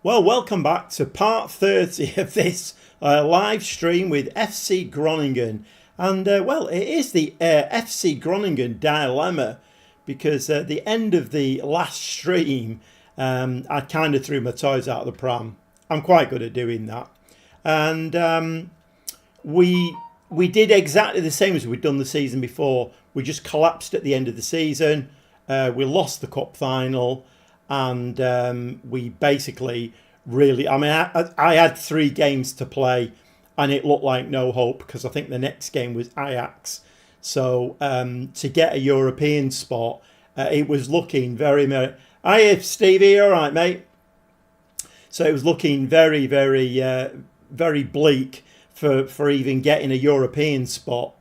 Well, welcome back to part 30 of this live stream with FC Groningen. And, well, it is the FC Groningen dilemma because at the end of the last stream, I kind of threw my toys out of the pram. I'm quite good at doing that. And we did exactly the same as we'd done the season before. We just collapsed at the end of the season. We lost the cup final. And we basically really, I had 3 games to play and it looked like no hope because I think the next game was Ajax. So to get a European spot, it was looking very, very... Hi, Stevie, all right, mate? So it was looking very, very, very bleak for even getting a European spot.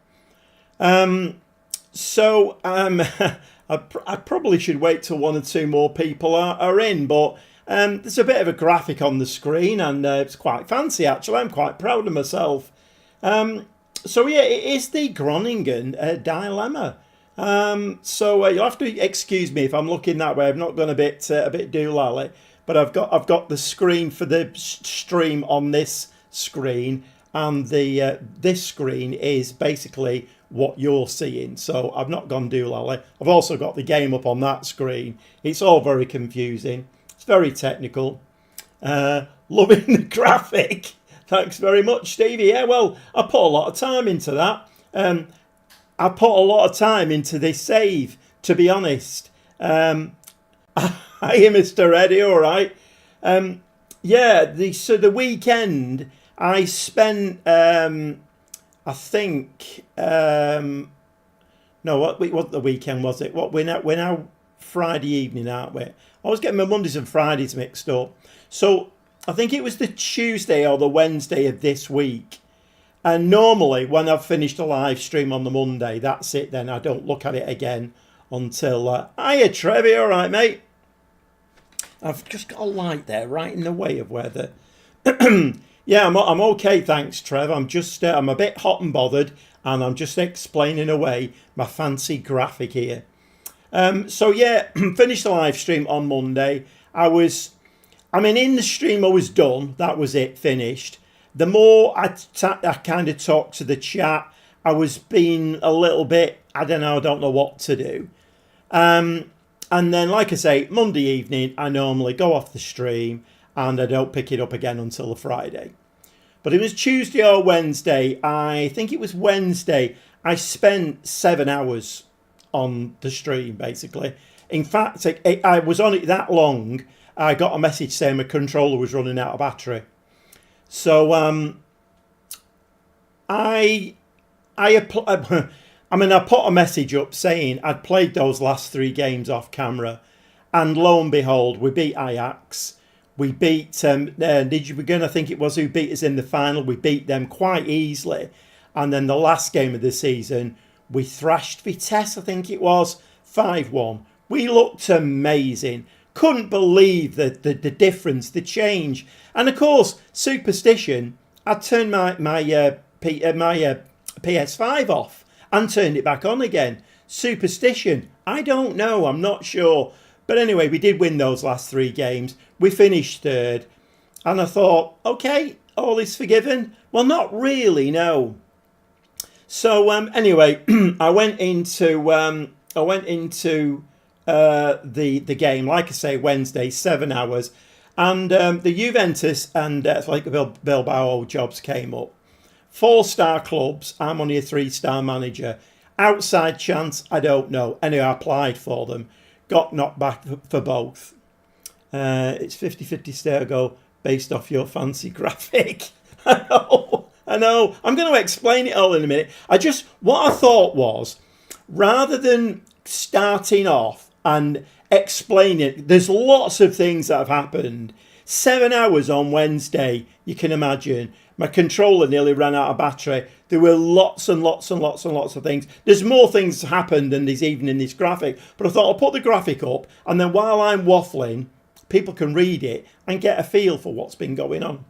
I probably should wait till 1 or 2 more people are in, but there's a bit of a graphic on the screen and it's quite fancy actually. I'm quite proud of myself. So yeah, it is the Groningen dilemma. So you'll have to excuse me if I'm looking that way. I've not gone a bit doolally, but I've got the screen for the stream on this screen, and the this screen is basically what you're seeing. So I've not gone doolally. I've also got the game up on that screen. It's all very confusing. It's very technical. Loving the graphic. Thanks very much, Stevie. Yeah, well, I put a lot of time into that. I put a lot of time into this save, to be honest. Hi, Mr. Eddie, all right. Yeah, the weekend I spent... I think no. What the weekend was it? We're now Friday evening, aren't we? I was getting my Mondays and Fridays mixed up. So I think it was the Tuesday or the Wednesday of this week. And normally when I've finished a live stream on the Monday, that's it. Then I don't look at it again until. Hiya, Trevi. All right, mate. I've just got a light there, right in the way of where the. Yeah, I'm okay, thanks, Trev. I'm a bit hot and bothered, and I'm just explaining away my fancy graphic here. So yeah, finished the live stream on Monday. In the stream I was done. That was it, finished. The more I kind of talked to the chat, I was being a little bit, I don't know what to do. And then, like I say, Monday evening, I normally go off the stream and I don't pick it up again until the Friday. But it was Tuesday or Wednesday. I think it was Wednesday. I spent 7 hours on the stream, basically. In fact, I was on it that long. I got a message saying my controller was running out of battery. So I put a message up saying I'd played those last 3 games off camera, and lo and behold, we beat Ajax. We beat, I think it was who beat us in the final. We beat them quite easily. And then the last game of the season, we thrashed Vitesse, I think it was, 5-1. We looked amazing. Couldn't believe the difference, the change. And of course, superstition, I turned my PS5 off and turned it back on again. Superstition, I don't know, I'm not sure. But anyway, we did win those last 3 games. We finished 3rd. And I thought, okay, all is forgiven. Well, not really, no. So anyway, I went into the game, like I say, Wednesday, 7 hours. And the Juventus and Athletic Bilbao jobs came up. 4-star clubs. I'm only a 3-star manager. Outside chance, I don't know. Anyway, I applied for them. Got knocked back for both. It's 50-50 stay go based off your fancy graphic. I know. I'm going to explain it all in a minute. What I thought was, rather than starting off and explaining, there's lots of things that have happened. 7 hours on Wednesday, you can imagine. My controller nearly ran out of battery. There were lots and lots and lots and lots of things. There's more things happened than there's even in this graphic. But I thought I'll put the graphic up, and then while I'm waffling, people can read it and get a feel for what's been going on.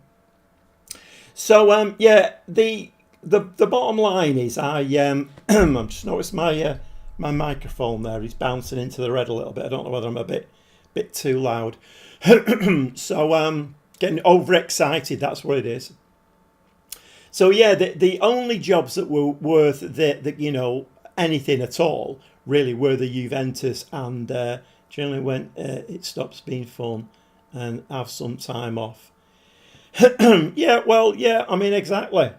So yeah, the bottom line is I've just noticed my microphone there is bouncing into the red a little bit. I don't know whether I'm a bit too loud. So Getting overexcited, that's what it is. So yeah, the only jobs that were worth anything at all really were the Juventus, and generally when it stops being fun and have some time off. Yeah, well, yeah, I mean, exactly.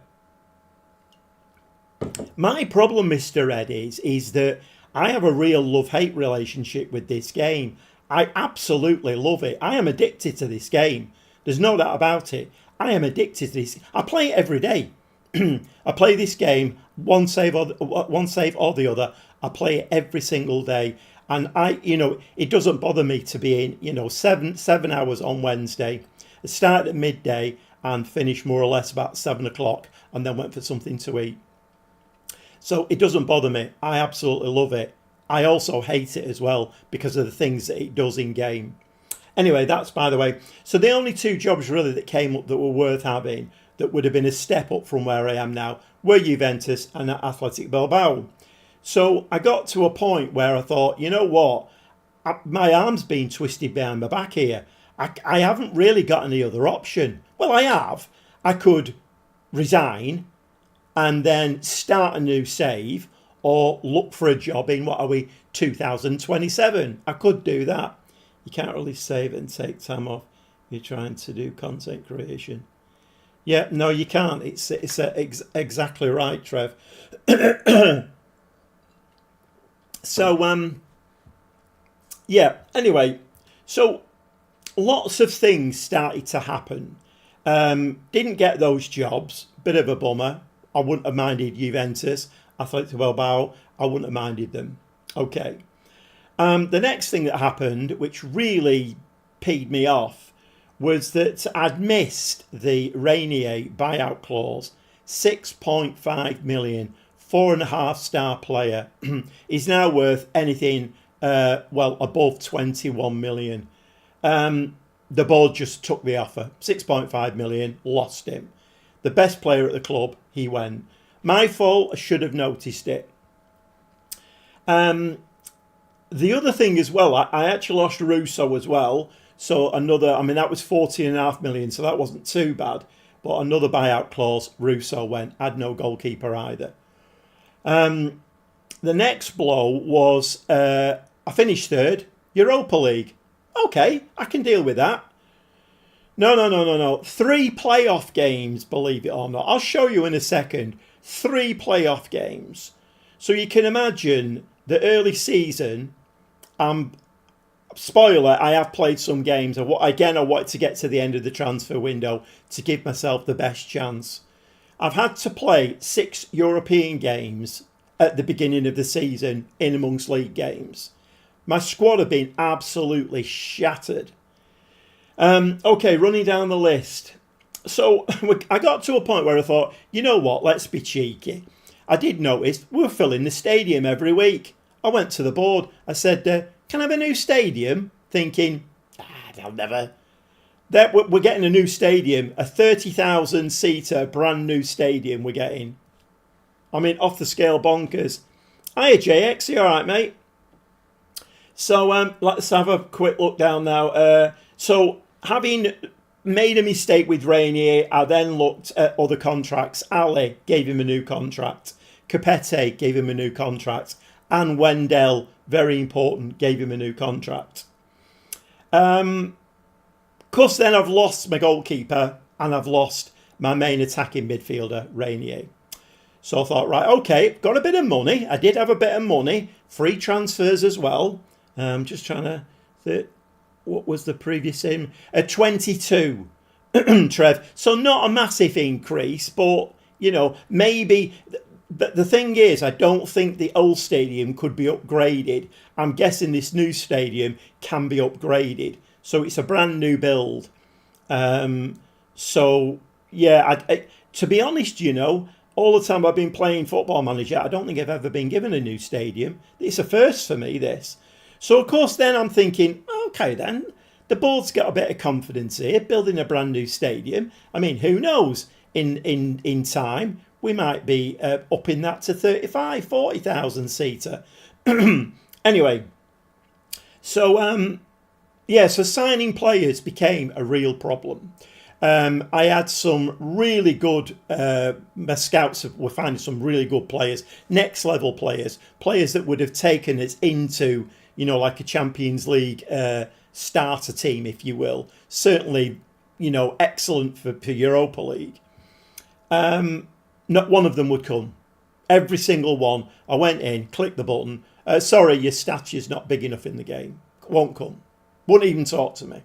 My problem, Mr. Ed, is that I have a real love-hate relationship with this game. I absolutely love it. I am addicted to this game. There's no doubt about it. I am addicted to this. I play it every day. I play this game, one save or the other. I play it every single day. And it doesn't bother me to be in, 7 hours on Wednesday. I start at midday and finish more or less about 7 o'clock, and then went for something to eat. So it doesn't bother me. I absolutely love it. I also hate it as well because of the things that it does in game. Anyway, that's by the way. So the only two jobs really that came up that were worth having, that would have been a step up from where I am now, were Juventus and Athletic Bilbao. So I got to a point where I thought, you know what? My arm's been twisted behind my back here. I haven't really got any other option. Well, I have. I could resign and then start a new save, or look for a job in, 2027. I could do that. You can't really save it and take time off. You're trying to do content creation. Yeah, no, you can't. It's exactly right, Trev. So, yeah, anyway, so lots of things started to happen. Didn't get those jobs. Bit of a bummer. I wouldn't have minded Juventus. Athletic Bilbao, I wouldn't have minded them. Okay. The next thing that happened, which really peed me off, was that I'd missed the Rainier buyout clause. 6.5 million, 4.5-star player. He's now worth anything, above 21 million. The board just took the offer. 6.5 million, lost him. The best player at the club, he went. My fault, I should have noticed it. The other thing as well, I actually lost Russo as well. So that was 14.5 million, so that wasn't too bad. But another buyout clause, Russo went. Had no goalkeeper either. The next blow was I finished third, Europa League. Okay, I can deal with that. No. 3 playoff games, believe it or not. I'll show you in a second. 3 playoff games. So you can imagine the early season. Spoiler, I have played some games. I wanted to get to the end of the transfer window to give myself the best chance. I've had to play 6 European games at the beginning of the season in amongst league games. My squad have been absolutely shattered. Okay, running down the list. So I got to a point where I thought, you know what, let's be cheeky. I did notice we're filling the stadium every week. I went to the board. I said, can I have a new stadium? Thinking, they'll never. We're getting a new stadium, a 30,000-seater brand new stadium we're getting. I mean, off the scale bonkers. Hiya, JX, you all right, mate? So let's have a quick look down now. So having made a mistake with Rainier, I then looked at other contracts. Ali gave him a new contract. Capete gave him a new contract. And Wendell, very important, gave him a new contract. Of course, then I've lost my goalkeeper and I've lost my main attacking midfielder, Rainier. So I thought, right, okay, got a bit of money. I did have a bit of money. Free transfers as well. Just trying to think, what was the previous in? 22, Trev. So not a massive increase, but, maybe. The thing is, I don't think the old stadium could be upgraded. I'm guessing this new stadium can be upgraded. So it's a brand new build. So, yeah, to be honest, all the time I've been playing Football Manager, I don't think I've ever been given a new stadium. It's a first for me, this. So, of course, then I'm thinking, okay, then, the board's got a bit of confidence here, building a brand new stadium. I mean, who knows? In time, we might be upping that to 35, 40,000 seater. Anyway, so, Yeah, so signing players became a real problem. I had some really good, my scouts were finding some really good players, next level players, players that would have taken us into, like a Champions League starter team, if you will. Certainly, excellent for Europa League. Not one of them would come. Every single one. I went in, clicked the button. Sorry, your stature's not big enough in the game. Won't come. Wouldn't even talk to me.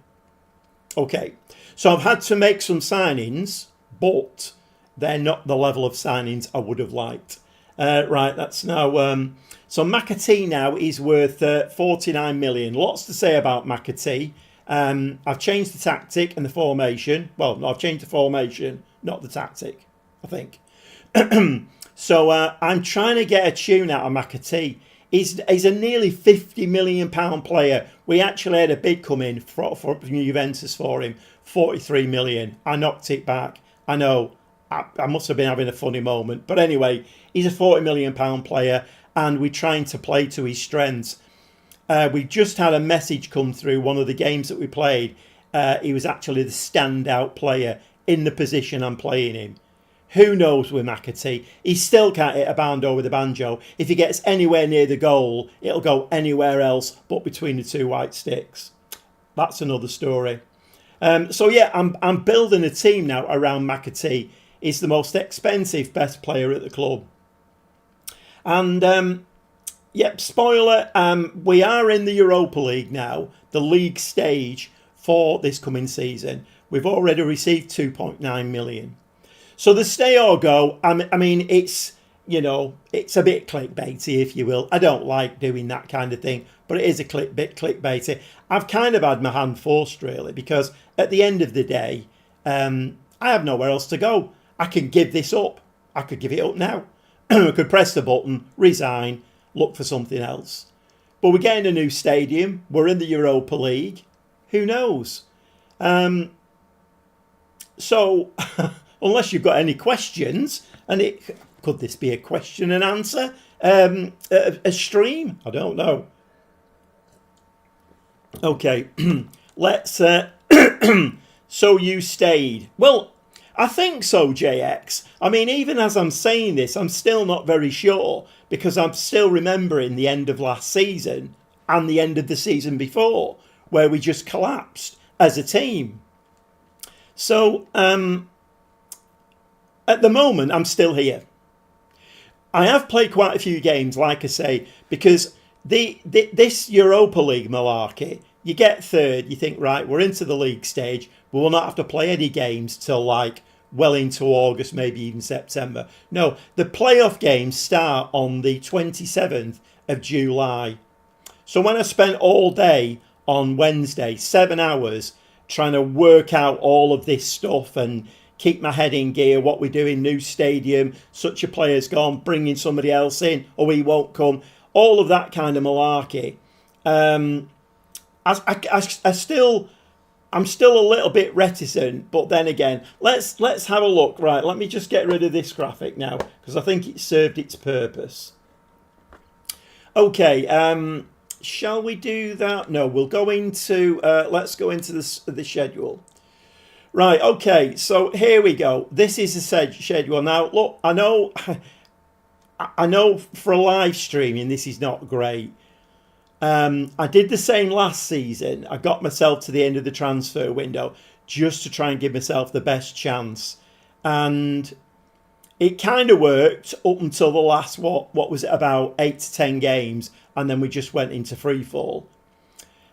Okay, so I've had to make some signings, but they're not the level of signings I would have liked. Right, that's now... so McAtee now is worth 49 million. Lots to say about McAtee. I've changed the tactic and the formation. Well, no, I've changed the formation, not the tactic, I think. So I'm trying to get a tune out of McAtee. He's a nearly £50 million player. We actually had a bid come in for Juventus for him, 43 million. I knocked it back. I know, I must have been having a funny moment. But anyway, he's a £40 million player and we're trying to play to his strengths. We just had a message come through one of the games that we played. He was actually the standout player in the position I'm playing him. Who knows with McAtee? He still can't hit a bando with a banjo. If he gets anywhere near the goal, it'll go anywhere else but between the two white sticks. That's another story. So yeah, I'm building a team now around McAtee. He's the most expensive, best player at the club. And yep, spoiler, we are in the Europa League now, the league stage for this coming season. We've already received 2.9 million. So the stay or go, I mean, it's a bit clickbaity, if you will. I don't like doing that kind of thing, but it is a bit clickbaity. I've kind of had my hand forced, really, because at the end of the day, I have nowhere else to go. I can give this up. I could give it up now. I could press the button, resign, look for something else. But we're getting a new stadium. We're in the Europa League. Who knows? So... Unless you've got any questions, and could this be a question and answer? A stream? I don't know. Okay, let's... So you stayed. Well, I think so, JX. I mean, even as I'm saying this, I'm still not very sure, because I'm still remembering the end of last season and the end of the season before, where we just collapsed as a team. So... at the moment, I'm still here. I have played quite a few games, like I say, because this Europa League malarkey, you get third, you think, right, we're into the league stage, but we'll not have to play any games till like well into August, maybe even September. No, the playoff games start on the 27th of July. So when I spent all day on Wednesday, 7 hours, trying to work out all of this stuff and keep my head in gear, what we're doing, new stadium, such a player's gone, bringing somebody else in, or he won't come, all of that kind of malarkey. I'm still a little bit reticent, but then again, let's have a look. Right, let me just get rid of this graphic now, because I think it served its purpose. Okay, shall we do that? No, we'll go into, let's go into the schedule. Right, okay, so here we go. This is the schedule. Now, look, I know for live streaming, this is not great. I did the same last season. I got myself to the end of the transfer window just to try and give myself the best chance. And it kind of worked up until the last, what was it, about 8 to 10 games. And then we just went into free fall.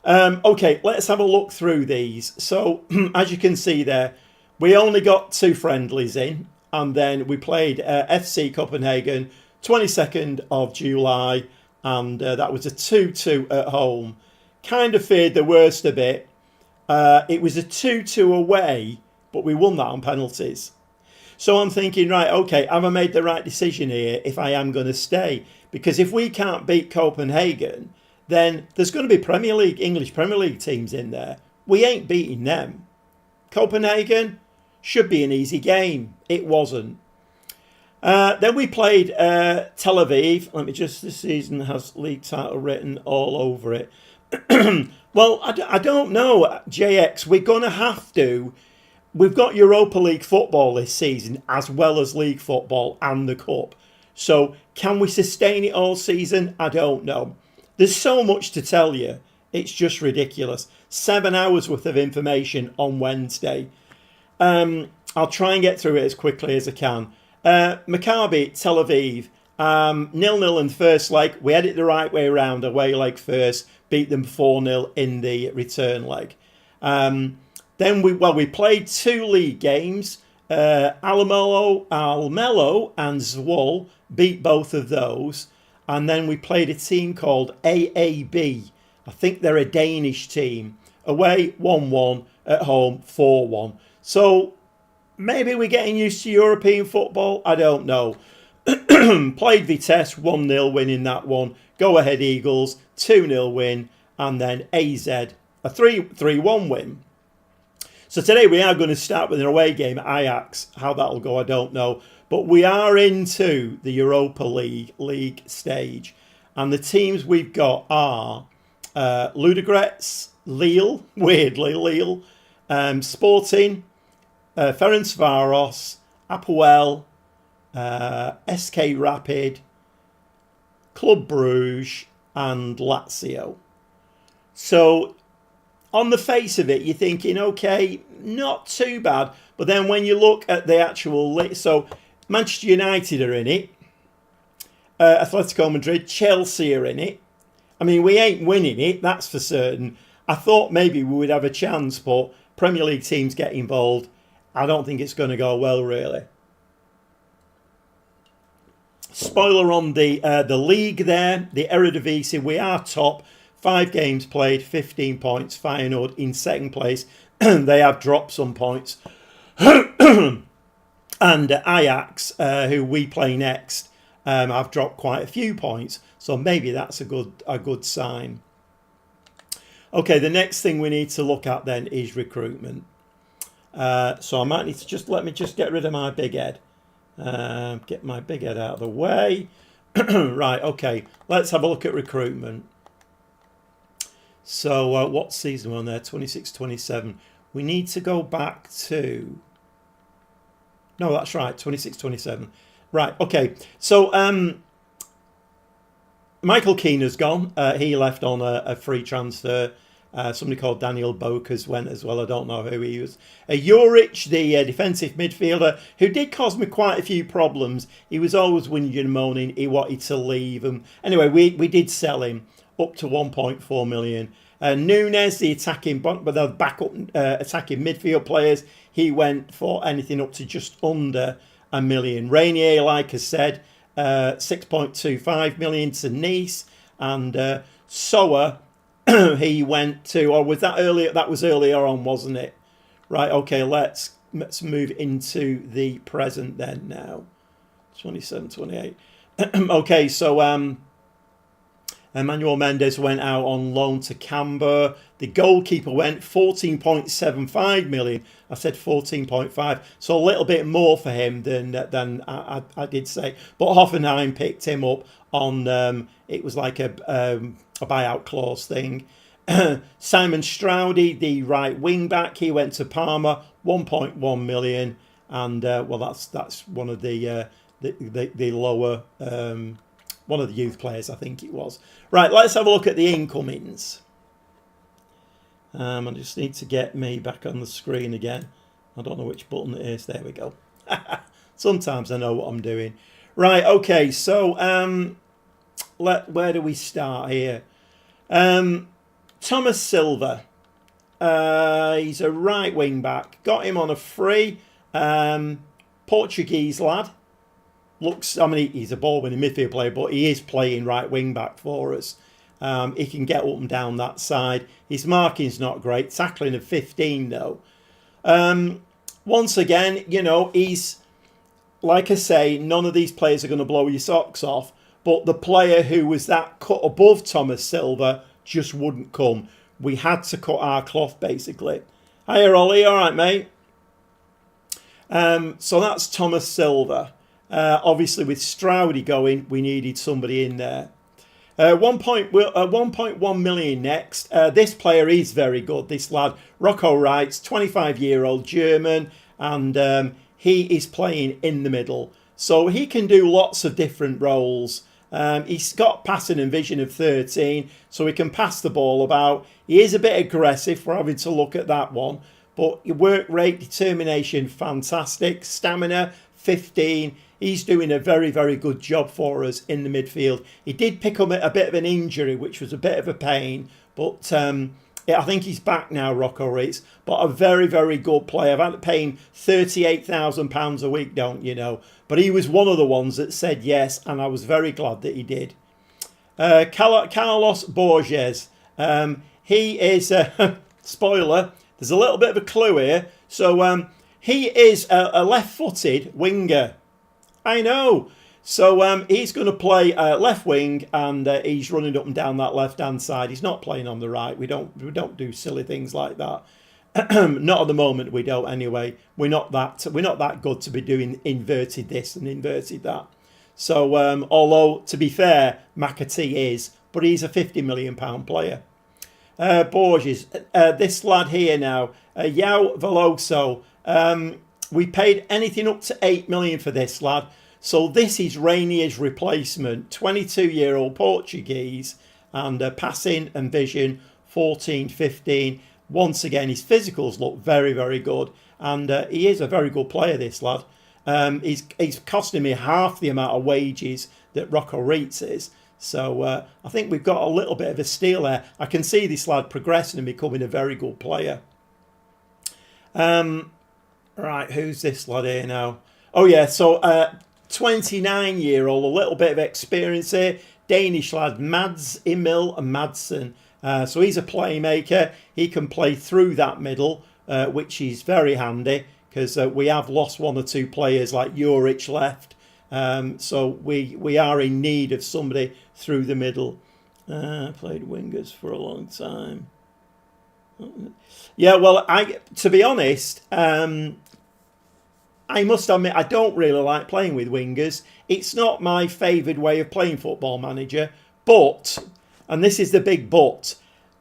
Okay, let's have a look through these. So, as you can see there, we only got 2 friendlies in, and then we played FC Copenhagen, 22nd of July, and that was a 2-2 at home. Kind of feared the worst a bit. It was a 2-2 away, but we won that on penalties. So I'm thinking, right, okay, have I made the right decision here if I am going to stay? Because if we can't beat Copenhagen, then there's going to be English Premier League teams in there. We ain't beating them. Copenhagen should be an easy game. It wasn't. Then we played Tel Aviv. This season has league title written all over it. Well, I don't know, JX. We're going to have to. We've got Europa League football this season, as well as League football and the Cup. So, can we sustain it all season? I don't know. There's so much to tell you. It's just ridiculous. 7 hours worth of information on Wednesday. I'll try and get through it as quickly as I can. Maccabi, Tel Aviv, 0-0 in the first leg. We had it the right way around, away leg first. Beat them 4-0 in the return leg. Then we played 2 league games. Almelo and Zwolle beat both of those. And then we played a team called AAB. I think they're a Danish team. Away 1-1, at home 4-1. So maybe we're getting used to European football. I don't know. Played Vitesse 1-0, winning that one. Go ahead Eagles 2-0 win, and then AZ a 3-1 win. So today we are going to start with an away game at Ajax. How that'll go, I don't know. But we are into the Europa League stage. And the teams we've got are Ludogorets, Lille, weirdly Lille, Sporting, Ferencvaros, Apoel, SK Rapid, Club Bruges, and Lazio. So on the face of it, you're thinking, okay, not too bad. But then when you look at the actual list, so Manchester United are in it. Atletico Madrid, Chelsea are in it. I mean, we ain't winning it, that's for certain. I thought maybe we would have a chance, but Premier League teams get involved. I don't think it's going to go well, really. Spoiler on the league there, the Eredivisie, we are top. 5 games played, 15 points. Feyenoord in second place. They have dropped some points. And Ajax, who we play next, have dropped quite a few points. So maybe that's a good sign. Okay, the next thing we need to look at then is recruitment. So I might need to let me get rid of my big head. Get my big head out of the way. Right, okay, let's have a look at recruitment. So what season we're on there? 26-27. We need to go back to... No, that's right, 26-27. Right, okay. So Michael Keener's gone. He left on a free transfer. Somebody called Daniel Bokas went as well. I don't know who he was. Juric, the defensive midfielder, who did cause me quite a few problems. He was always whinging and moaning. He wanted to leave. Anyway, we did sell him up to 1.4 million. Nunes, the attacking attacking midfield players, he went for anything up to just under a million. Rainier, like I said, 6.25 million to Nice, and Soa, he went to, or was that earlier? That was earlier on, wasn't it? Right. Okay. Let's move into the present then. Now, 27, 28. Okay. So Emmanuel Mendes went out on loan to Canberra. The goalkeeper went 14.75 million. I said 14.5, so a little bit more for him than I did say. But Hoffenheim picked him up on it was like a buyout clause thing. Simon Stroudy, the right wing back, he went to Parma, 1.1 million, and well, that's one of the lower. One of the youth players, I think it was. Right, let's have a look at the incomings. I just need to get me back on the screen again. I don't know which button it is. There we go. Sometimes I know what I'm doing. Right, okay, so where do we start here? Thomas Silva. He's a right wing back. Got him on a free. Portuguese lad. He's a ball-winning midfield player, but he is playing right wing-back for us. He can get up and down that side. His marking's not great. Tackling of 15, though. Once again, he's, like I say, none of these players are going to blow your socks off, but the player who was that cut above Thomas Silva just wouldn't come. We had to cut our cloth, basically. Hiya, Ollie. All right, mate. So that's Thomas Silva. Obviously, with Stroudy going, we needed somebody in there. 1.1 million next. This player is very good, this lad. Rocco Wrights, 25-year-old German, and he is playing in the middle. So he can do lots of different roles. He's got passing and vision of 13, so he can pass the ball about. He is a bit aggressive, we're having to look at that one. But work rate, determination, fantastic. Stamina, 15. He's doing a very, very good job for us in the midfield. He did pick up a bit of an injury, which was a bit of a pain. But I think he's back now, Rocco Reitz. But a very, very good player. I've had to pay him £38,000 a week, don't you know. But he was one of the ones that said yes, and I was very glad that he did. Carlos Borges. He is, spoiler, there's a little bit of a clue here. So he is a left-footed winger. I know. So he's going to play left wing, and he's running up and down that left-hand side. He's not playing on the right. We don't do silly things like that. Not at the moment. We don't anyway. We're not that good to be doing inverted this and inverted that. So although to be fair, McAtee is, but he's a £50 million player. Borges, this lad here now, Yao Veloso. We paid anything up to 8 million for this lad. So this is Rainier's replacement, 22-year-old Portuguese, and passing and vision 14, 15. Once again, his physicals look very, very good, and he is a very good player, this lad. He's costing me half the amount of wages that Rocco Reitz is. So I think we've got a little bit of a steal there. I can see this lad progressing and becoming a very good player. Right, who's this lad here now? Oh yeah, so 29-year-old, a little bit of experience here. Danish lad, Mads Emil Madsen. So he's a playmaker. He can play through that middle, which is very handy because we have lost one or two players like Juric left. So we are in need of somebody through the middle. Played wingers for a long time. Yeah, well, to be honest, I must admit I don't really like playing with wingers. It's not my favoured way of playing Football Manager. But, and this is the big but,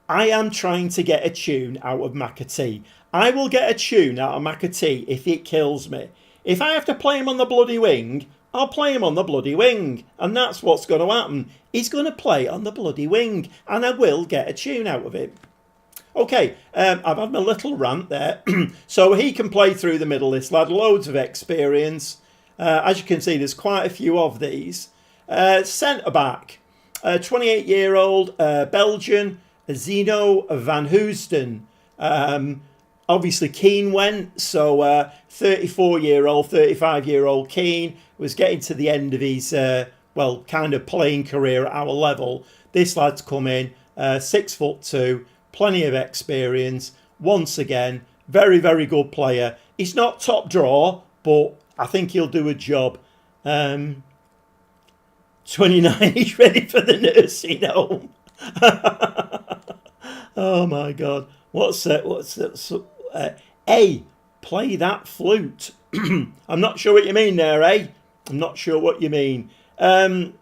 I am trying to get a tune out of McAtee. I will get a tune out of McAtee if it kills me. If I have to play him on the bloody wing, I'll play him on the bloody wing. And that's what's going to happen. He's going to play on the bloody wing. And I will get a tune out of him. Okay, I've had my little rant there. So he can play through the middle, this lad. Loads of experience. As you can see, there's quite a few of these. Centre-back. 28-year-old Belgian, Zeno van Hoesten. Obviously, Keane went. So 34-year-old, 35-year-old Keane was getting to the end of his, kind of playing career at our level. This lad's come in, 6'2", plenty of experience. Once again, very, very good player. He's not top draw, but I think he'll do a job. 29, he's ready for the nursing home. Oh my God. What's that? A, play that flute. I'm not sure what you mean there, eh? I'm not sure what you mean. Right,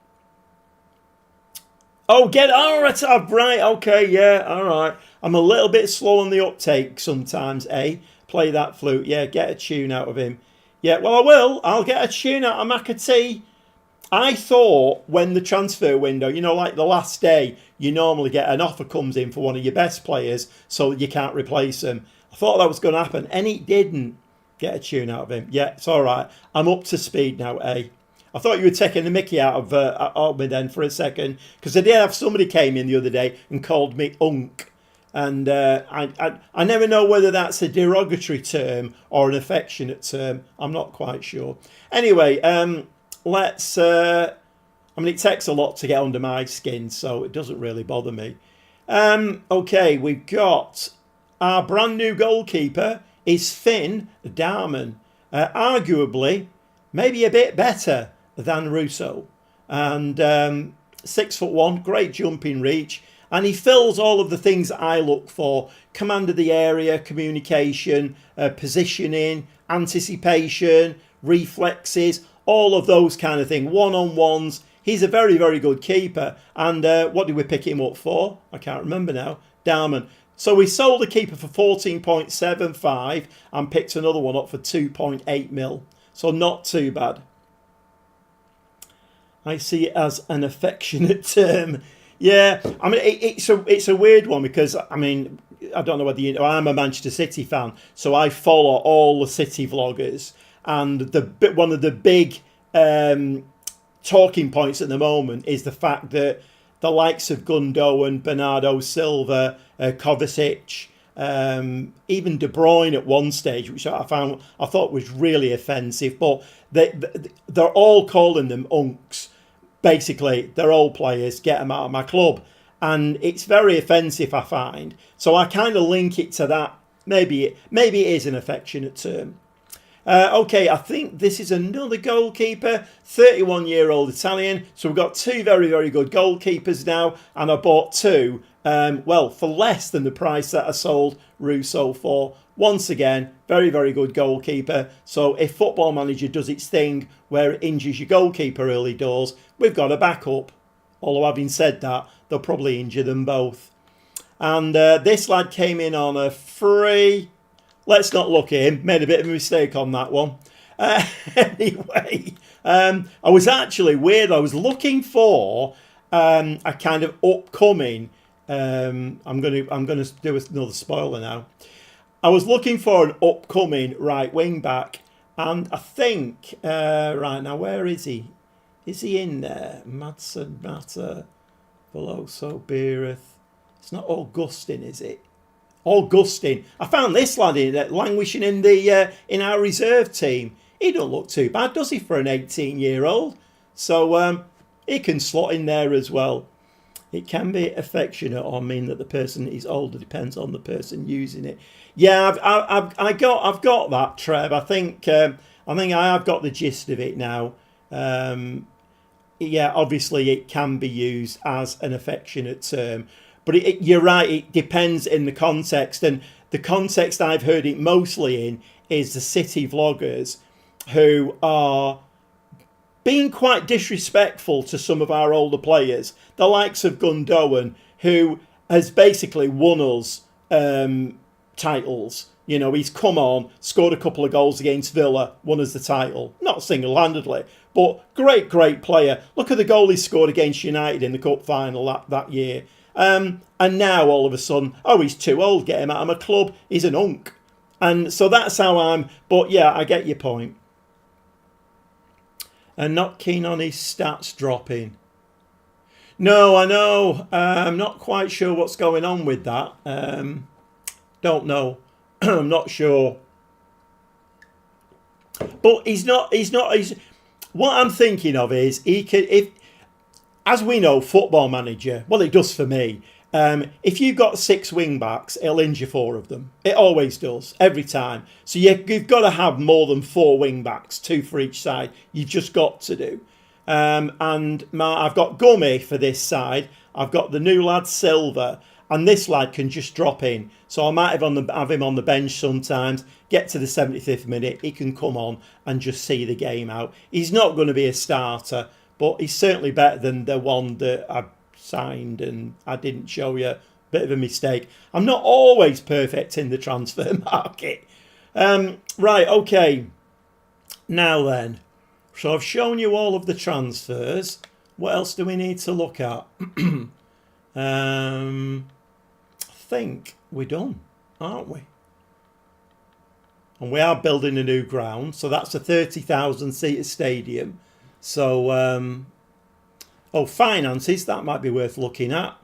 okay, yeah, all right. I'm a little bit slow on the uptake sometimes, eh? Play that flute, yeah, get a tune out of him. Yeah, well, I will. I'll get a tune out of McAtee. I thought when the transfer window, like the last day, you normally get an offer comes in for one of your best players so you can't replace them. I thought that was going to happen, and it didn't. Get a tune out of him. Yeah, it's all right. I'm up to speed now, eh? I thought you were taking the mickey out of me then for a second, because I did have somebody came in the other day and called me unk, and I never know whether that's a derogatory term or an affectionate term. I'm not quite sure. Anyway, let's. It takes a lot to get under my skin, so it doesn't really bother me. Okay, we've got our brand new goalkeeper is Finn Darman, arguably maybe a bit better than Russo, and 6'1", great jumping reach, and he fills all of the things that I look for: command of the area, communication, positioning, anticipation, reflexes, all of those kind of things, one-on-ones. He's a very, very good keeper. And what did we pick him up for? I can't remember now. Diamond. So we sold a keeper for 14.75 and picked another one up for 2.8 mil. So not too bad. I see it as an affectionate term. Yeah, I mean, it's a weird one because, I mean, I don't know whether you know, I'm a Manchester City fan, so I follow all the City vloggers. And one of the big talking points at the moment is the fact that the likes of Gundogan, Bernardo Silva, Kovacic, even De Bruyne at one stage, which I thought was really offensive, but they're all calling them unks. Basically, they're all players, get them out of my club. And it's very offensive, I find. So I kind of link it to that. Maybe it is an affectionate term. Okay, I think this is another goalkeeper, 31-year-old Italian. So we've got two very, very good goalkeepers now. And I bought two, for less than the price that I sold Russo for. Once again, very, very good goalkeeper. So if Football Manager does its thing where it injures your goalkeeper early doors, we've got a backup. Although having said that, they'll probably injure them both. And this lad came in on a free. Let's not look at him. Made a bit of a mistake on that one. Anyway, I was actually weird. I was looking for a kind of upcoming. I'm gonna do another spoiler now. I was looking for an upcoming right wing back, and I think right now, where is he? Is he in there? Madsen, Matter, Veloso, Beereth. It's not Augustin, is it? Augustin. I found this lad languishing in our reserve team. He don't look too bad, does he, for an 18-year-old? So he can slot in there as well. It can be affectionate or mean that the person is older. Depends on the person using it. Yeah, I've got that, Trev. I think I have got the gist of it now. Yeah, obviously it can be used as an affectionate term, but you're right. It depends in the context, and the context I've heard it mostly in is the City vloggers who are being quite disrespectful to some of our older players, the likes of Gundogan, who has basically won us titles. You know, he's come on, scored a couple of goals against Villa, won us the title. Not single-handedly, but great player. Look at the goal he scored against United in the cup final that year. And now, all of a sudden, he's too old, get him out of my club. He's an unk. And so that's how I'm... But yeah, I get your point. And not keen on his stats dropping. No, I know. I'm not quite sure what's going on with that. Don't know. I'm not sure. But he's not. What I'm thinking of is he could, if, as we know, Football Manager. Well, it does for me. If you've got 6 wing backs, it'll injure 4 of them. It always does, every time. So you've got to have more than 4 wing backs, 2 for each side. You've just got to do. And I've got Gummy for this side. I've got the new lad Silva, and this lad can just drop in. So I might have him on the bench sometimes. Get to the 75th minute, he can come on and just see the game out. He's not going to be a starter, but he's certainly better than the one that I signed and I didn't show you. Bit of a mistake. I'm not always perfect in the transfer market. Right, okay. Now then. So I've shown you all of the transfers. What else do we need to look at? I think we're done, aren't we? And we are building a new ground. So that's a 30,000 seater stadium. So, finances, that might be worth looking at.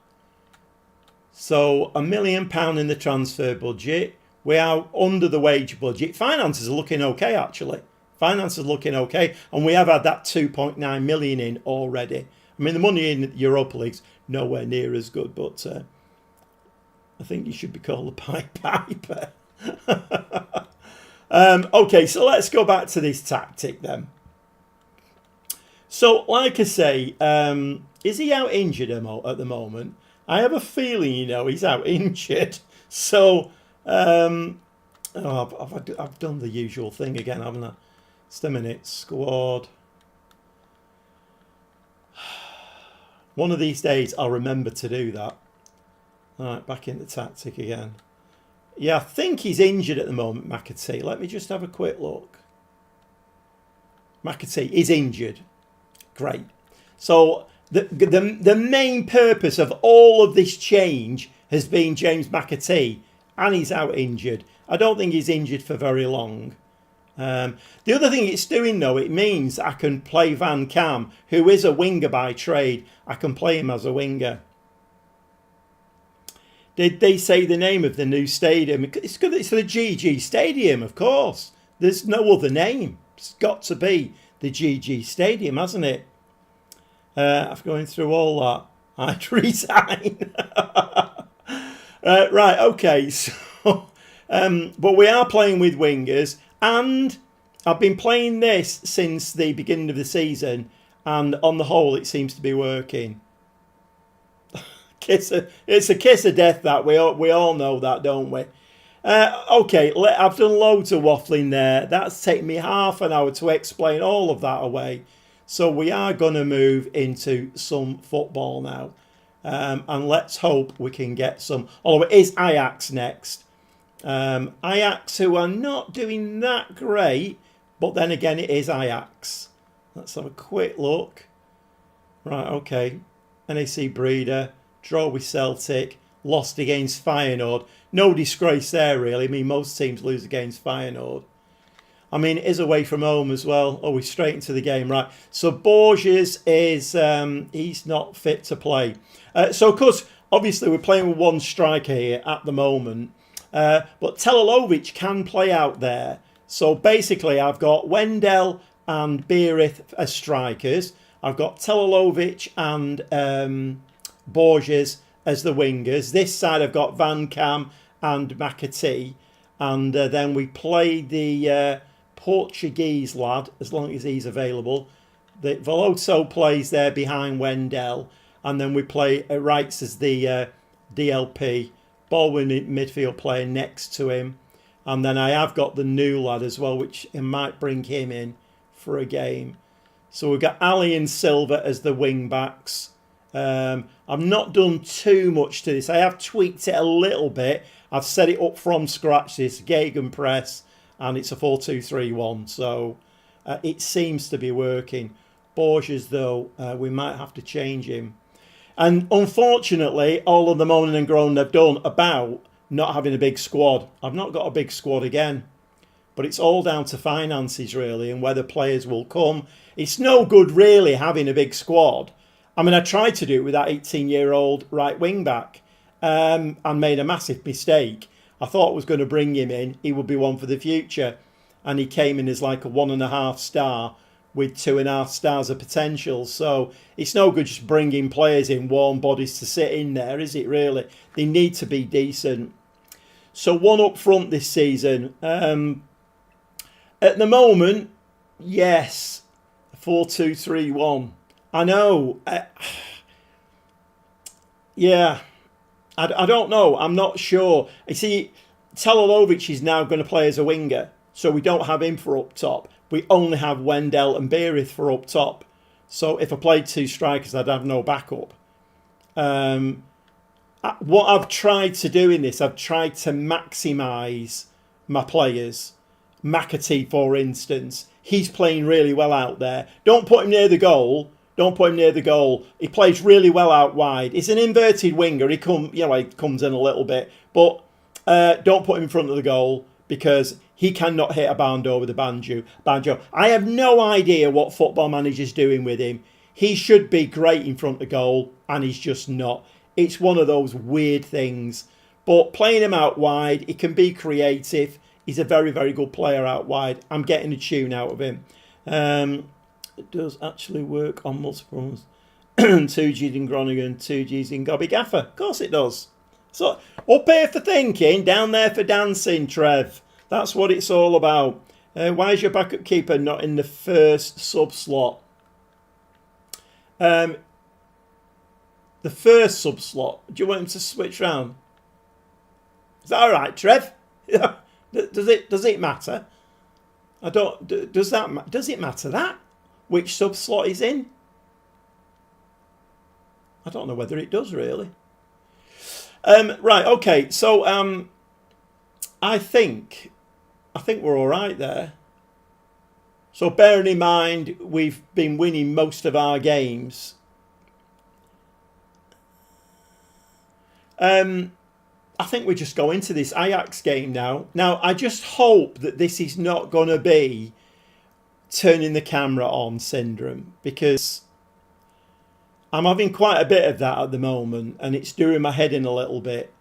So £1 million in the transfer budget. We are under the wage budget. Finances are looking okay, actually. Finances are looking okay. And we have had that 2.9 million in already. I mean, the money in the Europa League's nowhere near as good, but I think you should be called a Pied Piper. Okay, so let's go back to this tactic then. So, like I say, is he out injured at the moment? I have a feeling, he's out injured. So, I've done the usual thing again, haven't I? Just a minute. Squad. One of these days I'll remember to do that. All right, back in the tactic again. Yeah, I think he's injured at the moment, McAtee. Let me just have a quick look. McAtee is injured. Great. So the main purpose of all of this change has been James McAtee, and he's out injured. I don't think he's injured for very long. The other thing it's doing, though, it means I can play Van Cam, who is a winger by trade. I can play him as a winger. Did they say the name of the new stadium? It's good. It's the GG Stadium, of course. There's no other name. It's got to be the GG Stadium, hasn't it? After going through all that, I'd resign. Right, okay. So, but we are playing with wingers, and I've been playing this since the beginning of the season, and on the whole, it seems to be working. It's a kiss of death, that we all know that, don't we? Okay, I've done loads of waffling there. That's taken me half an hour to explain all of that away. So we are going to move into some football now. And let's hope we can get some. Although it is Ajax next. Ajax, who are not doing that great, but then again, it is Ajax. Let's have a quick look. Right, okay. NAC Breeder. Draw with Celtic, lost against Feyenoord. No disgrace there, really. I mean, most teams lose against Feyenoord. I mean, it is away from home as well. Oh, we're straight into the game, right. So Borges is, he's not fit to play. So, of course, obviously we're playing with one striker here at the moment. But Telalovic can play out there. So basically I've got Wendell and Beerith as strikers. I've got Telalovic and Borges as the wingers. This side I've got Van Cam and McAtee, and then we play the Portuguese lad as long as he's available. The Veloso plays there behind Wendell, and then we play Wrights as the DLP. Baldwin in midfield playing next to him, and then I have got the new lad as well, which I might bring him in for a game. So we've got Ali and Silva as the wing backs. I've not done too much to this. I have tweaked it a little bit. I've set it up from scratch, this Gegenpress, and it's a 4-2-3-1. So it seems to be working. Borges, though, we might have to change him. And unfortunately, all of the moaning and groaning they've done about not having a big squad. I've not got a big squad again. But it's all down to finances, really, and whether players will come. It's no good, really, having a big squad. I mean, I tried to do it with that 18-year-old right wing back and made a massive mistake. I thought I was going to bring him in. He would be one for the future. And he came in as like a 1.5 star with 2.5 stars of potential. So it's no good just bringing players in, warm bodies to sit in there, is it really? They need to be decent. So one up front this season. At the moment, yes, 4-2-3-1. I know. Yeah, I don't know. I'm not sure. You see, Telalovic is now going to play as a winger, so we don't have him for up top. We only have Wendell and Beerith for up top. So if I played two strikers, I'd have no backup. What I've tried to do in this, I've tried to maximise my players. McAtee, for instance, he's playing really well out there. Don't put him near the goal. Don't put him near the goal. He plays really well out wide. He's an inverted winger. He comes in a little bit, but don't put him in front of the goal because he cannot hit a barn door with a banjo. I have no idea what Football Manager's doing with him. He should be great in front of goal, and he's just not. It's one of those weird things. But playing him out wide, he can be creative. He's a very, very good player out wide. I'm getting a tune out of him. It does actually work on multiple 2Gs in Groningen, 2Gs in Gobby Gaffer. Of course it does. So up here for thinking, down there for dancing, Trev. That's what it's all about. Why is your backup keeper not in the first sub slot? The first sub slot. Do you want him to switch round? Is that all right, Trev? Does it matter? I don't. Does it matter that which sub slot he's in? I don't know whether it does really. Right, okay, so I think we're all right there. So bearing in mind we've been winning most of our games, I think we just go into this Ajax game now. Now, I just hope that this is not going to be turning the camera on syndrome, because I'm having quite a bit of that at the moment and it's doing my head in a little bit.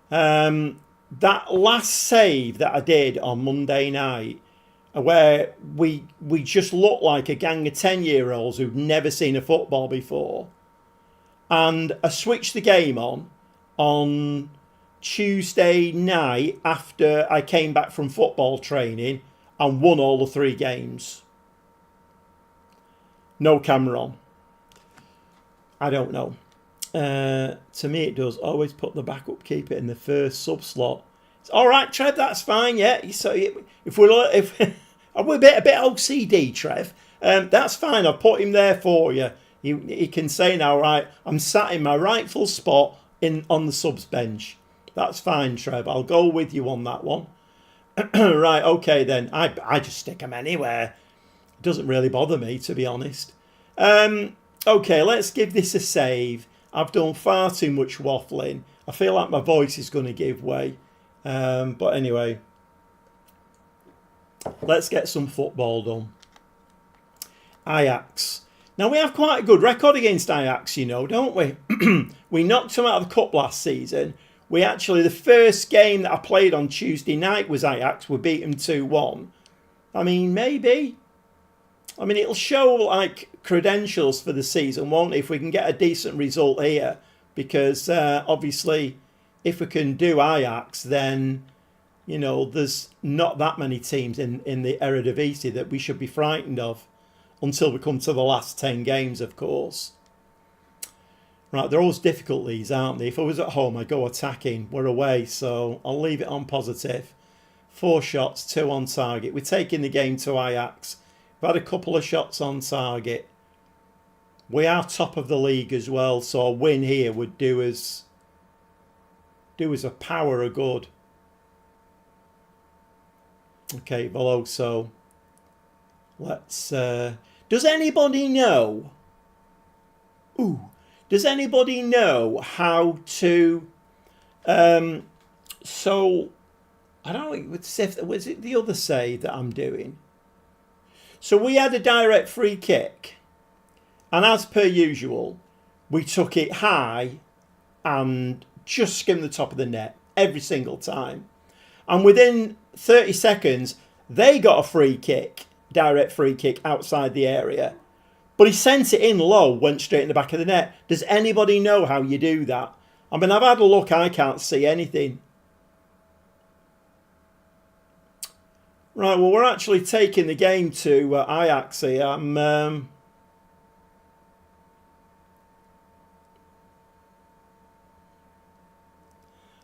That last save that I did on Monday night, where we just looked like a gang of 10-year-olds who'd never seen a football before, and I switched the game on Tuesday night after I came back from football training and won all the 3 games. No camera on. I don't know. To me it does. Always put the backup keeper in the first sub slot. It's all right, Trev, that's fine, yeah. So if we're a bit OCD, Trev, that's fine. I'll put him there for you. He can say now, right, I'm sat in my rightful spot on the subs bench. That's fine, Trev. I'll go with you on that one. Right, okay then. I just stick them anywhere. It doesn't really bother me, to be honest. Okay, let's give this a save. I've done far too much waffling. I feel like my voice is going to give way. But anyway, let's get some football done. Ajax. Now, we have quite a good record against Ajax, you know, don't we? We knocked them out of the cup last season. The first game that I played on Tuesday night was Ajax. We beat them 2-1. I mean, maybe. I mean, it'll show, like, credentials for the season, won't it, if we can get a decent result here? Because, obviously, if we can do Ajax, then, you know, there's not that many teams in the Eredivisie that we should be frightened of until we come to the last 10 games, of course. Right, they're always difficult, these, aren't they? If I was at home, I'd go attacking. We're away, so I'll leave it on positive. 4 shots, 2 on target. We're taking the game to Ajax. We've had a couple of shots on target. We are top of the league as well, so a win here would do us a power of good. Okay, Veloso. Let's... does anybody know... Does anybody know how to... so, I don't know, was it the other save that I'm doing? So we had a direct free kick. And as per usual, we took it high and just skimmed the top of the net every single time. And within 30 seconds, they got a free kick, direct free kick outside the area. But he sent it in low, went straight in the back of the net. Does anybody know how you do that? I mean, I've had a look, I can't see anything. Right, well, we're actually taking the game to Ajax here.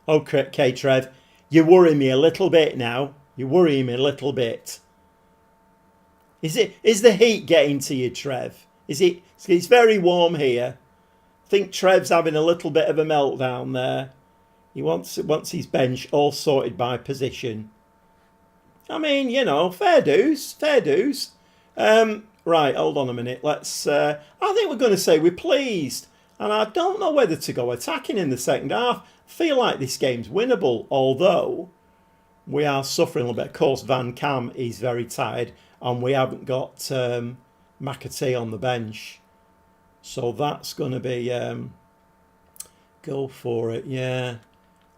Okay, Trev, you worry me a little bit now. You worry me a little bit. Is the heat getting to you, Trev? It's very warm here. I think Trev's having a little bit of a meltdown there. He wants his bench all sorted by position. I mean, you know, fair dues. Right, hold on a minute. Let's. I think we're going to say we're pleased, and I don't know whether to go attacking in the second half. I feel like this game's winnable, although we are suffering a little bit. Of course, Van Kam is very tired, and we haven't got McAtee on the bench, so that's going to be go for it. Yeah.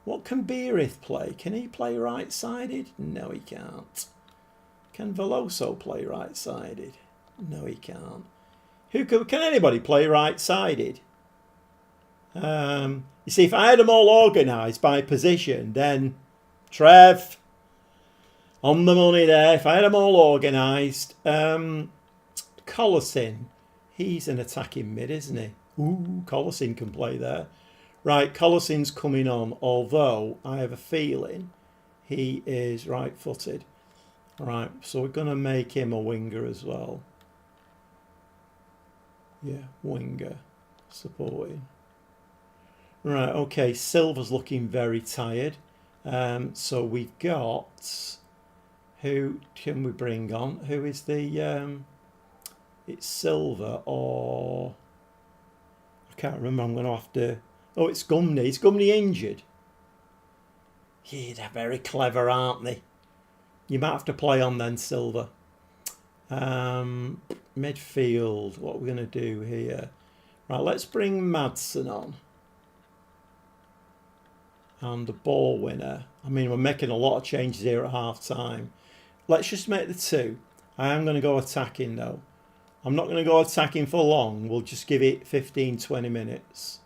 What can Beerith play? Can he play right-sided? No, he can't. Can Veloso play right-sided? No, he can't. Can anybody play right-sided? You see, if I had them all organised by position, then Trev, on the money there. If I had them all organised, Collison, he's an attacking mid, isn't he? Ooh, Collison can play there. Right, Collison's coming on, although I have a feeling he is right-footed. Right, so we're going to make him a winger as well. Yeah, winger, supporting. Right, okay, Silver's looking very tired. So we've got... Who can we bring on? Who is the... it's Silver or... I can't remember, I'm going to have to... Oh, it's Gumney. Is Gumney injured? Yeah, they're very clever, aren't they? You might have to play on then, Silver. Midfield, what are we going to do here? Right, let's bring Madsen on. And the ball winner. I mean, we're making a lot of changes here at half time. Let's just make the two. I am going to go attacking though. I'm not going to go attacking for long. We'll just give it 15, 20 minutes.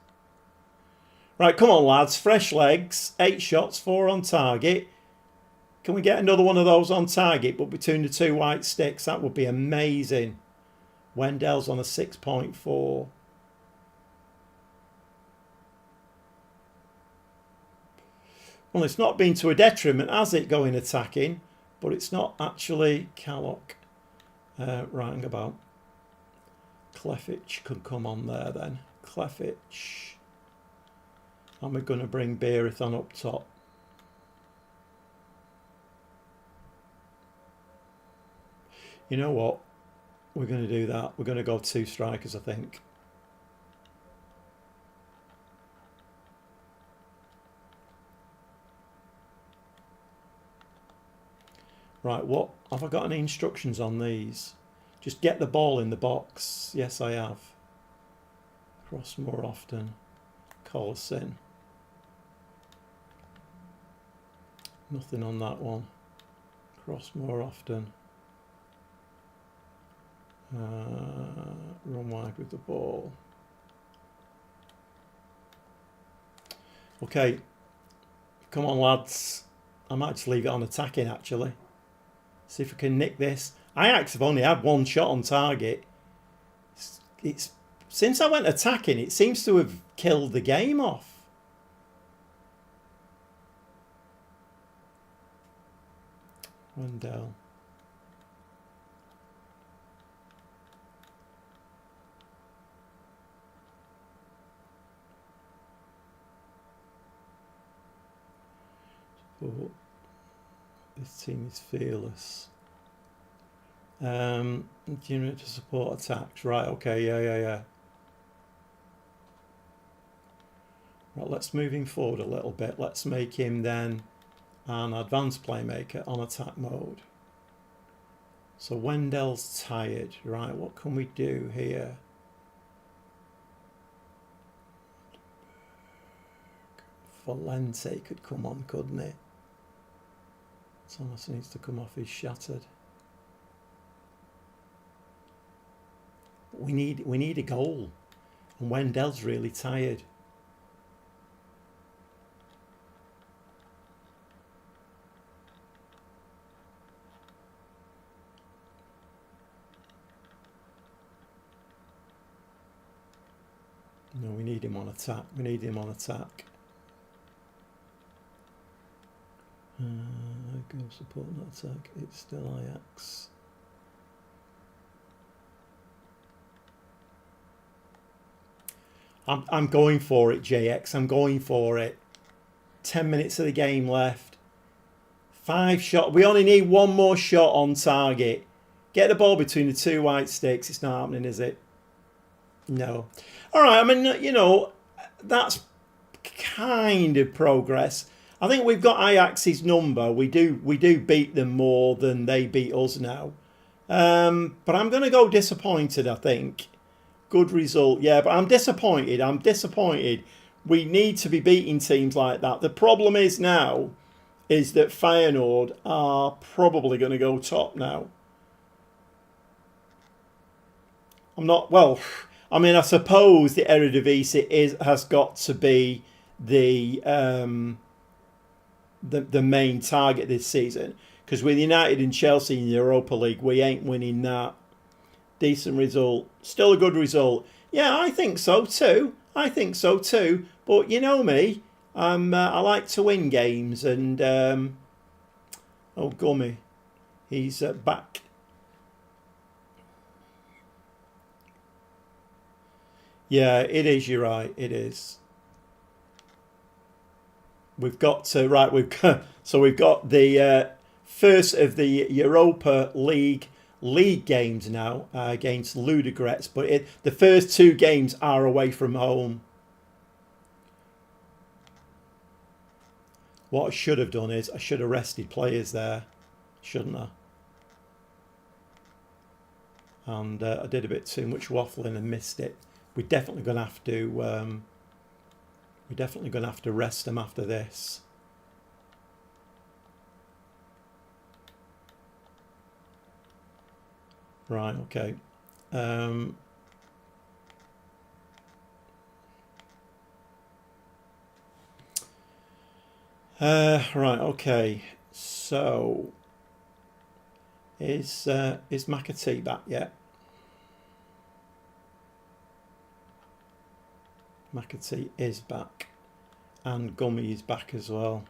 Right, come on lads. Fresh legs. 8 shots, 4 on target. Can we get another one of those on target, but between the 2 white sticks? That would be amazing. Wendell's on a 6.4. Well, it's not been to a detriment, has it, going attacking? But it's not actually Callock. Right about. Clefitch could come on there then. Clefitch. And we're going to bring Beerith on up top. You know what? We're going to do that. We're going to go 2 strikers, I think. Right, what have I got any instructions on these? Just get the ball in the box. Yes, I have. Cross more often. Call us in. Nothing on that one. Cross more often. Run wide with the ball. Okay. Come on, lads. I might just leave it on attacking, actually. See if we can nick this. Ajax have only had 1 shot on target. It's since I went attacking, it seems to have killed the game off. Wendell. Support. This team is fearless. Unit to support attacks. Right, okay, yeah. Right, let's move him forward a little bit. Let's make him then an advanced playmaker on attack mode. So Wendell's tired. Right, what can we do here? Valente could come on, couldn't he? Thomas needs to come off, he's shattered. We need a goal. And Wendell's really tired. No, we need him on attack. We need him on attack. Go support not attack. It's still Ajax. I'm going for it, JX. I'm going for it. 10 minutes of the game left. 5 shots. We only need 1 more shot on target. Get the ball between the 2 white sticks. It's not happening, is it? No. All right. I mean, you know, that's kind of progress. I think we've got Ajax's number. We do beat them more than they beat us now. But I'm going to go disappointed, I think. Good result. Yeah, but I'm disappointed. I'm disappointed. We need to be beating teams like that. The problem is now is that Feyenoord are probably going to go top now. I'm not... Well, I mean, I suppose the Eredivisie has got to be the main target this season. Because with United and Chelsea in the Europa League, we ain't winning that. Decent result. Still a good result. Yeah, I think so too. I think so too. But you know me. I like to win games. And, oh, Gummy. He's back. Yeah, it is. You're right. It is. we've got to, right, so we've got the first of the Europa League games now against Ludogorets, but the first two games are away from home. What I should have done is I should have rested players there, shouldn't I? And I did a bit too much waffling and missed it. We're definitely going to have to. We're definitely going to have to rest them after this. Right. Okay. Right. Okay. So. Is McAtee back yet? McAtee is back, and Gummy is back as well.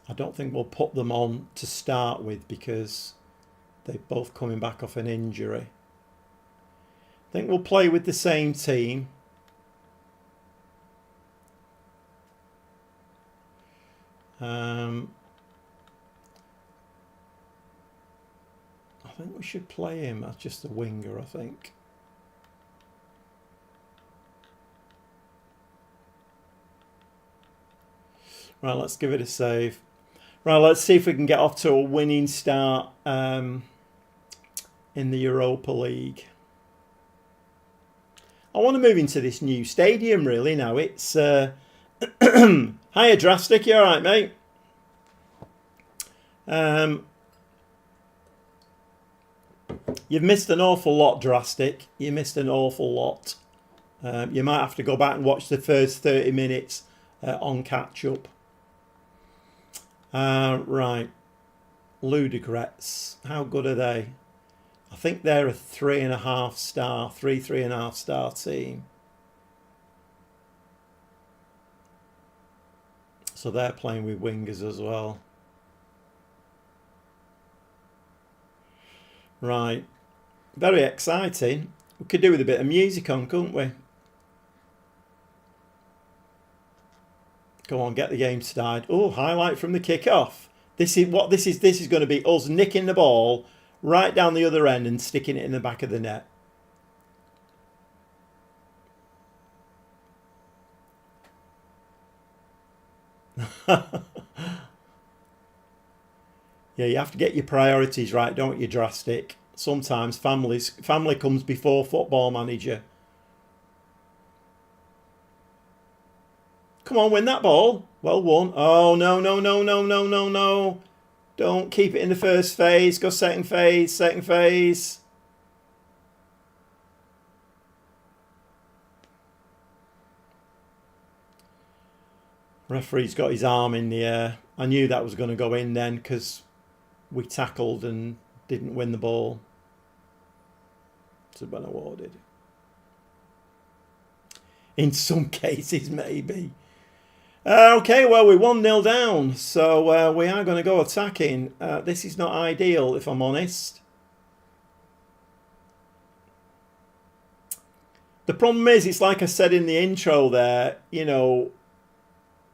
I don't think we'll put them on to start with because they're both coming back off an injury. I think we'll play with the same team. I think we should play him as just a winger, I think. Right, let's give it a save. Right, let's see if we can get off to a winning start in the Europa League. I want to move into this new stadium really now. It's... Hiya, Drastic. You alright, mate? You've missed an awful lot, Drastic. You missed an awful lot. You might have to go back and watch the first 30 minutes on catch-up. Right. Ludogorets. How good are they? I think they're a 3.5 star, 3.5 star team. So they're playing with wingers as well. Right. Very exciting. We could do with a bit of music on, couldn't we? Come on, get the game started. Oh, highlight from the kick-off. This is going to be us nicking the ball right down the other end and sticking it in the back of the net. Yeah, you have to get your priorities right, don't you, Drastic? Sometimes family comes before Football Manager. Come on, win that ball. Well won. Oh, no, no, no, no, no, no, no. Don't keep it in the first phase. Go second phase, second phase. Referee's got his arm in the air. I knew that was going to go in then because we tackled and didn't win the ball. It's been awarded. In some cases, maybe. Okay, well, we're 1-0 down, so we are going to go attacking. This is not ideal, if I'm honest. The problem is, it's like I said in the intro there, you know,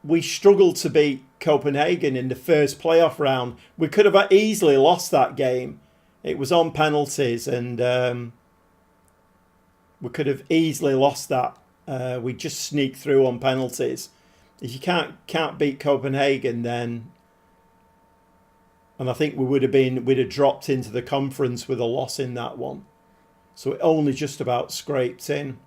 we struggled to beat Copenhagen in the first playoff round. We could have easily lost that game. It was on penalties, and we could have easily lost that. We just sneaked through on penalties. If you can't beat Copenhagen, then, and I think we'd have dropped into the conference with a loss in that one. So it only just about scraped in.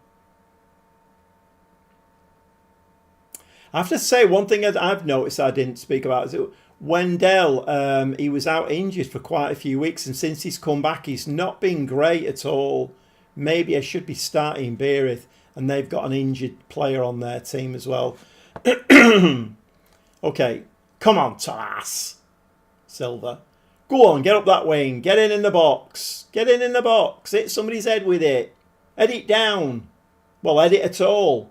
I have to say, one thing I've noticed I didn't speak about is Wendell. He was out injured for quite a few weeks, and since he's come back, he's not been great at all. Maybe I should be starting Beerith, and they've got an injured player on their team as well. Okay, come on, Tomas. Silva. Go on, get up that wing. Get in the box. Get in the box. Hit somebody's head with it. Head it down. Well, head it at all.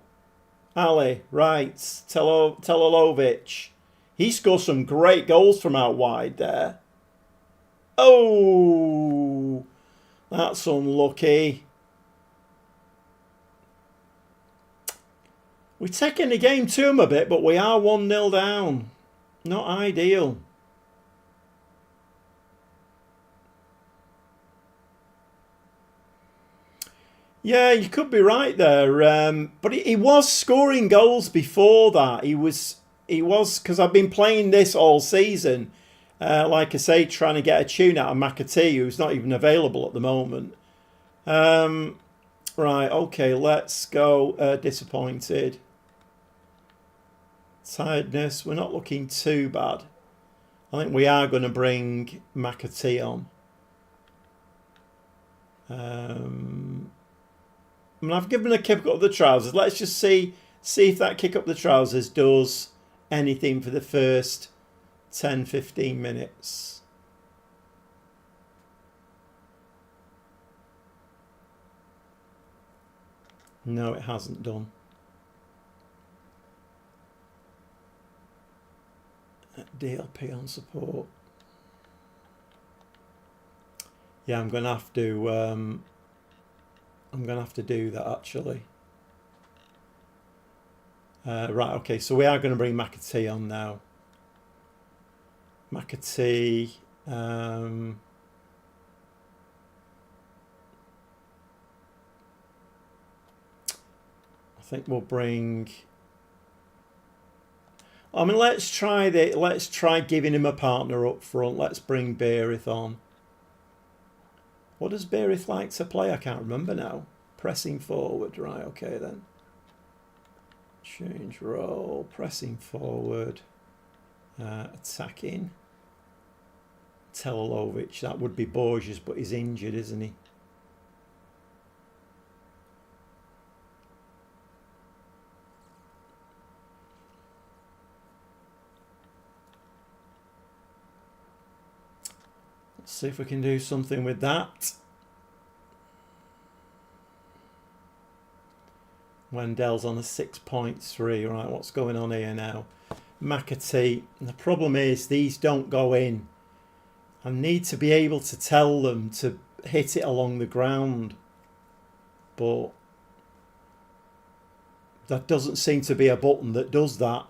Ali, right. Telolovic. He scored some great goals from out wide there. Oh! That's unlucky. We're taking the game to them a bit, but we are 1-0 down. Not ideal. Yeah, you could be right there. But he was scoring goals before that. He was because I've been playing this all season. Like I say, trying to get a tune out of McAtee, who's not even available at the moment. Right, okay, let's go. Disappointed. Tiredness, we're not looking too bad. I think we are going to bring McAtee on. I mean, I've given a kick up the trousers. Let's just see if that kick up the trousers does anything for the first 10-15 minutes. No, it hasn't done. DLP on support. Yeah, I'm gonna have to do that actually. Right, okay, so we are going to bring McAtee on now. McAtee. I think we'll bring. I mean, let's try giving him a partner up front. Let's bring Beirith on. What does Beirith like to play? I can't remember now. Pressing forward. Right, okay then. Change role. Pressing forward. Attacking. Telalovic. That would be Borges, but he's injured, isn't he? Let's see if we can do something with that. Wendell's on a 6.3. Right, what's going on here now? McAtee. The problem is these don't go in. I need to be able to tell them to hit it along the ground. But that doesn't seem to be a button that does that.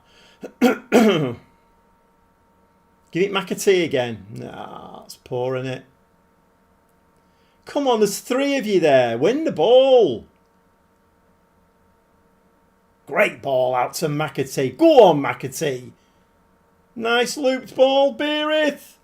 Give it McAtee again. Nah, that's poor, isn't it? Come on, there's 3 of you there. Win the ball. Great ball out to McAtee. Go on, McAtee. Nice looped ball, Beirith.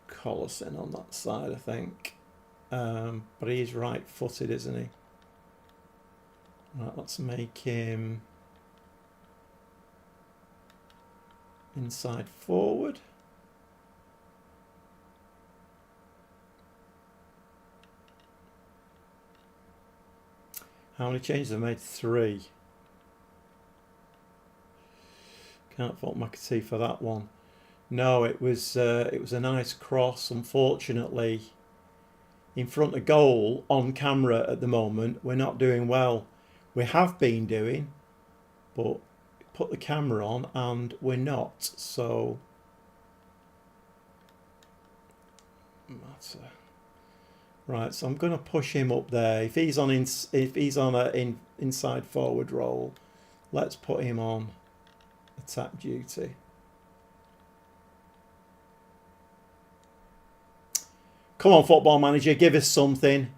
Collison on that side, I think. But he's right-footed, isn't he? Right, let's make him inside forward. How many changes have I made? 3. Can't fault McAtee for that one. No, it was a nice cross. Unfortunately, in front of goal on camera at the moment, we're not doing well. We have been doing, but put the camera on and we're not. So right. So I'm going to push him up there. If he's on a inside forward role, let's put him on attack duty. Come on, Football Manager, give us something.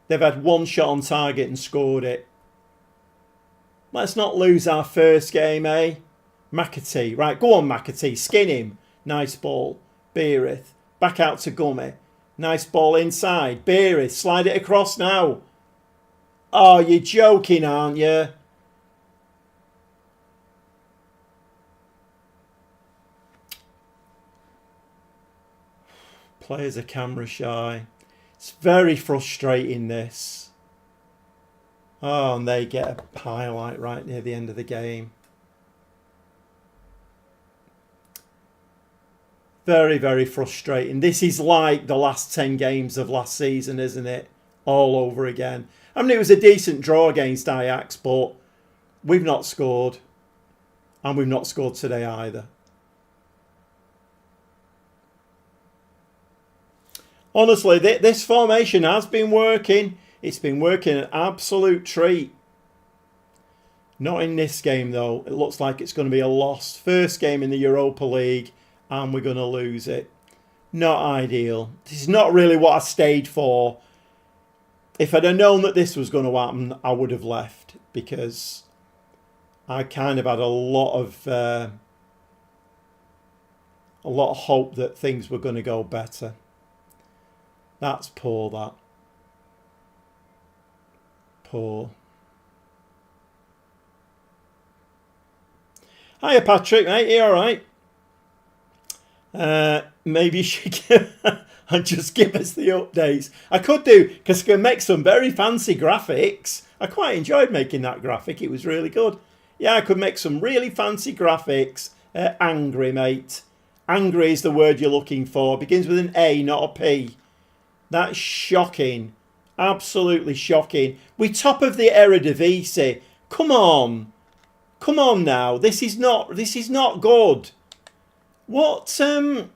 They've had 1 shot on target and scored it. Let's not lose our first game, eh? McAtee. Right, go on, McAtee. Skin him. Nice ball. Beirith. Back out to Gummy. Nice ball inside. Beirith. Slide it across now. Oh, you're joking, aren't you? Players are camera shy. It's very frustrating, this. Oh, and they get a highlight right near the end of the game. Very, very frustrating. This is like the last 10 games of last season, isn't it? All over again. I mean, it was a decent draw against Ajax, but we've not scored. And we've not scored today either. Honestly, this formation has been working. It's been working an absolute treat. Not in this game, though. It looks like it's going to be a loss. First game in the Europa League, and we're going to lose it. Not ideal. This is not really what I stayed for. If I'd have known that this was going to happen, I would have left, because I kind of had a lot of hope that things were going to go better. That's poor, that. Poor. Hiya, Patrick, mate. You all right? Maybe you should and just give us the updates. I could do, because I can make some very fancy graphics. I quite enjoyed making that graphic. It was really good. Yeah, I could make some really fancy graphics. Angry, mate. Angry is the word you're looking for. It begins with an A, not a P. That's shocking. Absolutely shocking. We're top of the Eredivisie. Come on. Come on now. This is not good. What star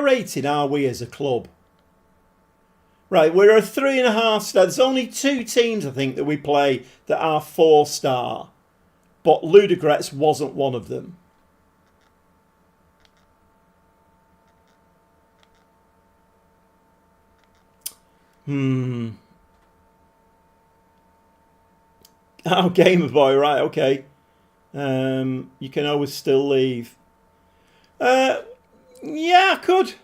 rating are we as a club? Right, we're a 3.5 star. There's only 2 teams, I think, that we play that are 4-star. But Ludogorets wasn't one of them. Oh, Gamer Boy, right, okay. You can always still leave. Yeah, I could.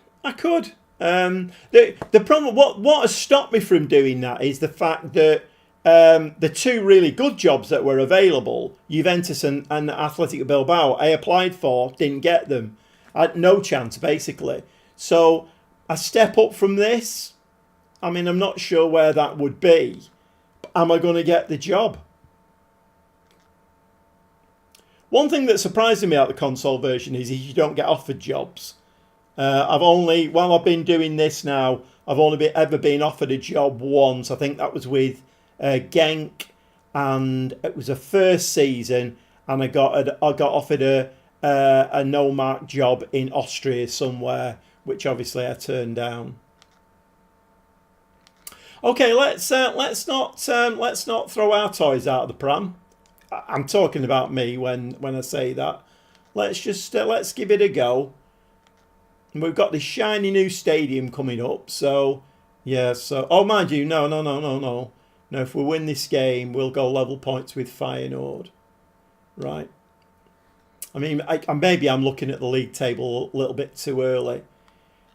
The problem, what has stopped me from doing that is the fact that the 2 really good jobs that were available, Juventus and Athletic Bilbao, I applied for, didn't get them. I had no chance, basically. So I step up from this. I mean, I'm not sure where that would be. Am I going to get the job? One thing that surprised me out of the console version is you don't get offered jobs. While I've been doing this now, I've only ever been offered a job once. I think that was with Genk, and it was a first season, and I got offered a no-mark job in Austria somewhere, which obviously I turned down. Okay, let's not throw our toys out of the pram. I'm talking about me when I say that. Let's just let's give it a go. And we've got this shiny new stadium coming up, so yeah. So mind you, no. No, if we win this game, we'll go level points with Feyenoord. Right. I mean, maybe I'm looking at the league table a little bit too early.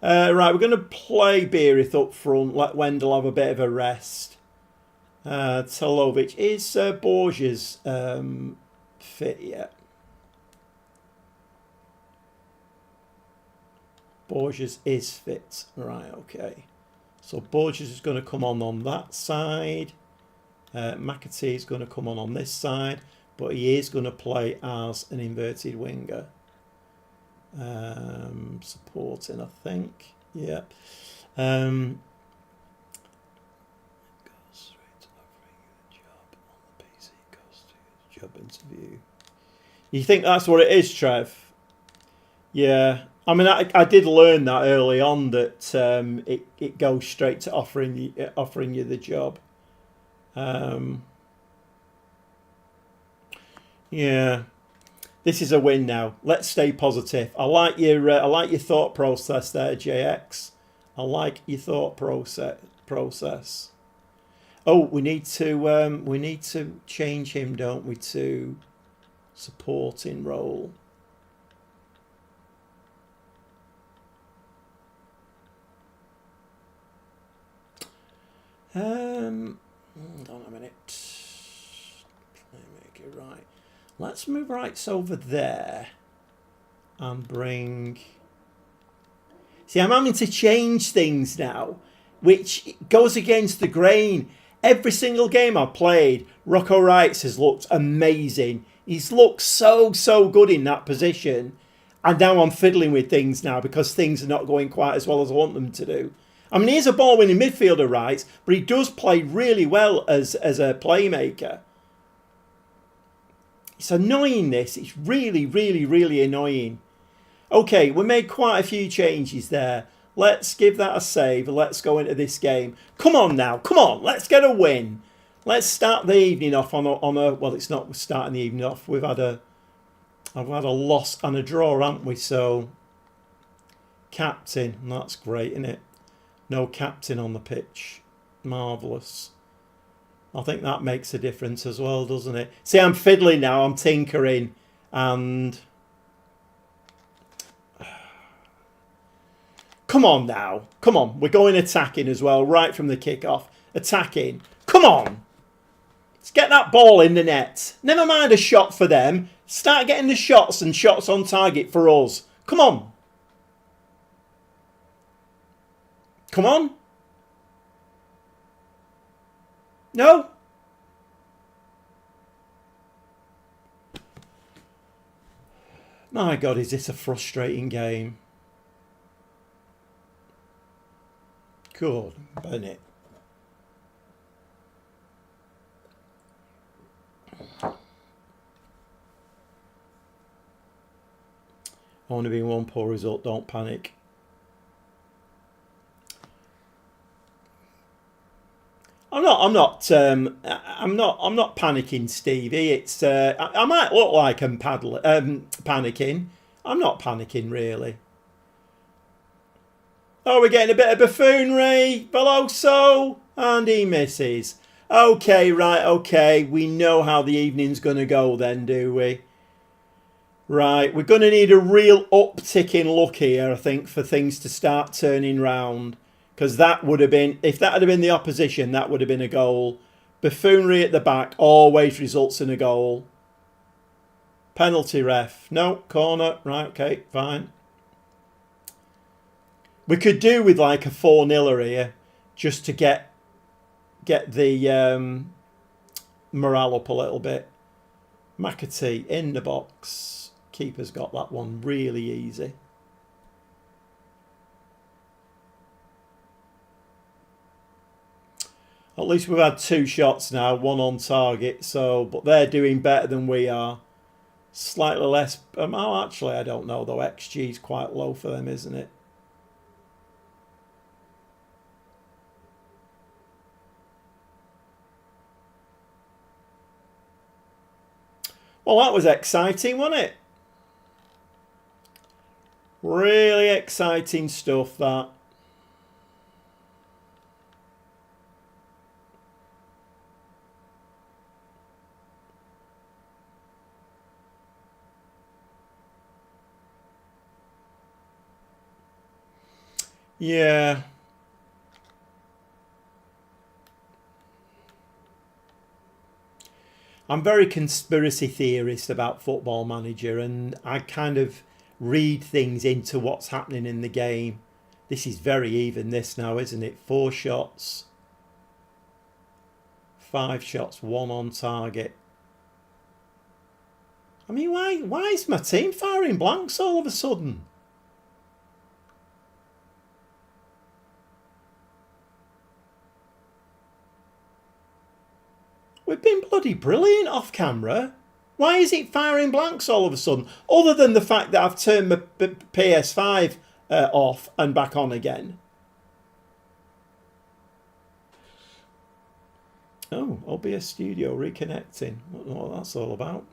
Right, we're going to play Beerith up front. Let Wendell have a bit of a rest. Telovic. Is Borges fit yet? Borges is fit. Right, okay. So Borges is going to come on that side. McAtee is going to come on this side. But he is going to play as an inverted winger. Supporting, I think. Yeah. Goes straight to offering you the job on the PC. Goes to his job interview. You think that's what it is, Trev? Yeah. I mean, I did learn that early on, that it goes straight to offering you the job. Yeah. This is a win now. Let's stay positive. I like your thought process there, JX. I like your thought process. Oh, we need to change him, don't we, to supporting role. Hold on a minute. Let me make it right. Let's move rights over there and bring... See, I'm having to change things now, which goes against the grain. Every single game I've played, Rocco Wrights has looked amazing. He's looked so good in that position. And now I'm fiddling with things now because things are not going quite as well as I want them to do. I mean, he's a ball-winning midfielder, right? But he does play really well as a playmaker. It's annoying, this. It's really, really, really annoying. Okay, we made quite a few changes there. Let's give that a save. Let's go into this game. Come on now. Come on. Let's get a win. Let's start the evening off on a well, it's not starting the evening off. I've had a loss and a draw, haven't we? So, captain. That's great, isn't it? No captain on the pitch. Marvellous. I think that makes a difference as well, doesn't it? See, I'm fiddling now. I'm tinkering. And... come on now. Come on. We're going attacking as well, right from the kickoff. Attacking. Come on. Let's get that ball in the net. Never mind a shot for them. Start getting the shots and shots on target for us. Come on. Come on. No. My God, is this a frustrating game? Good, burn it. Only being one poor result, don't panic. I'm not panicking, Stevie. It's I might look like I'm panicking. I'm not panicking really. Oh, we're getting a bit of buffoonery. Veloso, and he misses. Okay, right, okay. We know how the evening's going to go then, do we? Right, we're going to need a real uptick in luck here, I think, for things to start turning round. Because that would have been, if that had been the opposition, that would have been a goal. Buffoonery at the back always results in a goal. Penalty, ref. No, corner. Right, okay, fine. We could do with like a 4-0 here, just to get the morale up a little bit. McAtee in the box. Keeper's got that one really easy. At least we've had 2 shots now, 1 on target. So, but they're doing better than we are. Slightly less. Oh, actually, I don't know though. XG is quite low for them, isn't it? Well, that was exciting, wasn't it? Really exciting stuff, that. Yeah. I'm very conspiracy theorist about Football Manager, and I kind of read things into what's happening in the game. This is very even, this now, isn't it? 4 shots. 5 shots, 1 on target. I mean, why is my team firing blanks all of a sudden? We've been bloody brilliant off camera. Why is it firing blanks all of a sudden? Other than the fact that I've turned my PS5 off and back on again. Oh, OBS Studio reconnecting. What that's all about.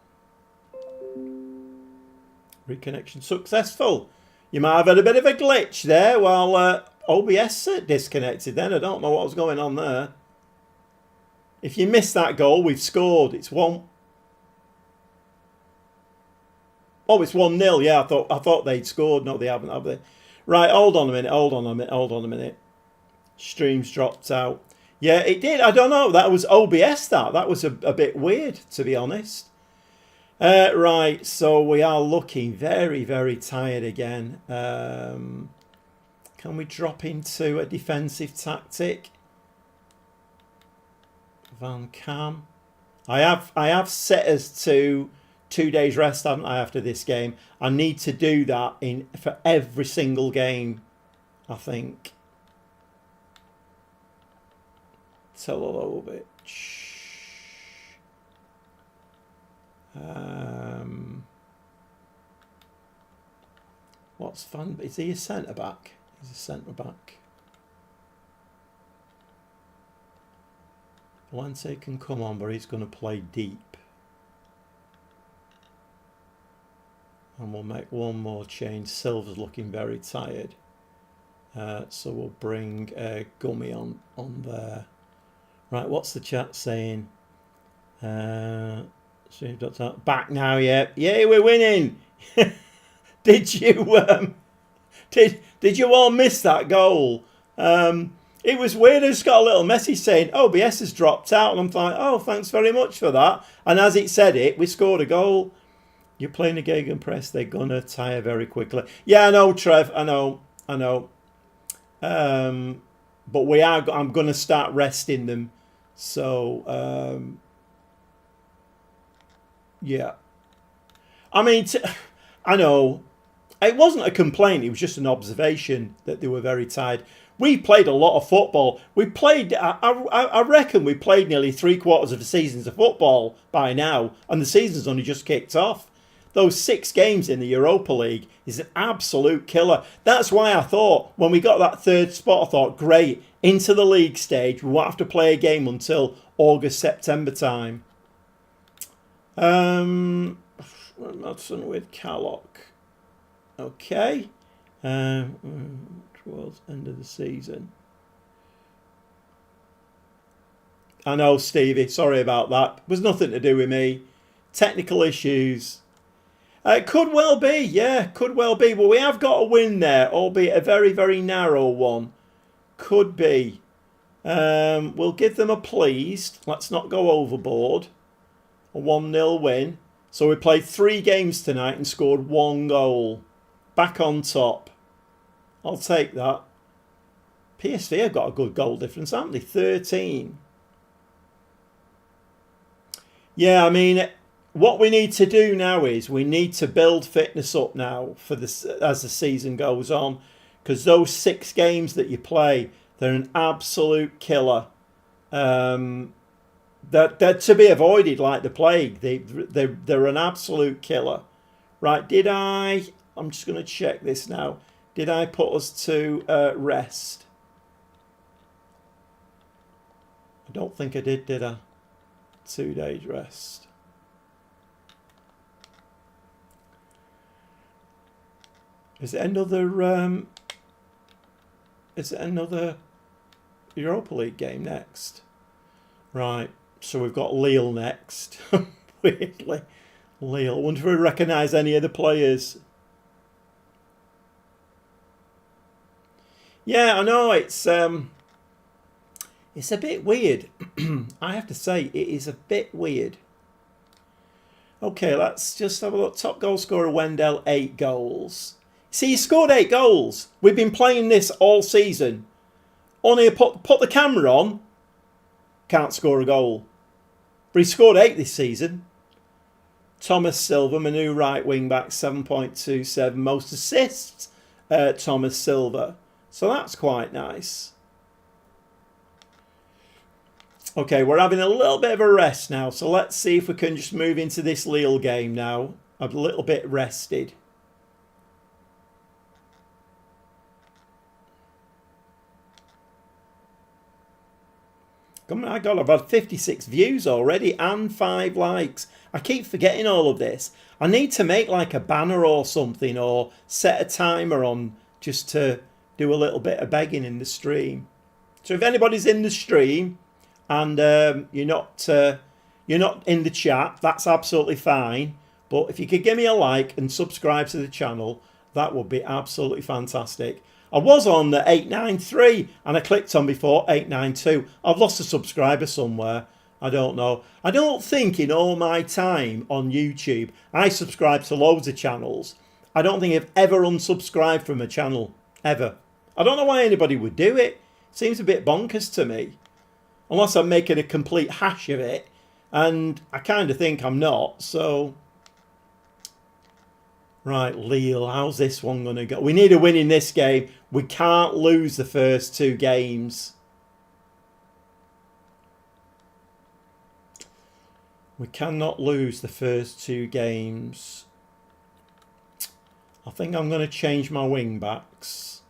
Reconnection successful. You might have had a bit of a glitch there while OBS disconnected then. I don't know what was going on there. If you missed that goal, we've scored. It's 1. Oh, it's 1-0. Yeah, I thought they'd scored. No, they haven't, have they? Right, hold on a minute. Stream's dropped out. Yeah, it did. I don't know. That was OBS, that. That was a bit weird, to be honest. Right, so we are looking very, very tired again. Can we drop into a defensive tactic? Van Cam. I have set us to 2 days rest, haven't I, after this game? I need to do that for every single game, I think. Telelovic. What's fun? Is he a centre back? He's a centre back. Valente can come on, but he's going to play deep. And we'll make one more change. Silva's looking very tired. So we'll bring Gummy on there. Right, what's the chat saying? Back now, yeah. Yay, we're winning! Did you did you all miss that goal? It was weird. I just got a little message saying OBS has dropped out, and I'm like, oh, thanks very much for that. And as it said it, we scored a goal. You're playing a gegenpress, they're gonna tire very quickly. Yeah, I know, Trev. I know. But I'm gonna start resting them. So yeah. I mean, I know. It wasn't a complaint, it was just an observation that they were very tired. We played a lot of football. We played, I reckon we played nearly 3/4 of the seasons of football by now, and the season's only just kicked off. Those 6 games in the Europa League is an absolute killer. That's why I thought, when we got that 3rd spot, I thought, great, into the league stage, we won't have to play a game until August, September time. Madsen with Callock. Okay. Towards end of the season. I know, Stevie. Sorry about that. It was nothing to do with me. Technical issues. It could well be. Yeah, could well be. But we have got a win there, albeit a very, very narrow one. Could be. We'll give them a pleased. Let's not go overboard. A 1-0 win. So we played 3 games tonight and scored 1 goal. Back on top. I'll take that. PSV have got a good goal difference, haven't they? 13. Yeah, I mean, what we need to do now is we need to build fitness up now for this as the season goes on, because those 6 games that you play, they're an absolute killer. They're to be avoided like the plague. They're an absolute killer. Right? I'm just going to check this now. Did I put us to rest? I don't think I did I? 2 days rest. Is it another Europa League game next? Right. So we've got Lille next. Weirdly. Lille. I wonder if we recognise any of the players. Yeah, I know, it's a bit weird. I have to say, it is a bit weird. Okay, let's just have a look. Top goal scorer, Wendell, 8 goals. See, he scored 8 goals. We've been playing this all season. Only put the camera on, can't score a goal. But he scored 8 this season. Thomas Silva, my new right wing back, 7.27. Most assists, Thomas Silva. So that's quite nice. Okay, we're having a little bit of a rest now. So let's see if we can just move into this Lille game now. I'm a little bit rested. Oh my God, I've had 56 views already and 5 likes. I keep forgetting all of this. I need to make like a banner or something, or set a timer on just to do a little bit of begging in the stream. So if anybody's in the stream and you're not in the chat, that's absolutely fine. But if you could give me a like and subscribe to the channel, that would be absolutely fantastic. I was on the 893 and I clicked on before 892. I've lost a subscriber somewhere. I don't know. I don't think in all my time on YouTube, I subscribe to loads of channels. I don't think I've ever unsubscribed from a channel. Ever. I don't know why anybody would do it. Seems a bit bonkers to me. Unless I'm making a complete hash of it. And I kind of think I'm not. So, Right, Lille, how's this one going to go? We need a win in this game. We can't lose the first 2 games. We cannot lose the first 2 games. I think I'm going to change my wing backs.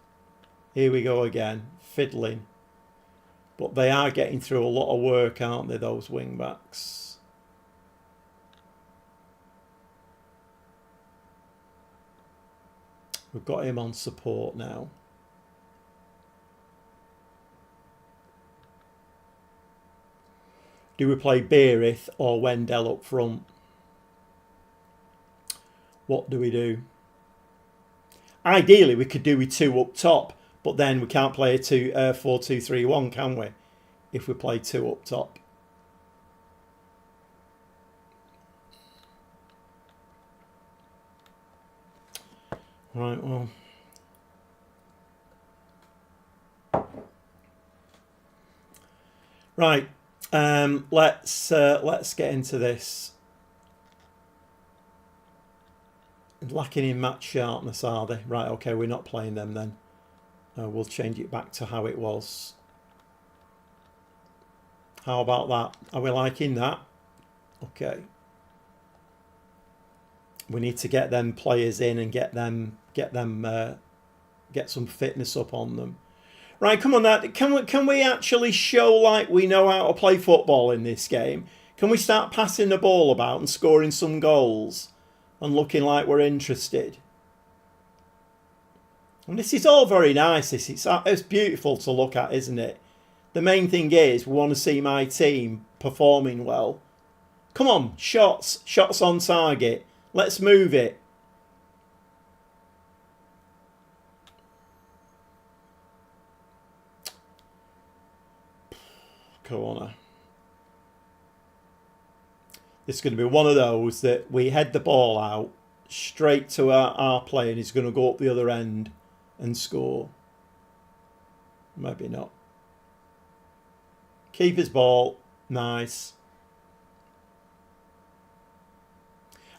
Here we go again, fiddling. But they are getting through a lot of work, aren't they, those wing backs? We've got him on support now. Do we play Beerith or Wendell up front? What do we do? Ideally, we could do with 2 up top, but then we can't play a 4-2-3-1, can we? If we play 2 up top. Right, well. Right, let's get into this. Lacking in match sharpness, are they? Right, okay, we're not playing them then. We'll change it back to how it was. How about that? Are we liking that? Okay. We need to get them players in and get some fitness up on them. Right, come on, that can we actually show like we know how to play football in this game? Can we start passing the ball about and scoring some goals and looking like we're interested? And this is all very nice. It's beautiful to look at, isn't it? The main thing is we want to see my team performing well. Come on, shots on target. Let's move it. Corner. This is going to be one of those that we head the ball out straight to our player and he's going to go up the other end and score. Maybe not. Keeper's ball. Nice.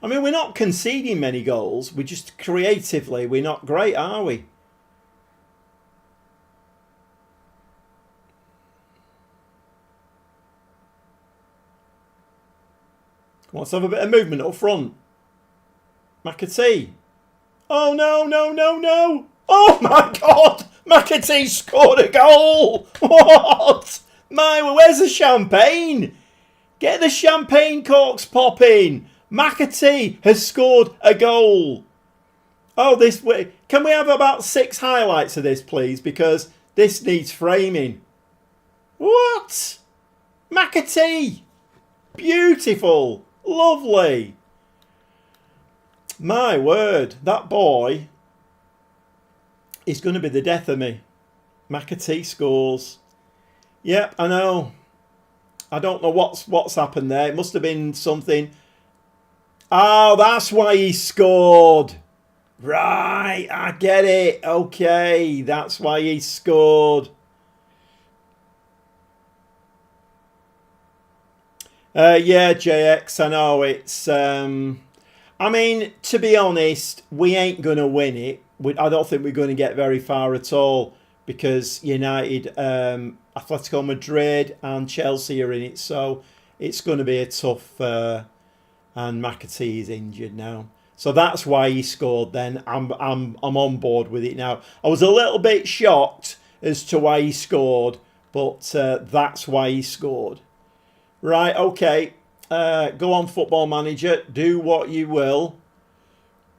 I mean, we're not conceding many goals. We just creatively, we're not great, are we? Let's have a bit of movement up front. McAtee. Oh, no, no, no, no. Oh, my God. McAtee scored a goal. What? Where's the champagne? Get the champagne corks popping. McAtee has scored a goal. Oh, this way. Can we have about 6 highlights of this, please? Because this needs framing. What? McAtee. Beautiful. Lovely. My word. That boy is going to be the death of me. McAtee scores. Yep, I know. I don't know what's happened there. It must have been something. Oh, that's why he scored. Right, I get it. Okay, that's why he scored. Yeah, JX, I know it's... I mean, to be honest, we ain't going to win it. I don't think we're going to get very far at all because United, Atletico Madrid and Chelsea are in it. So it's going to be a tough... and McAtee is injured now. So that's why he scored then. I'm on board with it now. I was a little bit shocked as to why he scored, but that's why he scored. Right, okay. Go on, Football Manager. Do what you will.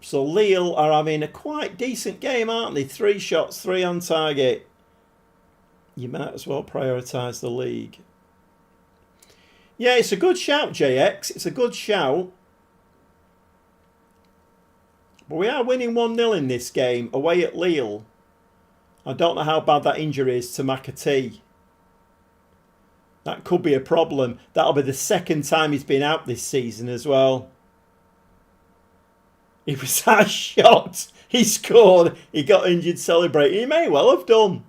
So Lille are having a quite decent game, aren't they? 3 shots, 3 on target. You might as well prioritise the league. Yeah, it's a good shout, JX. It's a good shout. But we are winning 1-0 in this game, away at Lille. I don't know how bad that injury is to McAtee. That could be a problem. That'll be the 2nd time he's been out this season as well. He was that shocked. He scored. He got injured celebrating. He may well have done.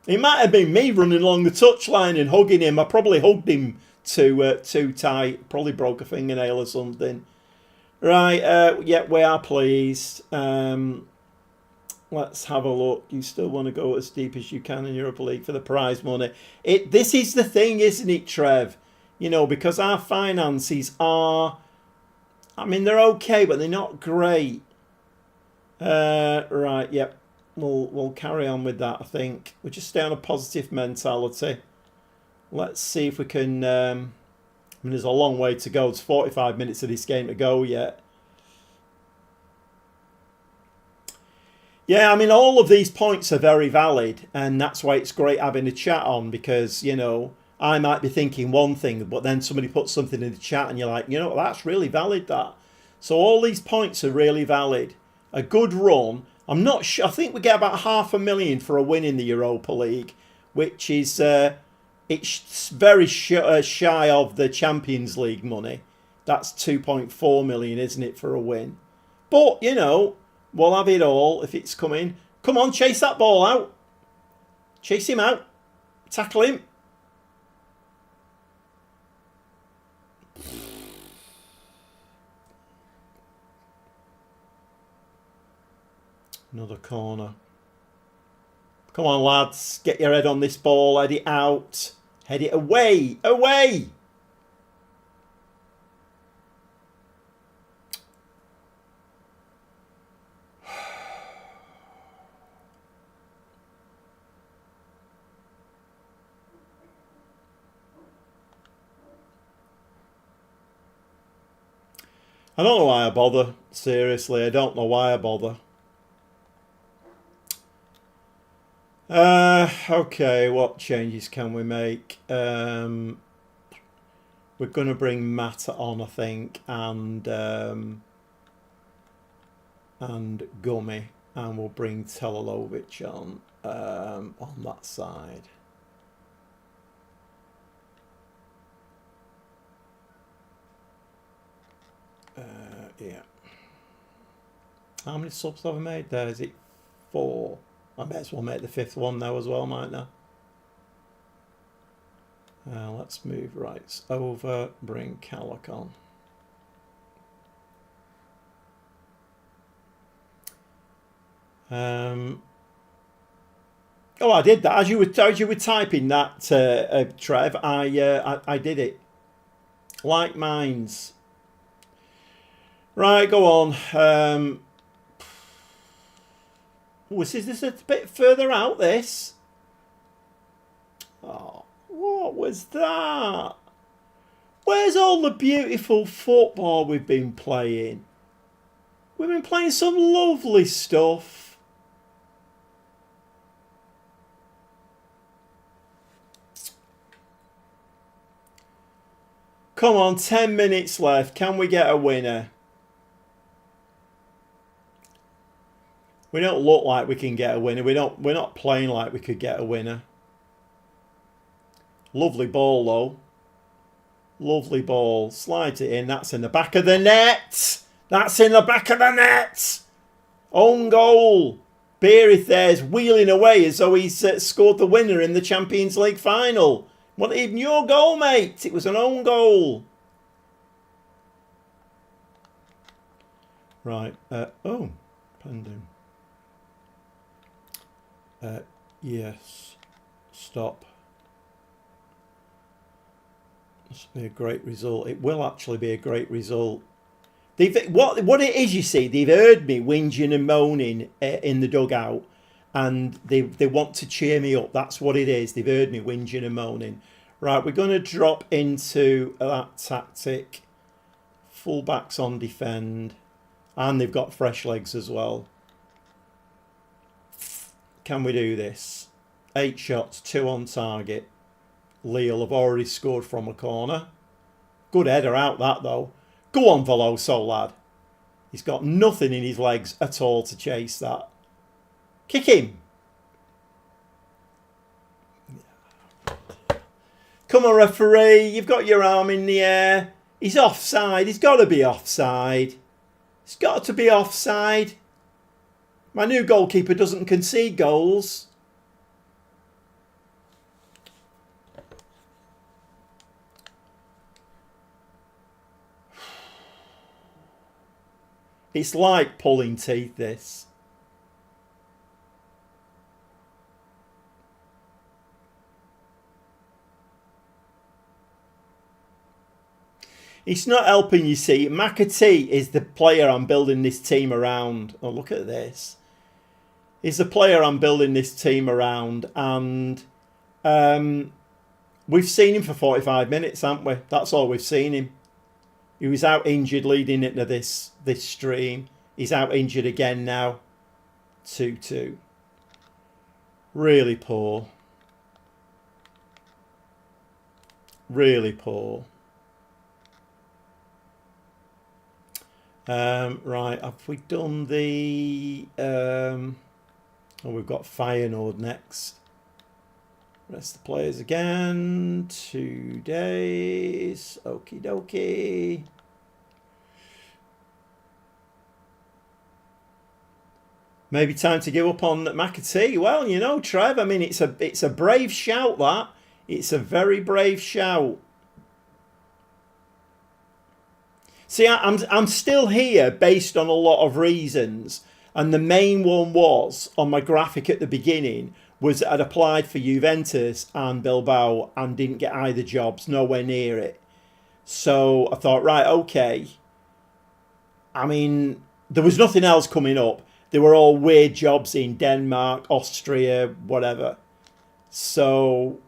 It might have been me running along the touchline and hugging him. I probably hugged him too tight. Probably broke a fingernail or something. Right, yeah, we are pleased. Let's have a look. You still want to go as deep as you can in Europa League for the prize money. This is the thing, isn't it, Trev? You know, because our finances are, I mean, they're okay, but they're not great. Right, yep. We'll carry on with that, I think. We'll just stay on a positive mentality. Let's see if we can... I mean, there's a long way to go. It's 45 minutes of this game to go yet. Yeah, I mean, all of these points are very valid, and that's why it's great having a chat on, because, you know, I might be thinking one thing, but then somebody puts something in the chat and you're like, you know, that's really valid, that. So all these points are really valid. A good run. I'm not sure. I think we get about 500,000 for a win in the Europa League, which is it's very shy of the Champions League money. That's 2.4 million, isn't it, for a win? But, you know, we'll have it all if it's coming. Come on, chase that ball out. Chase him out. Tackle him. Another corner. Come on, lads. Get your head on this ball. Head it out. Head it away. Away! I don't know why I bother. Seriously, I don't know why I bother. Okay, what changes can we make? We're going to bring Mata on, I think, and Gummy, and we'll bring Telalovic on that side. Yeah. How many subs have I made there? Is it 4? I may as well make the 5th one now as well, mightn't I? Let's move rights over, bring Calic on. Oh, I did that. As you were typing that, Trev, I did it. Like minds. Right, go on. Is this a bit further out, this? Oh, what was that? Where's all the beautiful football we've been playing? We've been playing some lovely stuff. Come on, 10 minutes left. Can we get a winner? We don't look like we can get a winner. We're not playing like we could get a winner. Lovely ball though. Lovely ball. Slides it in. That's in the back of the net. That's in the back of the net. Own goal. Beerith there's wheeling away as though he's scored the winner in the Champions League final. Wasn't even your goal, mate. It was an own goal. Right. Oh. Pending. Yes. Stop. This will be a great result. It will actually be a great result. What it is, you see, they've heard me whinging and moaning in the dugout, and they want to cheer me up. That's what it is. They've heard me whinging and moaning. Right, we're going to drop into that tactic. Fullbacks on defend, and they've got fresh legs as well. Can we do this? 8 shots, 2 on target. Lille have already scored from a corner. Good header out that though. Go on, Veloso, lad. He's got nothing in his legs at all to chase that. Kick him. Come on, referee. You've got your arm in the air. He's offside. He's got to be offside. He's got to be offside. My new goalkeeper doesn't concede goals. It's like pulling teeth, this. It's not helping, you see. McAtee is the player I'm building this team around. Oh, look at this. He's the player I'm building this team around. And we've seen him for 45 minutes, haven't we? That's all we've seen him. He was out injured leading into this stream. He's out injured again now. 2-2. Really poor. Really poor. Right, have we done the... we've got Feyenoord next. Rest the players again. 2 days. Okie dokie. Maybe time to give up on McAtee. Well, you know, Trev, I mean, it's a brave shout, that. It's a very brave shout. See, I'm still here based on a lot of reasons. And the main one was, on my graphic at the beginning, was that I'd applied for Juventus and Bilbao and didn't get either jobs, nowhere near it. So I thought, right, okay. I mean, there was nothing else coming up. They were all weird jobs in Denmark, Austria, whatever. So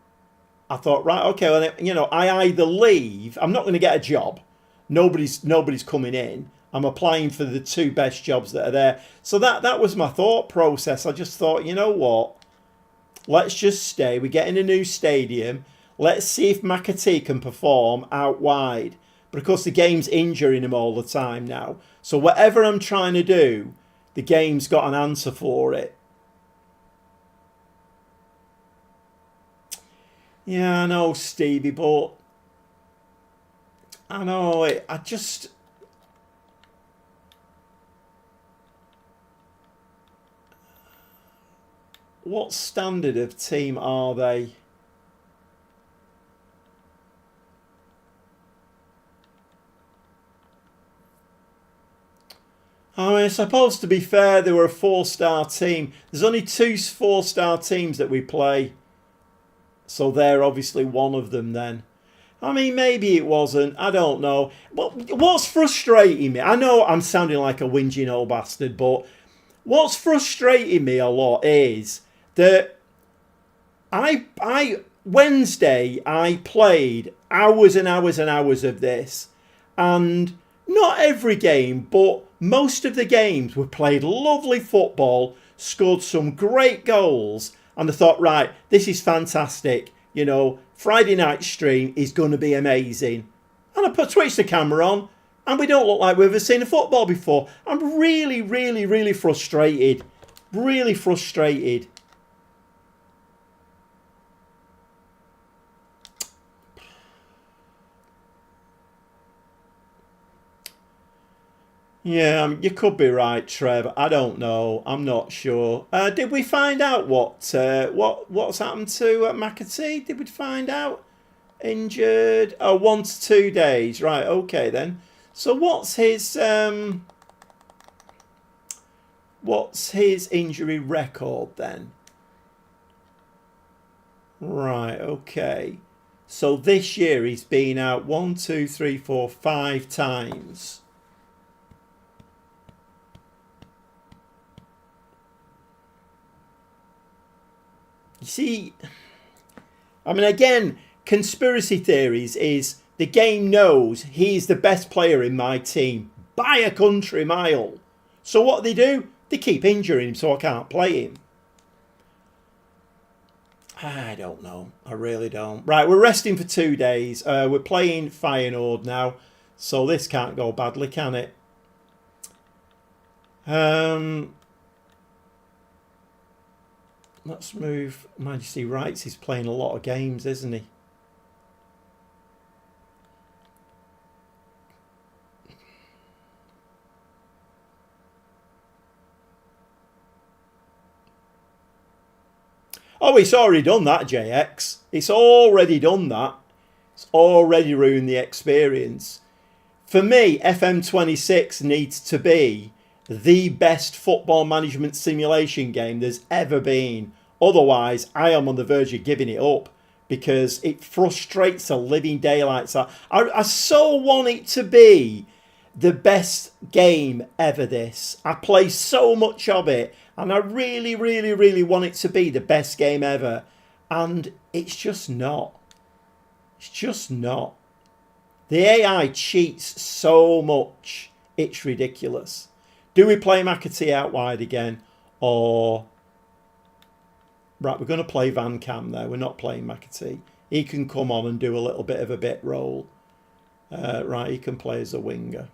I thought, right, okay, well, you know, I either leave, I'm not going to get a job. Nobody's coming in. I'm applying for the 2 best jobs that are there. So that was my thought process. I just thought, you know what? Let's just stay. We're getting a new stadium. Let's see if McAtee can perform out wide. But of course, the game's injuring him all the time now. So whatever I'm trying to do, the game's got an answer for it. Yeah, I know, Stevie, but I know I just... What standard of team are they? I mean, it's supposed to be fair, they were a 4-star team. There's only 2 4-star teams that we play. So they're obviously one of them then. I mean, maybe it wasn't. I don't know. But what's frustrating me, I know I'm sounding like a whinging old bastard, but what's frustrating me a lot is that Wednesday I played hours and hours and hours of this, and not every game, but most of the games were played lovely football, scored some great goals, and I thought, right, this is fantastic. You know, Friday night stream is going to be amazing. And I switched the camera on, and we don't look like we've ever seen a football before. I'm really, really, really frustrated. Really frustrated. Yeah, you could be right, Trev. I don't know. I'm not sure. Did we find out what's happened to McAtee? Did we find out? Injured? Oh, 1 to 2 days. Right. Okay then. So what's his injury record then? Right. Okay. So this year he's been out 1, 2, 3, 4, 5 times. You see, I mean, again, conspiracy theories is the game knows he's the best player in my team by a country mile. So what do? They keep injuring him so I can't play him. I don't know. I really don't. Right, we're resting for 2 days. We're playing Feyenoord now. So this can't go badly, can it? Let's move. Majesty Rights is playing a lot of games, isn't he? Oh, it's already done that, JX. It's already done that. It's already ruined the experience. For me, FM26 needs to be the best football management simulation game there's ever been. Otherwise, I am on the verge of giving it up because it frustrates the living daylights out. I so want it to be the best game ever, this. I play so much of it, and I really, really, really want it to be the best game ever. And it's just not. It's just not. The AI cheats so much, it's ridiculous. Do we play McAtee out wide again? Or... Right, we're going to play Van Cam there. We're not playing McAtee. He can come on and do a little bit of a bit role. Right, he can play as a winger.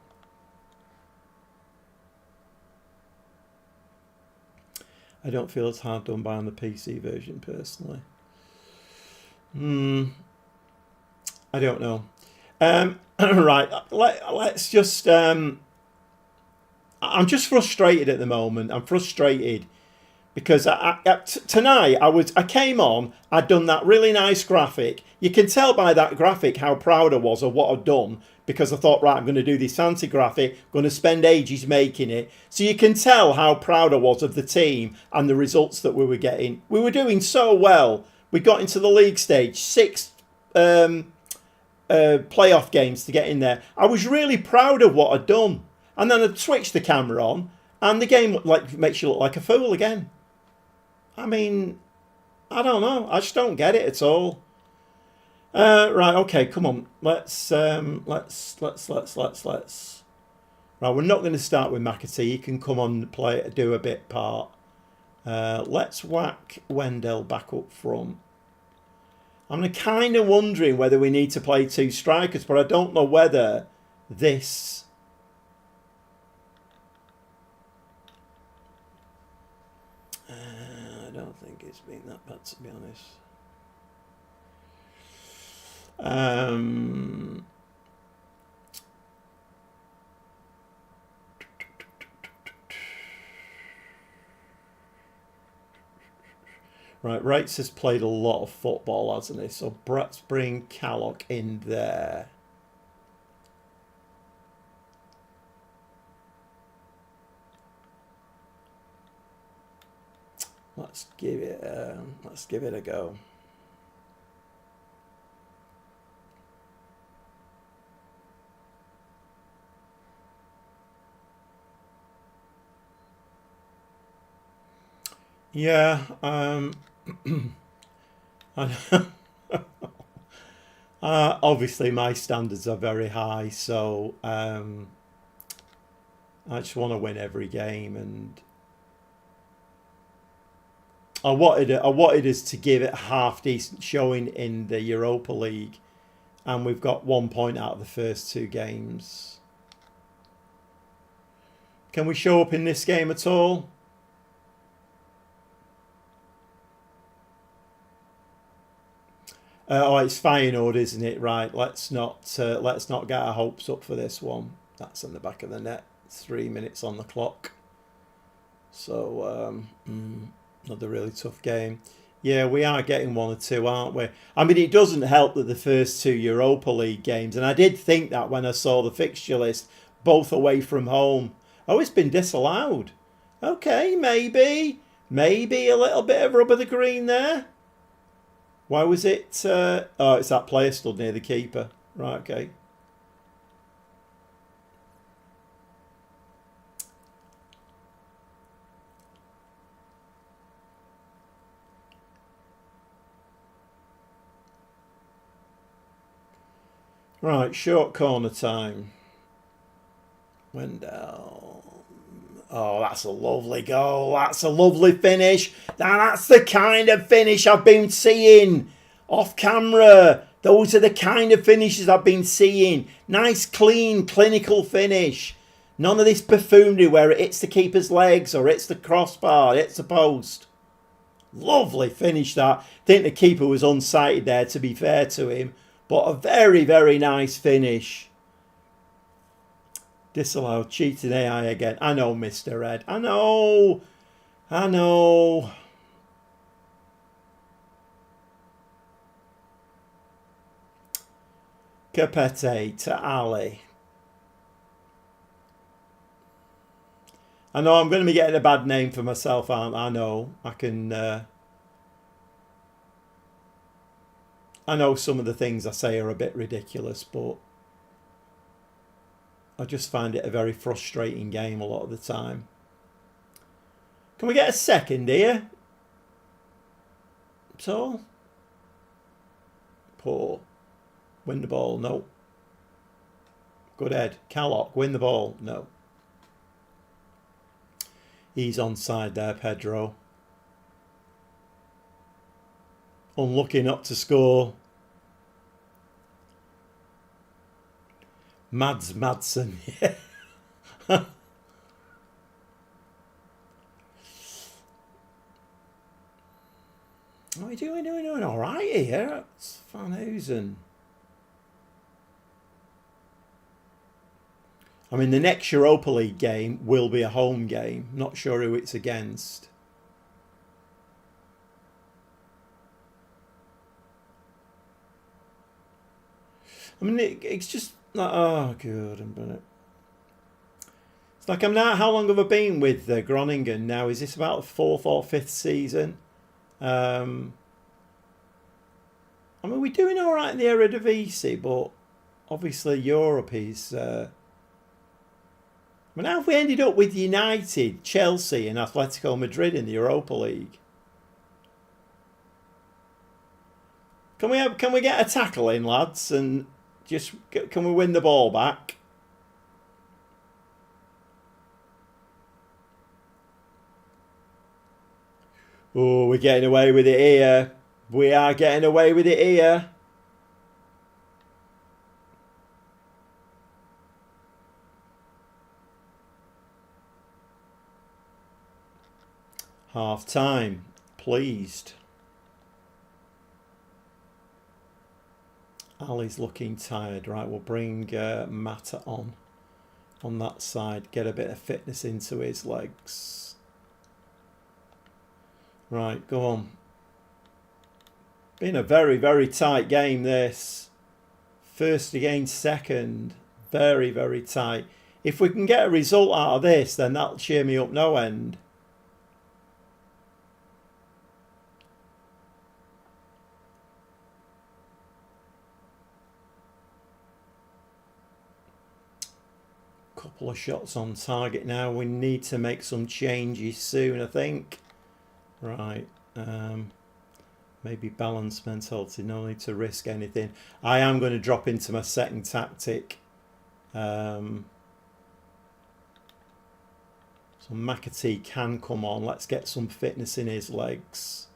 I don't feel it's hard done by on the PC version, personally. I don't know. Right, let's just... I'm just frustrated at the moment. I'm frustrated because tonight I came on, I'd done that really nice graphic. You can tell by that graphic how proud I was of what I'd done, because I thought, right, I'm going to do this fancy graphic, going to spend ages making it. So you can tell how proud I was of the team and the results that we were getting. We were doing so well. We got into the league stage, 6 playoff games to get in there. I was really proud of what I'd done. And then I'd switch the camera on and the game makes you look like a fool again. I mean, I don't know. I just don't get it at all. Right, okay, come on. Let's. Right, we're not going to start with McAtee. He can come on and do a bit part. Let's whack Wendell back up front. I'm kind of wondering whether we need to play 2 strikers, but I don't know whether this... I don't think it's been that bad, to be honest. Right, Wrights has played a lot of football, hasn't he? So let's bring Callock in there. Let's give it a go. Yeah, obviously my standards are very high, so I just want to win every game, and I wanted us to give it a half decent showing in the Europa League, and we've got 1 point out of the first 2 games. Can we show up in this game at all? Oh, it's Feyenoord, isn't it? Right. Let's not get our hopes up for this one. That's in the back of the net. 3 minutes on the clock. So another really tough game. Yeah, we are getting 1 or 2, aren't we? I mean, it doesn't help that the first 2 Europa League games, and I did think that when I saw the fixture list, both away from home. Oh, it's been disallowed. Okay, maybe a little bit of rub of the green there. Why was it? Oh, it's that player stood near the keeper. Right, okay. Right, short corner time. Wendell. Oh, that's a lovely goal. That's a lovely finish. That's the kind of finish I've been seeing off camera. Those are the kind of finishes I've been seeing. Nice, clean, clinical finish. None of this buffoonery where it hits the keeper's legs or hits the crossbar, hits the post. Lovely finish that. I think the keeper was unsighted there, to be fair to him. But a very, very nice finish. Disallowed, cheating AI again. I know, Mr. Red. I know. Capete to Ali. I know I'm going to be getting a bad name for myself, aren't I? I know. I know some of the things I say are a bit ridiculous, but I just find it a very frustrating game a lot of the time. Can we get a second here? So, poor. Win the ball, no. Good head. Callock, win the ball, no. He's onside there, Pedro. Unlucky not to score. Madsen, yeah. What are we doing? Doing all right here. It's Van Hoosen. I mean, the next Europa League game will be a home game. Not sure who it's against. I mean, it's just like, oh, good. It's like I'm now. How long have I been with Groningen now? Is this about the 4th or 5th season? I mean, we're doing all right in the Eredivisie, but obviously Europe is. I mean, how have we ended up with United, Chelsea, and Atletico Madrid in the Europa League? Can we get a tackle in, lads, and just can we win the ball back? Oh, we're getting away with it here. We are getting away with it here. Half time. Pleased. Ali's looking tired. Right, we'll bring Mata on that side. Get a bit of fitness into his legs. Right, go on. Been a very, very tight game, this. First against second. Very, very tight. If we can get a result out of this, then that'll cheer me up no end. Couple of shots on target now. We need to make some changes soon, I think. Right. Maybe balance mentality. No need to risk anything. I am going to drop into my second tactic. So McAtee can come on. Let's get some fitness in his legs.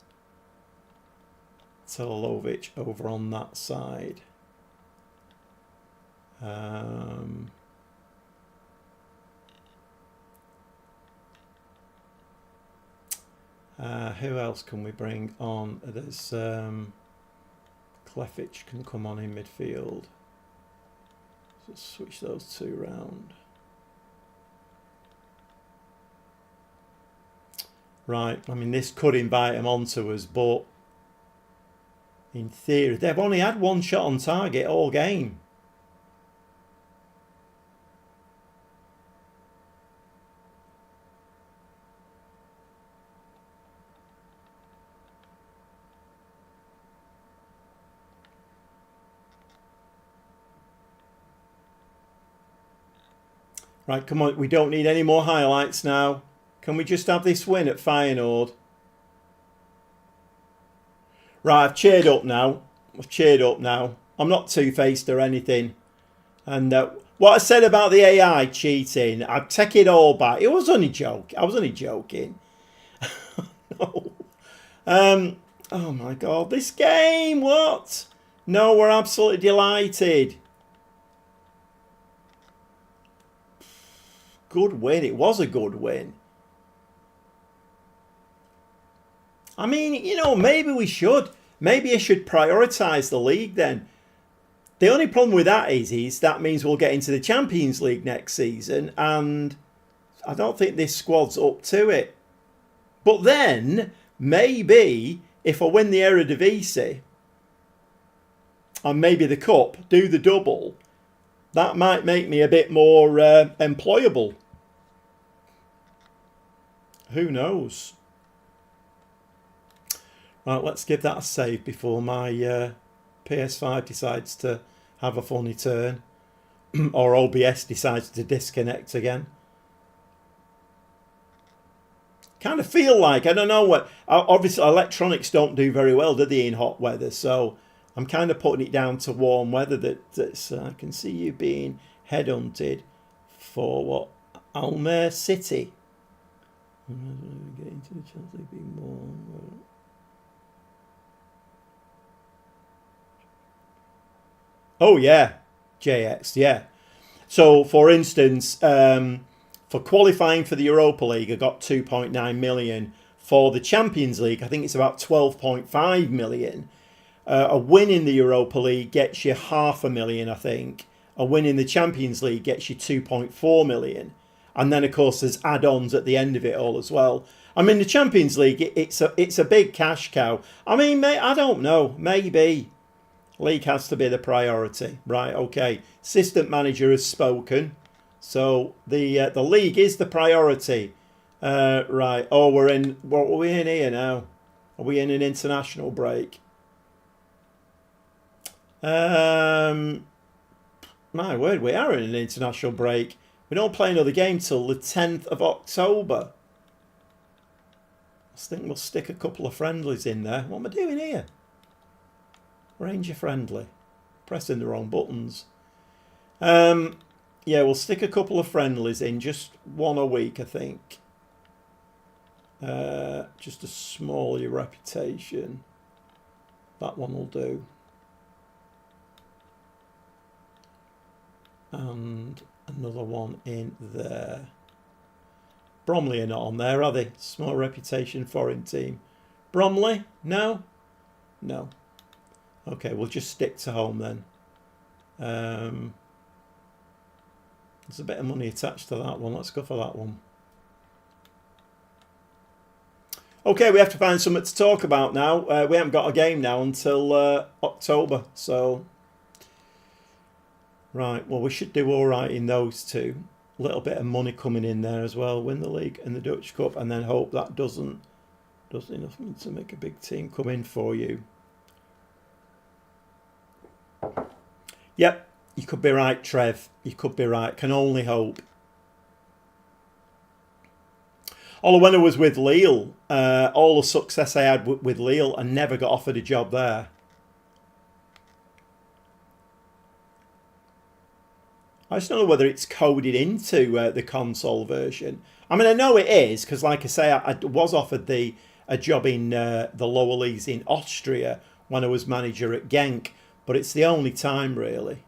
Telovic over on that side. Who else can we bring on? There's Klefic can come on in midfield. So switch those two round. Right, I mean, this could invite them onto us, but in theory, they've only had one shot on target all game. Right, come on, we don't need any more highlights now. Can we just have this win at Feyenoord? Right, I've cheered up now. I'm not two-faced or anything. And what I said about the AI cheating, I take it all back. It was only joke. I was only joking. No. Oh my God, this game, what? No, we're absolutely delighted. Good win. It was a good win. I mean, you know, maybe we should. Maybe I should prioritise the league then. The only problem with that is that means we'll get into the Champions League next season, and I don't think this squad's up to it. But then, maybe, if I win the Eredivisie, and maybe the Cup, do the double, that might make me a bit more employable. Who knows? Right, let's give that a save before my PS5 decides to have a funny turn. Or OBS decides to disconnect again. Kind of feel like, I don't know what, obviously electronics don't do very well, do they, in hot weather? So I'm kind of putting it down to warm weather that's I can see you being headhunted for what? Almere City. Get into the Chelsea being more. Oh yeah, JX, yeah. So for instance, for qualifying for the Europa League, I got 2.9 million. For the Champions League, I think it's about 12.5 million. A win in the Europa League gets you 500,000, I think. A win in the Champions League gets you 2.4 million. And then, of course, there's add-ons at the end of it all as well. I mean, the Champions League, it's a big cash cow. I mean, I don't know. Maybe. League has to be the priority. Right, okay. Assistant manager has spoken. So the league is the priority. Right. Oh, what are we in here now? Are we in an international break? My word, we are in an international break. We don't play another game till the 10th of October. I think we'll stick a couple of friendlies in there. What am I doing here? Ranger friendly. Pressing the wrong buttons. Yeah, we'll stick a couple of friendlies in. Just one a week, I think. Just to small your reputation. That one will do. And another one in there. Bromley are not on there, are they? Small reputation foreign team. Bromley? No? No. Okay, we'll just stick to home then. There's a bit of money attached to that one. Let's go for that one. Okay, we have to find something to talk about now. We haven't got a game now until October, so... Right, well, we should do all right in those two. A little bit of money coming in there as well. Win the league and the Dutch Cup, and then hope that does enough to make a big team come in for you. Yep, you could be right, Trev. You could be right. Can only hope. Although when I was with Lille, all the success I had with Lille, I never got offered a job there. I just don't know whether it's coded into the console version. I mean, I know it is, because like I say, I was offered a job in the lower leagues in Austria when I was manager at Genk, but it's the only time, really.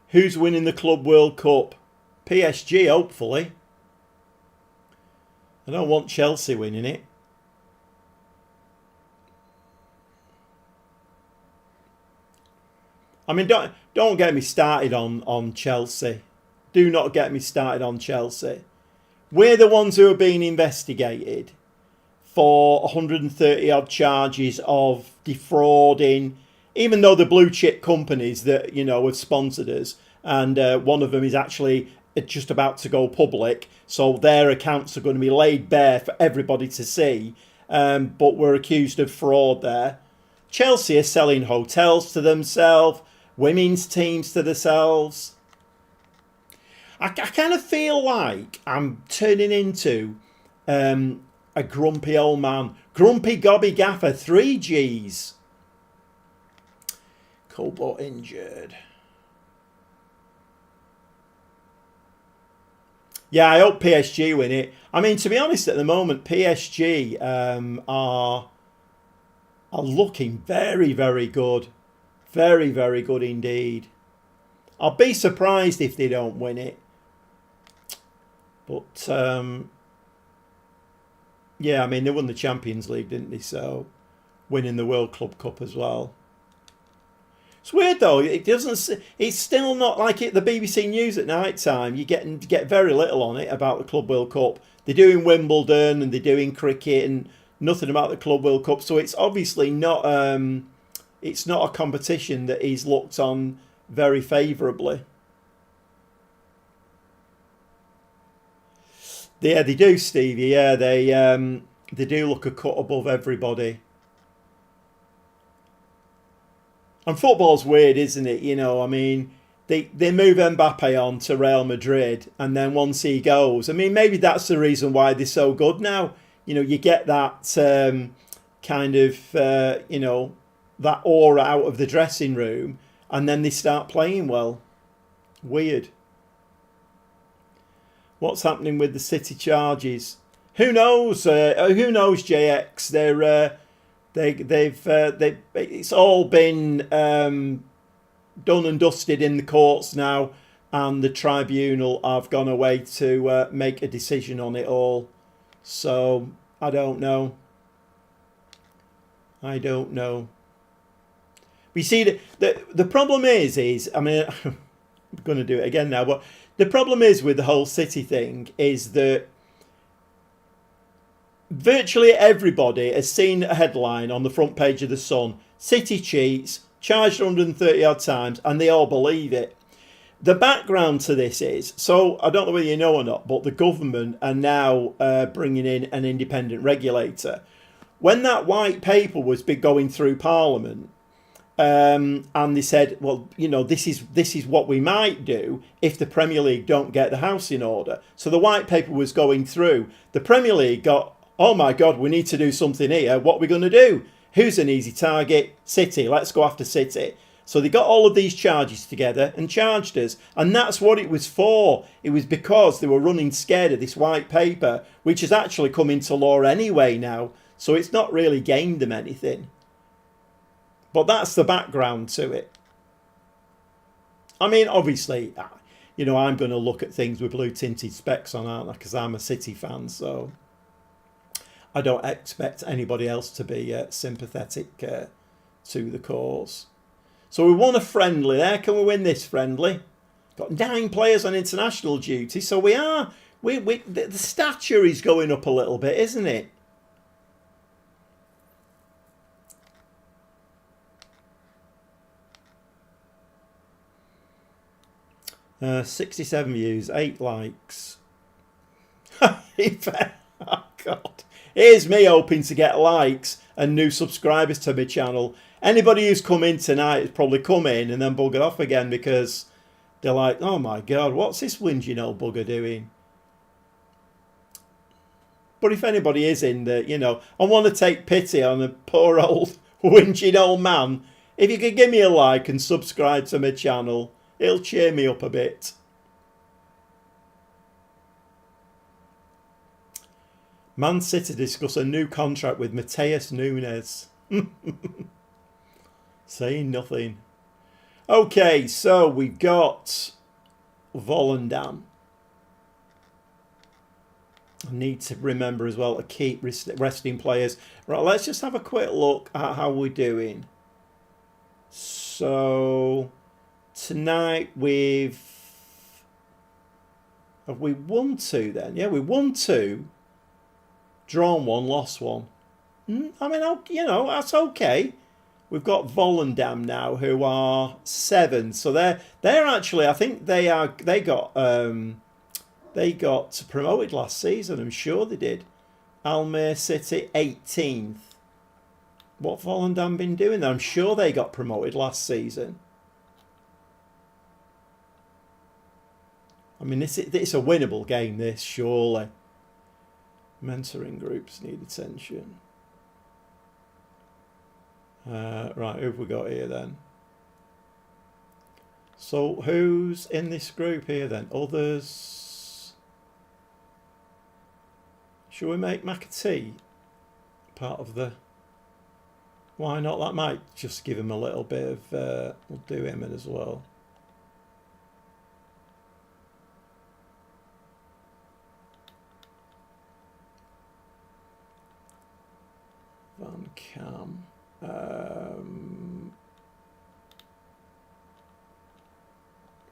Who's winning the Club World Cup? PSG, hopefully. I don't want Chelsea winning it. I mean, don't get me started on Chelsea. Do not get me started on Chelsea. We're the ones who are being investigated for 130 odd charges of defrauding, even though the blue chip companies that, you know, have sponsored us, and one of them is actually just about to go public, so their accounts are going to be laid bare for everybody to see, but we're accused of fraud there. Chelsea are selling hotels to themselves, women's teams to themselves. I kind of feel like I'm turning into a grumpy old man. Grumpy Gobby Gaffer, 3 Gs. Colbot injured. Yeah, I hope PSG win it. I mean, to be honest, at the moment, PSG are looking very, very good. Very, very good indeed. I'll be surprised if they don't win it. But, yeah, I mean, they won the Champions League, didn't they? So, winning the World Club Cup as well. It's weird, though. It doesn't. It's still not like it. The BBC News at night time. You get very little on it about the Club World Cup. They're doing Wimbledon and they're doing cricket and nothing about the Club World Cup. So, it's obviously not... it's not a competition that is looked on very favourably. Yeah, they do, Stevie. Yeah, they do look a cut above everybody. And football's weird, isn't it? I mean, they move Mbappe on to Real Madrid, and then once he goes, I mean, maybe that's the reason why they're so good now. You get that kind of, that aura out of the dressing room, and then they start playing well. Weird. What's happening with the City charges? Who knows? Who knows? JX. They've it's all been done and dusted in the courts now, and the tribunal have gone away to make a decision on it all. So I don't know. I don't know. We see the problem is I mean, I'm going to do it again now, but the problem is with the whole City thing is that virtually everybody has seen a headline on the front page of the Sun: City cheats, charged 130 odd times, and they all believe it. The background to this is, so I don't know whether you know or not, but the government are now bringing in an independent regulator. When that white paper was going through Parliament, and they said, well, this is what we might do if the Premier League don't get the house in order. So the white paper was going through. The Premier League got, oh my God, we need to do something here. What are we going to do? Who's an easy target? City. Let's go after City. So they got all of these charges together and charged us. And that's what it was for. It was because they were running scared of this white paper, which has actually come into law anyway now. So it's not really gained them anything. But that's the background to it. I mean, obviously, I'm going to look at things with blue tinted specs on, aren't I? Because I'm a City fan, so I don't expect anybody else to be sympathetic to the cause. So we won a friendly there. Can we win this friendly? Got 9 players on international duty, so the stature is going up a little bit, isn't it? Uh, 67 views, 8 likes. Oh God. Here's me hoping to get likes and new subscribers to my channel. Anybody who's come in tonight has probably come in and then buggered off again because they're like, oh my God, what's this whinging old bugger doing? But if anybody is in there, I want to take pity on a poor old whinging old man. If you could give me a like and subscribe to my channel, it'll cheer me up a bit. Man City discuss a new contract with Mateus Nunes. Saying nothing. Okay, so we've got Volendam. I need to remember as well to keep resting players. Right, let's just have a quick look at how we're doing. So tonight have we won 2 then? Yeah, we won 2, drawn 1, lost 1. I mean, that's okay. We've got Volendam now, who are 7. So they're actually, I think they got promoted last season. I'm sure they did. Almere City 18th. What Volendam been doing there? I'm sure they got promoted last season. I mean, it's a winnable game, this, surely. Mentoring groups need attention. Right, who have we got here then? So who's in this group here then? Others. Should we make McAtee part of the... Why not? That might just give him a little bit of... we'll do him in as well. Van Cam.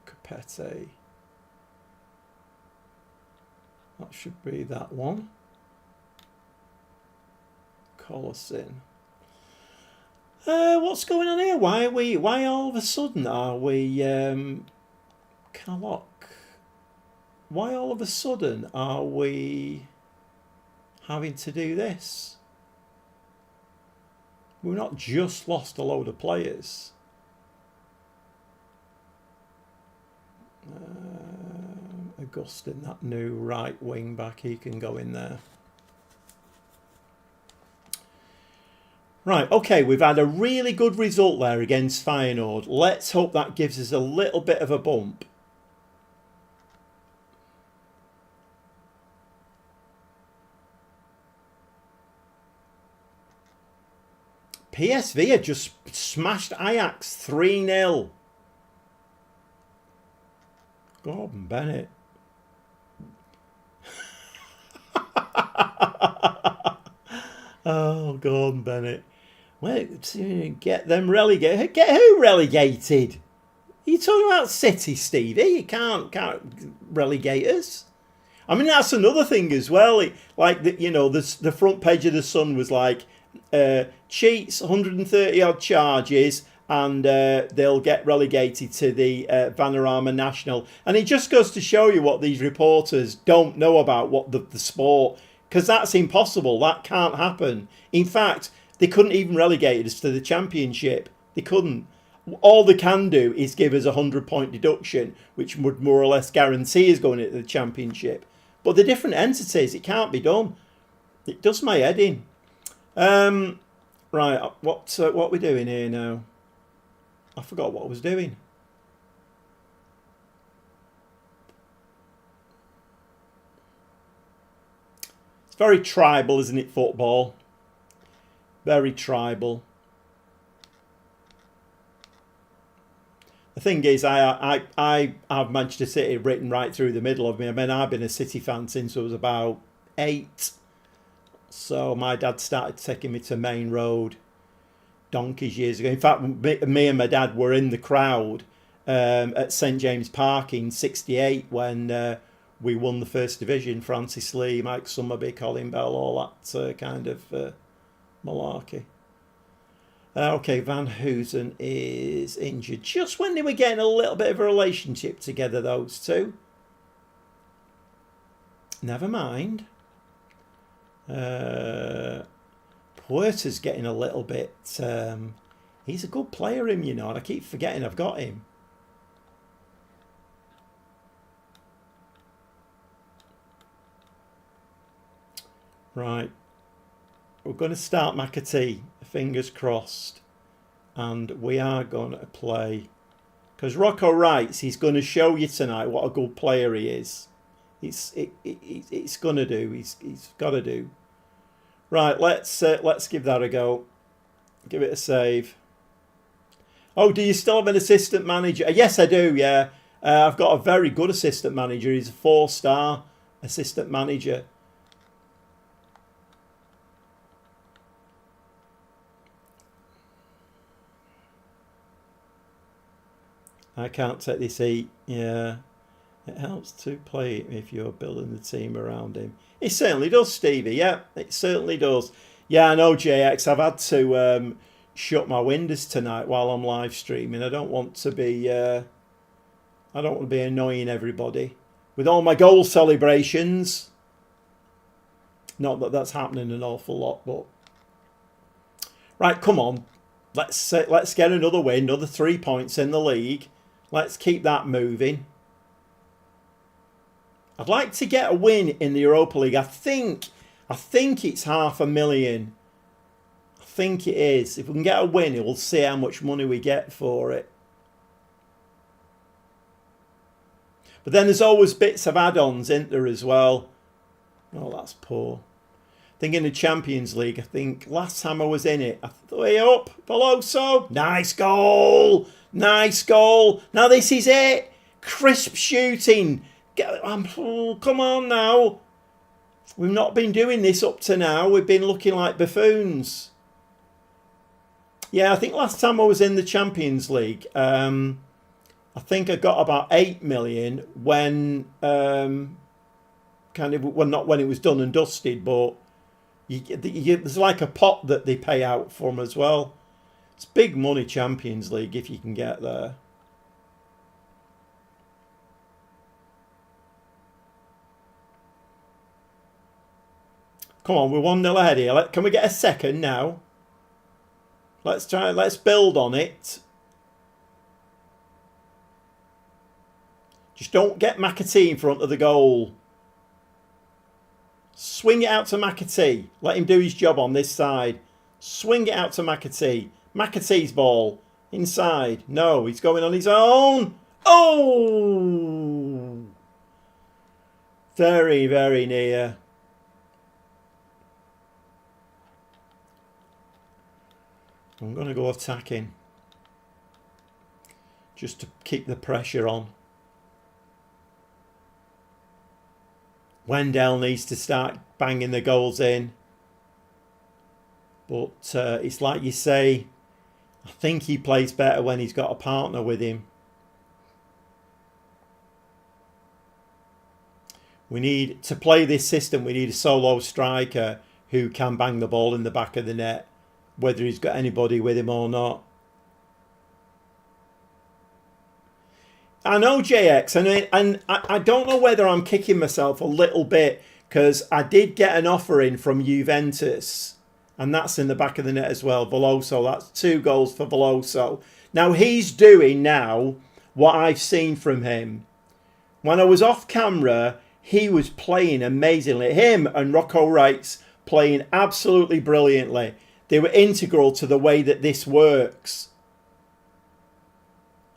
Capete. That should be that one. Colosin. What's going on here? Why all of a sudden are we Callock? Why all of a sudden are we having to do this? We've not just lost a load of players. Augustin, that new right wing back, he can go in there. Right, okay, we've had a really good result there against Feyenoord. Let's hope that gives us a little bit of a bump. PSV had just smashed Ajax 3-0. Gordon Bennett. Oh, Gordon Bennett. Well, get them relegated. Get who relegated? Are you talking about City, Stevie? You can't relegate us. I mean, that's another thing as well. The front page of the Sun was like, cheats, 130 odd charges, and they'll get relegated to the Vanarama National. And it just goes to show you what these reporters don't know about what the sport, because that's impossible. That can't happen. In fact, they couldn't even relegate us to the Championship. They couldn't. All they can do is give us a 100-point deduction, which would more or less guarantee us going into the Championship. But the different entities, it can't be done. It does my head in. Right, what are we doing here now? I forgot what I was doing. It's very tribal, isn't it, football? Very tribal. The thing is, I have Manchester City written right through the middle of me. I mean, I've been a City fan since I was about 8. So my dad started taking me to Main Road donkeys years ago. In fact, me and my dad were in the crowd at St James Park in '68 when we won the First Division. Francis Lee, Mike Summerby, Colin Bell, all that kind of malarkey. Okay, Van Hoosen is injured. Just when they were getting a little bit of a relationship together, those two. Never mind. Puerta's getting a little bit... he's a good player, him, you know, and I keep forgetting I've got him. Right. We're going to start McAtee, fingers crossed. And we are going to play... Because Rocco writes he's going to show you tonight what a good player he is. It's going to do. He's got to do. Right, let's give that a go. Give it a save. Oh, do you still have an assistant manager? Yes, I do, yeah. I've got a very good assistant manager. He's a 4-star assistant manager. I can't take this heat. Yeah. It helps to play if you're building the team around him. It certainly does, Stevie. Yeah, it certainly does. Yeah, I know, JX. I've had to shut my windows tonight while I'm live streaming. I don't want to be annoying everybody with all my goal celebrations. Not that that's happening an awful lot, but right. Come on, let's get another win, another 3 points in the league. Let's keep that moving. I'd like to get a win in the Europa League. I think it's 500,000. I think it is. If we can get a win, we'll see how much money we get for it. But then there's always bits of add-ons, isn't there, as well? Oh, that's poor. I think in the Champions League, I think last time I was in it, I thought, way up, Veloso. Nice goal. Nice goal. Now this is it. Crisp shooting. Come on now. We've not been doing this up to now. We've been looking like buffoons. Yeah, I think last time I was in the Champions League, I think I got about 8 million when, not when it was done and dusted, but there's like a pot that they pay out from as well. It's big money, Champions League, if you can get there. Come on, we're 1-0 ahead here. Can we get a second now? Let's try. Let's build on it. Just don't get McAtee in front of the goal. Swing it out to McAtee. Let him do his job on this side. Swing it out to McAtee. McAtee's ball. Inside. No, he's going on his own. Oh! Very, very near. I'm going to go attacking. Just to keep the pressure on. Wendell needs to start banging the goals in. But it's like you say, I think he plays better when he's got a partner with him. We need to play this system. We need a solo striker who can bang the ball in the back of the net, whether he's got anybody with him or not. I know JX, and I don't know whether I'm kicking myself a little bit because I did get an offer in from Juventus, and that's in the back of the net as well. Veloso, that's 2 goals for Veloso. Now he's doing now what I've seen from him. When I was off camera, he was playing amazingly. Him and Rocco Wrights playing absolutely brilliantly. They were integral to the way that this works.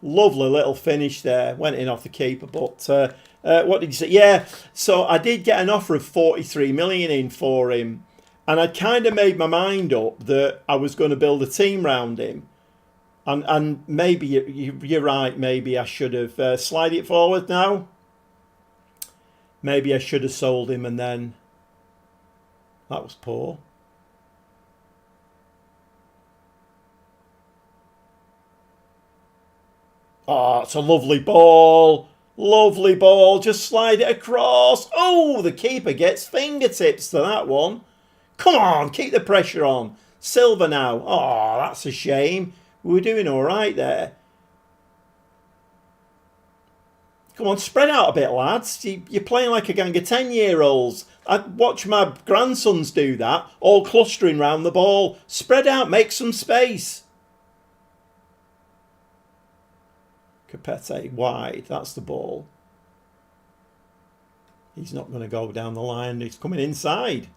Lovely little finish there. Went in off the keeper, but what did you say? Yeah, so I did get an offer of 43 million in for him, and I kind of made my mind up that I was going to build a team around him. And maybe you're right. Maybe I should have slide it forward now. Maybe I should have sold him, and then that was poor. Oh, it's a lovely ball. Lovely ball. Just slide it across. Oh, the keeper gets fingertips to that one. Come on, keep the pressure on. Silva now. Oh, that's a shame. We were doing all right there. Come on, spread out a bit, lads. You're playing like a gang of 10-year-olds. I watch my grandsons do that, all clustering round the ball. Spread out, make some space. Capete wide, that's the ball. He's not going to go down the line. He's coming inside.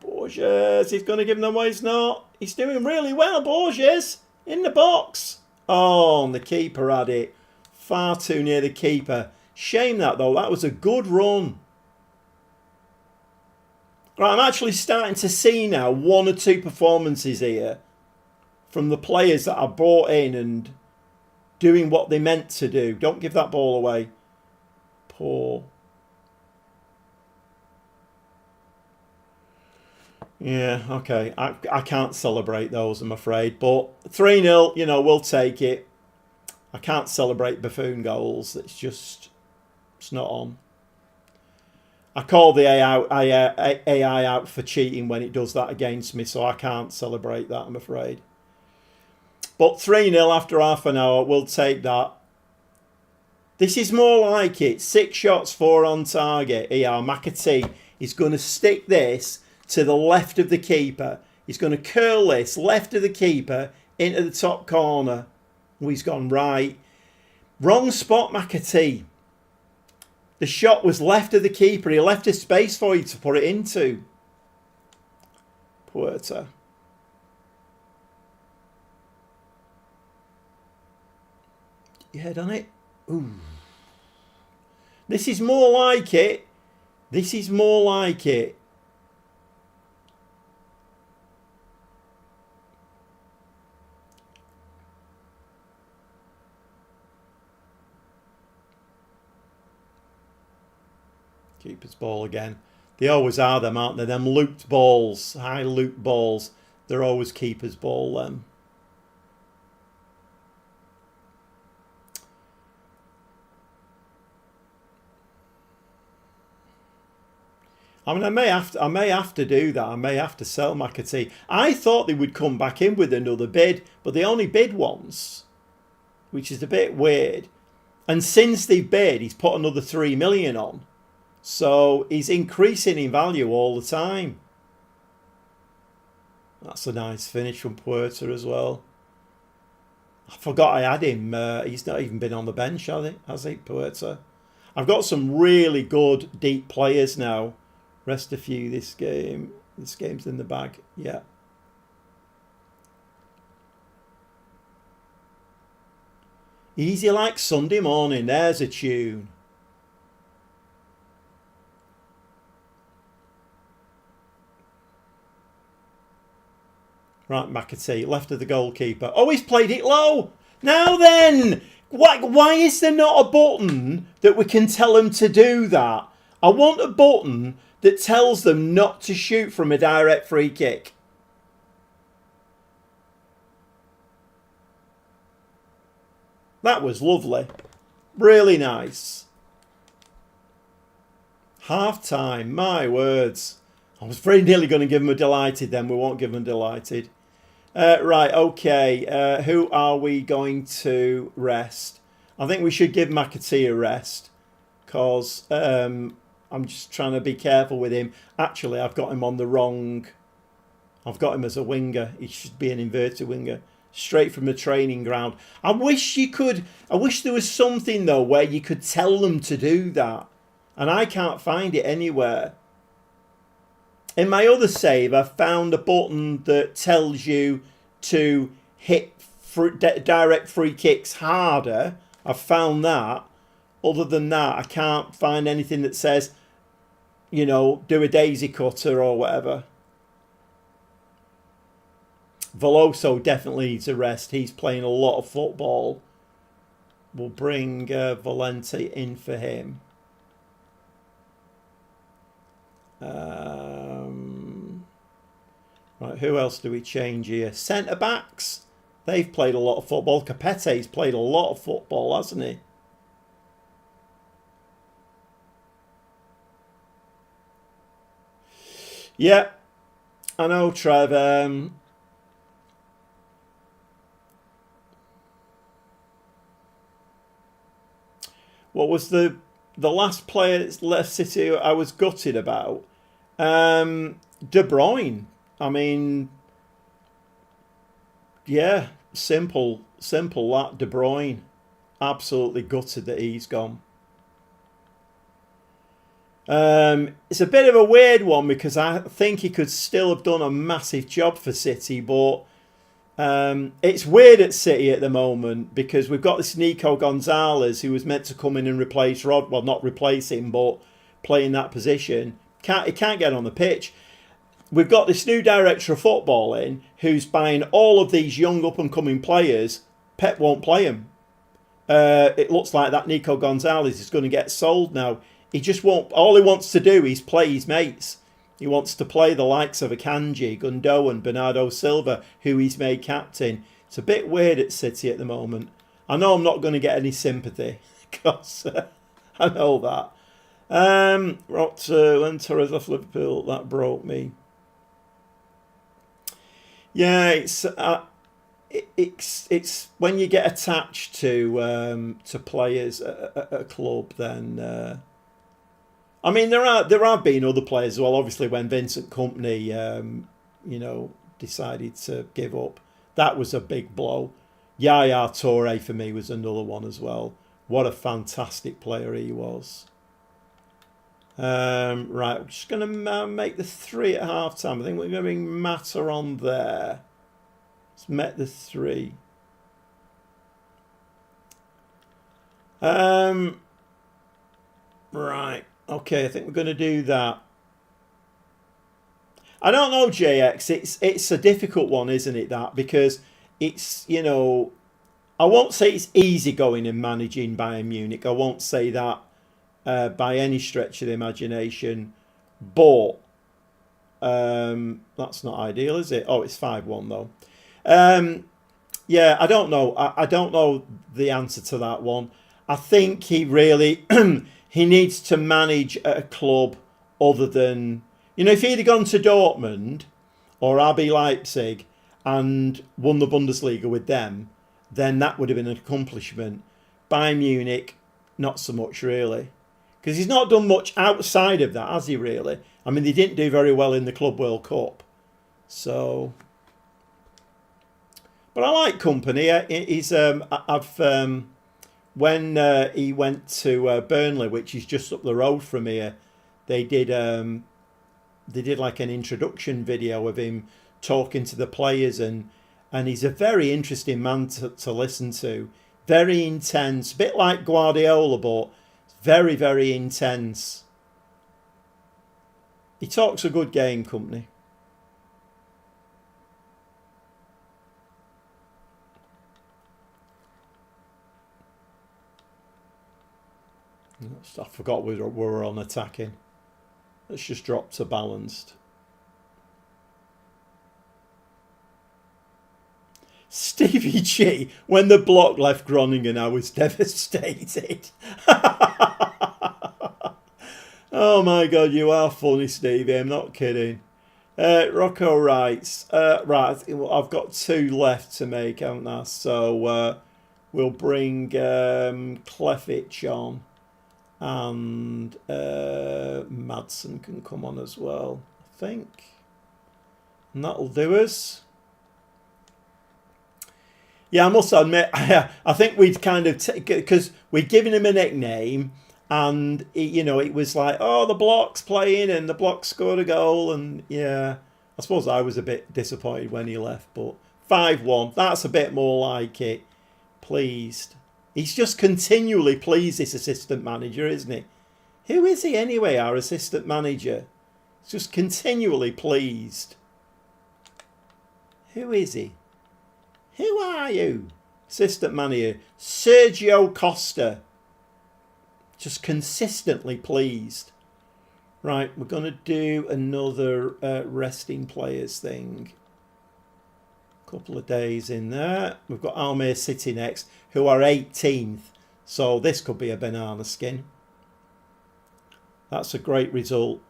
Borges, he's going to give him away. He's not. He's doing really well, Borges. In the box. Oh, and the keeper had it. Far too near the keeper. Shame that, though. That was a good run. Right, I'm actually starting to see now 1 or 2 performances here from the players that I brought in and doing what they meant to do. Don't give that ball away. Poor. Yeah, okay. I can't celebrate those, I'm afraid. But 3-0, you know, we'll take it. I can't celebrate buffoon goals. It's not on. I call the AI out for cheating when it does that against me, so I can't celebrate that, I'm afraid. But 3-0 after half an hour, we'll take that. This is more like it. 6 shots, 4 on target. Here, McAtee is going to stick this to the left of the keeper. He's going to curl this left of the keeper into the top corner. Oh, he's gone right. Wrong spot, McAtee. The shot was left of the keeper. He left a space for you to put it into. Puerta. You head on it. Ooh. This is more like it. This is more like it. Keeper's ball again. They always are them, aren't they? Them looped balls, high loop balls. They're always keeper's ball, them. I mean, I may have to do that. I may have to sell McAtee. I thought they would come back in with another bid, but they only bid once, which is a bit weird. And since they bid, he's put another 3 million on. So he's increasing in value all the time. That's a nice finish from Puerta as well. I forgot I had him. He's not even been on the bench, has he, Puerta? I've got some really good deep players now. Rest a few this game. This game's in the bag. Yeah. Easy like Sunday morning. There's a tune. Right, McAtee, left of the goalkeeper. Oh, he's played it low. Now then, why is there not a button that we can tell them to do that? I want a button that tells them not to shoot from a direct free kick. That was lovely. Really nice. Half time, my words. I was very nearly going to give them a delighted then. We won't give them delighted. Right, okay. Who are we going to rest? I think we should give McAtee a rest. Because I'm just trying to be careful with him. Actually, I've got him on the wrong... I've got him as a winger. He should be an inverted winger. Straight from the training ground. I wish there was something, though, where you could tell them to do that. And I can't find it anywhere. In my other save, I found a button that tells you to hit direct free kicks harder. I've found that. Other than that, I can't find anything that says, you know, do a daisy cutter or whatever. Veloso definitely needs a rest. He's playing a lot of football. We'll bring Valente in for him. Right, who else do we change here? Centre backs. They've played a lot of football. Capete's played a lot of football, hasn't he? Yeah, I know, Trev. What was the last player that's left City I was gutted about? De Bruyne. I mean, yeah, simple that. De Bruyne. Absolutely gutted that he's gone. It's a bit of a weird one because I think he could still have done a massive job for City, but it's weird at City at the moment because we've got this Nico Gonzalez who was meant to come in and replace Rod. Well, not replace him, but play in that position. He can't get on the pitch. We've got this new director of football in who's buying all of these young up-and-coming players. Pep won't play them. It looks like that Nico Gonzalez is going to get sold now. He just won't. All he wants to do is play his mates. He wants to play the likes of Akanji, Gundogan, Bernardo Silva, who he's made captain. It's a bit weird at City at the moment. I know I'm not going to get any sympathy because I know that. When Torres left Liverpool, that broke me. Yeah, it's when you get attached to players at a club, then I mean there have been other players as well. Obviously, when Vincent Kompany decided to give up, that was a big blow. Yaya Toure for me was another one as well. What a fantastic player he was. Right, we're just going to make the 3 at half time. I think we're going to bring Mata on there. Let's met the 3. Right, okay, I think we're going to do that. I don't know, JX. It's a difficult one, isn't it, that? Because it's, I won't say it's easy going and managing Bayern Munich. I won't say that. By any stretch of the imagination, but that's not ideal, is it? Oh, it's 5-1 though. Yeah, I don't know. I don't know the answer to that one. I think he really he needs to manage at a club other than if he'd have gone to Dortmund or RB Leipzig and won the Bundesliga with them, then that would have been an accomplishment. Bayern Munich, not so much really. Because he's not done much outside of that, has he, really? I mean, they didn't do very well in the Club World Cup. So... But I like Company. He's when he went to Burnley, which is just up the road from here, they did like an introduction video of him talking to the players, and he's a very interesting man to listen to. Very intense, a bit like Guardiola, but very, very intense. He talks a good game, Company. I forgot we were on attacking. Let's just drop to balanced. Stevie G, when the block left Groningen, I was devastated. Oh my God, you are funny, Stevie. I'm not kidding. Rocco writes, right, I've got 2 left to make, haven't I? So we'll bring Clefitch on, and Madsen can come on as well, I think. And that'll do us. Yeah, I must admit, I think we'd kind of, because we'd given him a nickname, and it was like, oh, the block's playing and the block scored a goal, and yeah, I suppose I was a bit disappointed when he left, but 5-1, that's a bit more like it. Pleased. He's just continually pleased, this assistant manager, isn't he? Who is he anyway, our assistant manager? He's just continually pleased. Who is he? Who are you? Assistant manager. Sergio Costa. Just consistently pleased. Right, we're going to do another resting players thing. Couple of days in there. We've got Almere City next, who are 18th. So this could be a banana skin. That's a great result.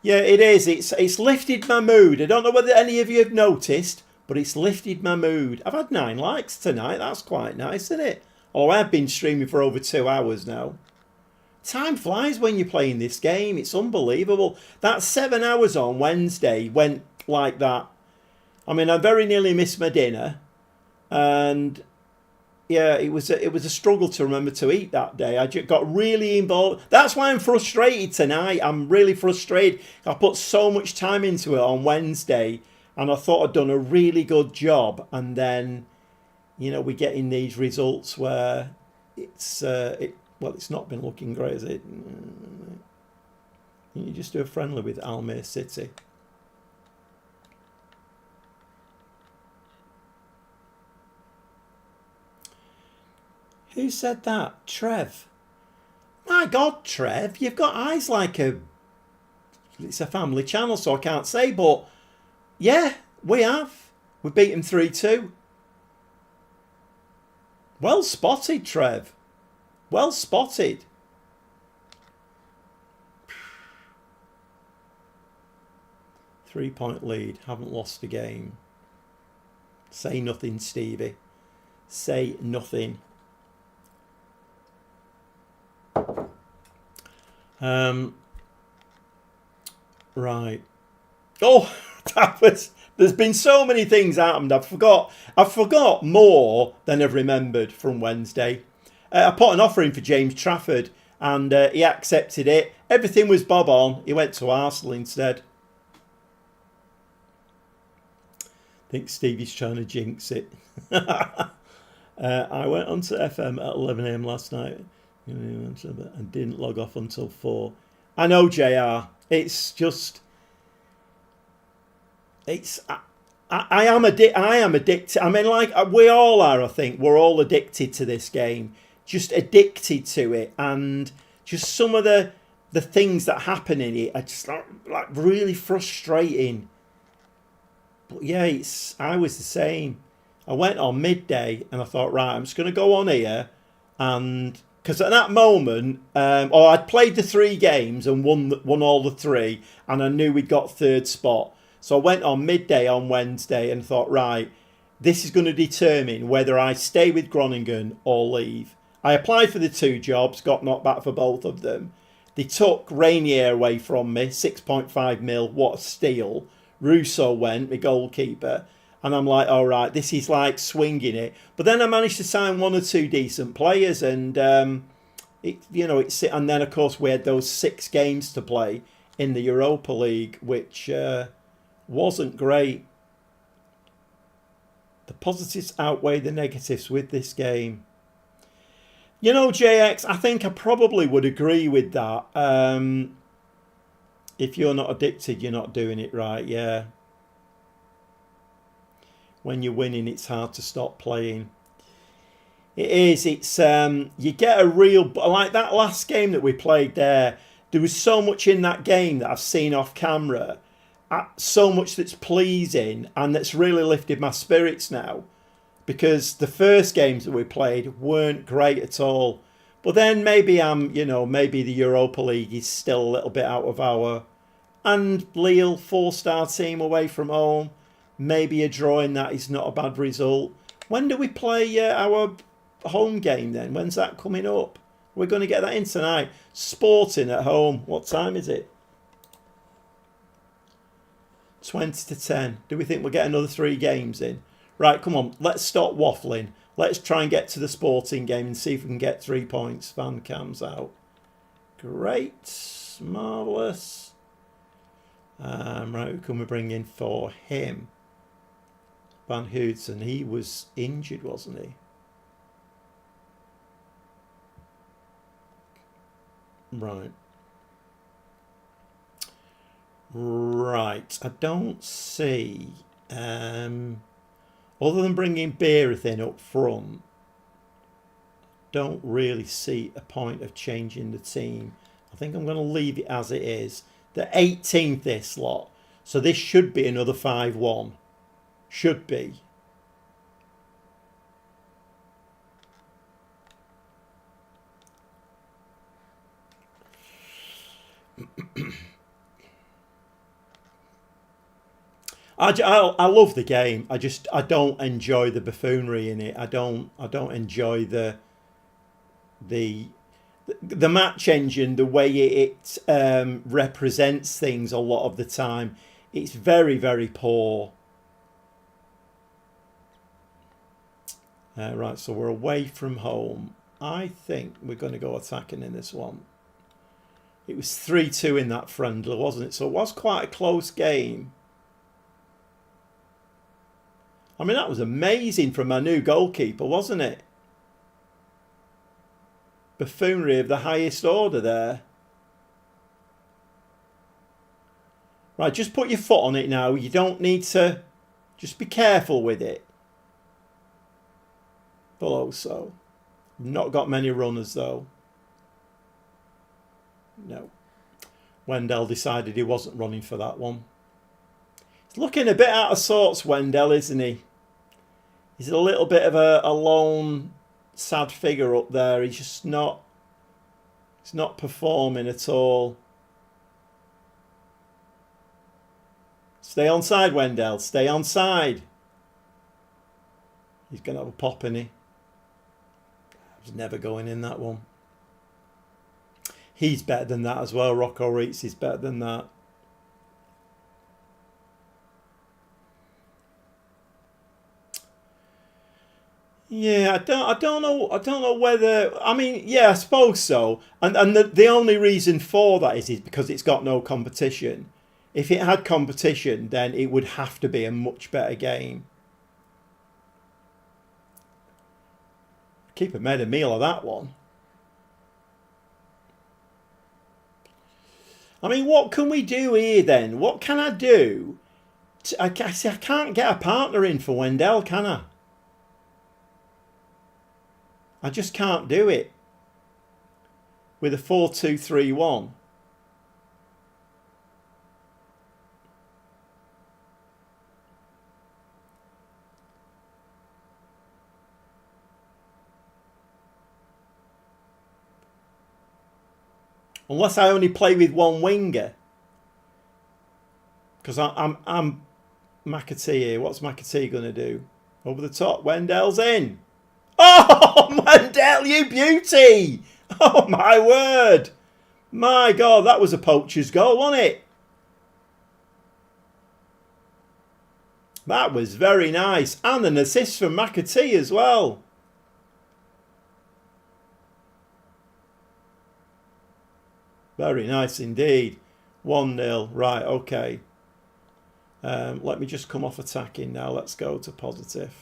Yeah, it is. It's lifted my mood. I don't know whether any of you have noticed, but it's lifted my mood. I've had 9 likes tonight. That's quite nice, isn't it? Oh, I've been streaming for over 2 hours now. Time flies when you're playing this game. It's unbelievable. That 7 hours on Wednesday went like that. I mean, I very nearly missed my dinner, and yeah, it was a struggle to remember to eat that day. I just got really involved. That's why I'm frustrated tonight. I'm really frustrated. I put so much time into it on Wednesday, and I thought I'd done a really good job, and then, we're getting these results where it's not been looking great, is it? You just do a friendly with Almere City. Who said that? Trev. My God, Trev, you've got eyes like a... It's a family channel, so I can't say, but yeah, we have. We beat him 3-2. Well spotted, Trev. Well spotted. Three-point lead. Haven't lost a game. Say nothing, Stevie. Say nothing. Right. Oh, there's been so many things happened. I forgot more than I've remembered from Wednesday. I put an offer in for James Trafford, and he accepted it. Everything was bob on. He went to Arsenal instead. I think Stevie's trying to jinx it. I went on to FM at 11 AM last night and didn't log off until 4. I know, JR. It's just... I am addicted. I mean, like, we all are, I think. We're all addicted to this game. Just addicted to it. And just some of the things that happen in it are just like really frustrating. But yeah, I was the same. I went on midday and I thought, right, I'm just going to go on here. And because at that moment, I'd played the 3 games and won all the 3. And I knew we'd got 3rd spot. So I went on midday on Wednesday and thought, right, this is going to determine whether I stay with Groningen or leave. I applied for the 2 jobs, got knocked back for both of them. They took Rainier away from me, 6.5 mil, what a steal. Russo went, my goalkeeper. And I'm like, all right, this is like swinging it. But then I managed to sign 1 or 2 decent players, and and then of course we had those 6 games to play in the Europa League, which wasn't great. The positives outweigh the negatives with this game. You know, JX, I think I probably would agree with that. If you're not addicted, you're not doing it right, yeah. When you're winning, it's hard to stop playing. It is. It's you get a real... Like that last game that we played there, there was so much in that game that I've seen off camera. So much that's pleasing and that's really lifted my spirits now. Because the first games that we played weren't great at all. But then maybe maybe the Europa League is still a little bit out of our... And Lille, 4-star team away from home. Maybe a draw in that is not a bad result. When do we play our home game then? When's that coming up? We're going to get that in tonight. Sporting at home. What time is it? 20 to 10. Do we think we'll get another 3 games in? Right, come on. Let's stop waffling. Let's try and get to the Sporting game and see if we can get 3 points. Van Cam's out. Great. Marvellous. Right, who can we bring in for him? Van Hoodson. He was injured, wasn't he? Right. Right. I don't see... other than bringing Beereth in up front, don't really see a point of changing the team. I think I'm going to leave it as it is. The 18th this lot. So this should be another 5-1. Should be. I love the game. I don't enjoy the buffoonery in it. I don't enjoy the match engine, the way it represents things a lot of the time. It's very, very poor. Right, so we're away from home. I think we're going to go attacking in this one. It was 3-2 in that friendly, wasn't it? So it was quite a close game. I mean, that was amazing from our new goalkeeper, wasn't it? Buffoonery of the highest order there. Right, just put your foot on it now. You don't need to... Just be careful with it. Below so. Not got many runners, though. No. Wendell decided he wasn't running for that one. He's looking a bit out of sorts, Wendell, isn't he? He's a little bit of a lone, sad figure up there. He's just not... He's not performing at all. Stay on side, Wendell. Stay on side. He's going to have a pop, isn't he? He's never going in that one. He's better than that as well. Rocco Reitz is better than that. Yeah, I don't know whether... I mean, yeah, I suppose so. And the only reason for that is because it's got no competition. If it had competition, then it would have to be a much better game. Keeper made a meal of that one. I mean, what can we do here then? What can I do? I can't get a partner in for Wendell, can I? I just can't do it. With a 4-2-3-1. Unless I only play with one winger. Because I'm McAtee here. What's McAtee going to do? Over the top. Wendell's in. Oh, Wendell, you beauty! Oh, my word. My God, that was a poacher's goal, wasn't it? That was very nice. And an assist from McAtee as well. Very nice indeed. 1-0. Right, okay. Let me just come off attacking now. Let's go to positive.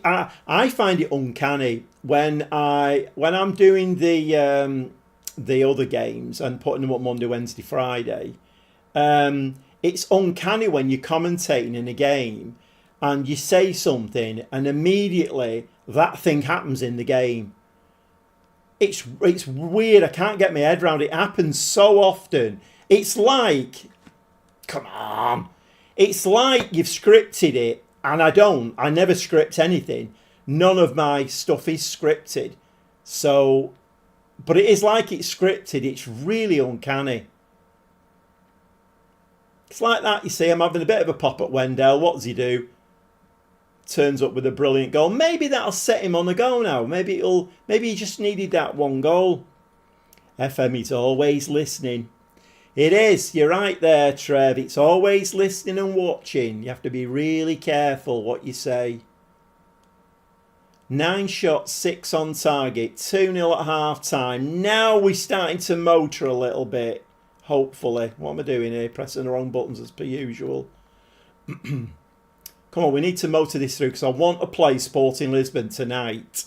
I find it uncanny when I'm doing the other games and putting them up Monday, Wednesday, Friday. It's uncanny when you're commentating in a game and you say something and immediately that thing happens in the game. It's weird. I can't get my head around it. It happens so often. It's like, come on. It's like you've scripted it, and I don't. I never script anything. None of my stuff is scripted. So, but it is like it's scripted. It's really uncanny. It's like that, you see. I'm having a bit of a pop at Wendell. What does he do? Turns up with a brilliant goal. Maybe that'll set him on the go now. Maybe he just needed that one goal. FM is always listening. It is. You're right there, Trev. It's always listening and watching. You have to be really careful what you say. 9 shots, 6 on target. 2-0 at half time. Now we're starting to motor a little bit. Hopefully. What am I doing here? Pressing the wrong buttons as per usual. Come on, we need to motor this through because I want to play Sporting Lisbon tonight.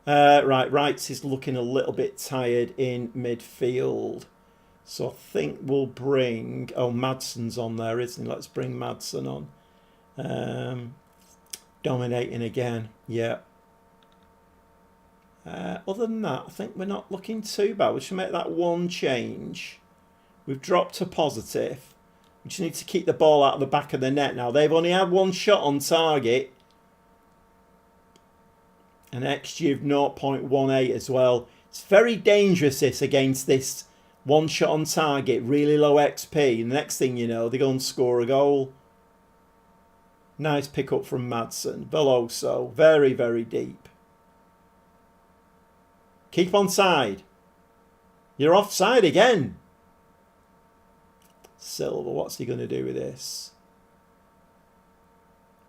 Right, Wrights is looking a little bit tired in midfield. So I think we'll bring... Oh, Madsen's on there, isn't he? Let's bring Madsen on. Dominating again. Yeah. Other than that, I think we're not looking too bad. We should make that one change. We've dropped to positive. We just need to keep the ball out of the back of the net now. They've only had 1 shot on target. An XG of 0.18 as well. It's very dangerous this against this 1 shot on target, really low XP. And the next thing you know, they go and score a goal. Nice pick up from Madsen. Veloso, very, very deep. Keep on side. You're offside again. Silva, what's he going to do with this?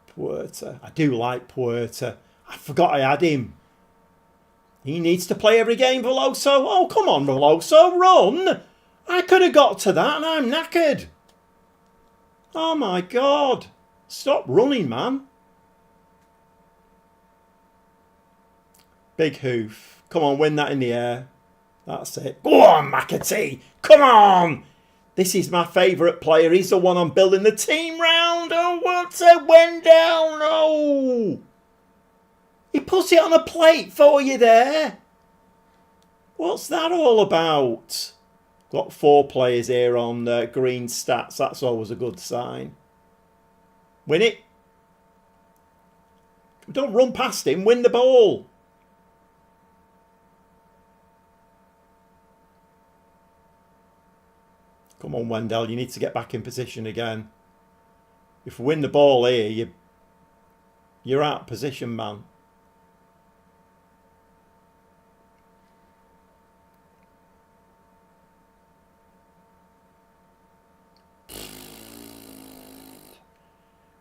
Puerta. I do like Puerta. I forgot I had him. He needs to play every game, Veloso. Oh, come on, Veloso, run. I could have got to that and I'm knackered. Oh, my God. Stop running, man. Big hoof. Come on, win that in the air. That's it. Go on, McAtee. Come on. This is my favourite player. He's the one I'm building the team round. Oh, what's a Wendell? No. He puts it on a plate for you there. What's that all about? Got 4 players here on green stats. That's always a good sign. Win it. Don't run past him. Win the ball. Come on, Wendell. You need to get back in position again. If we win the ball here, you're out of position, man.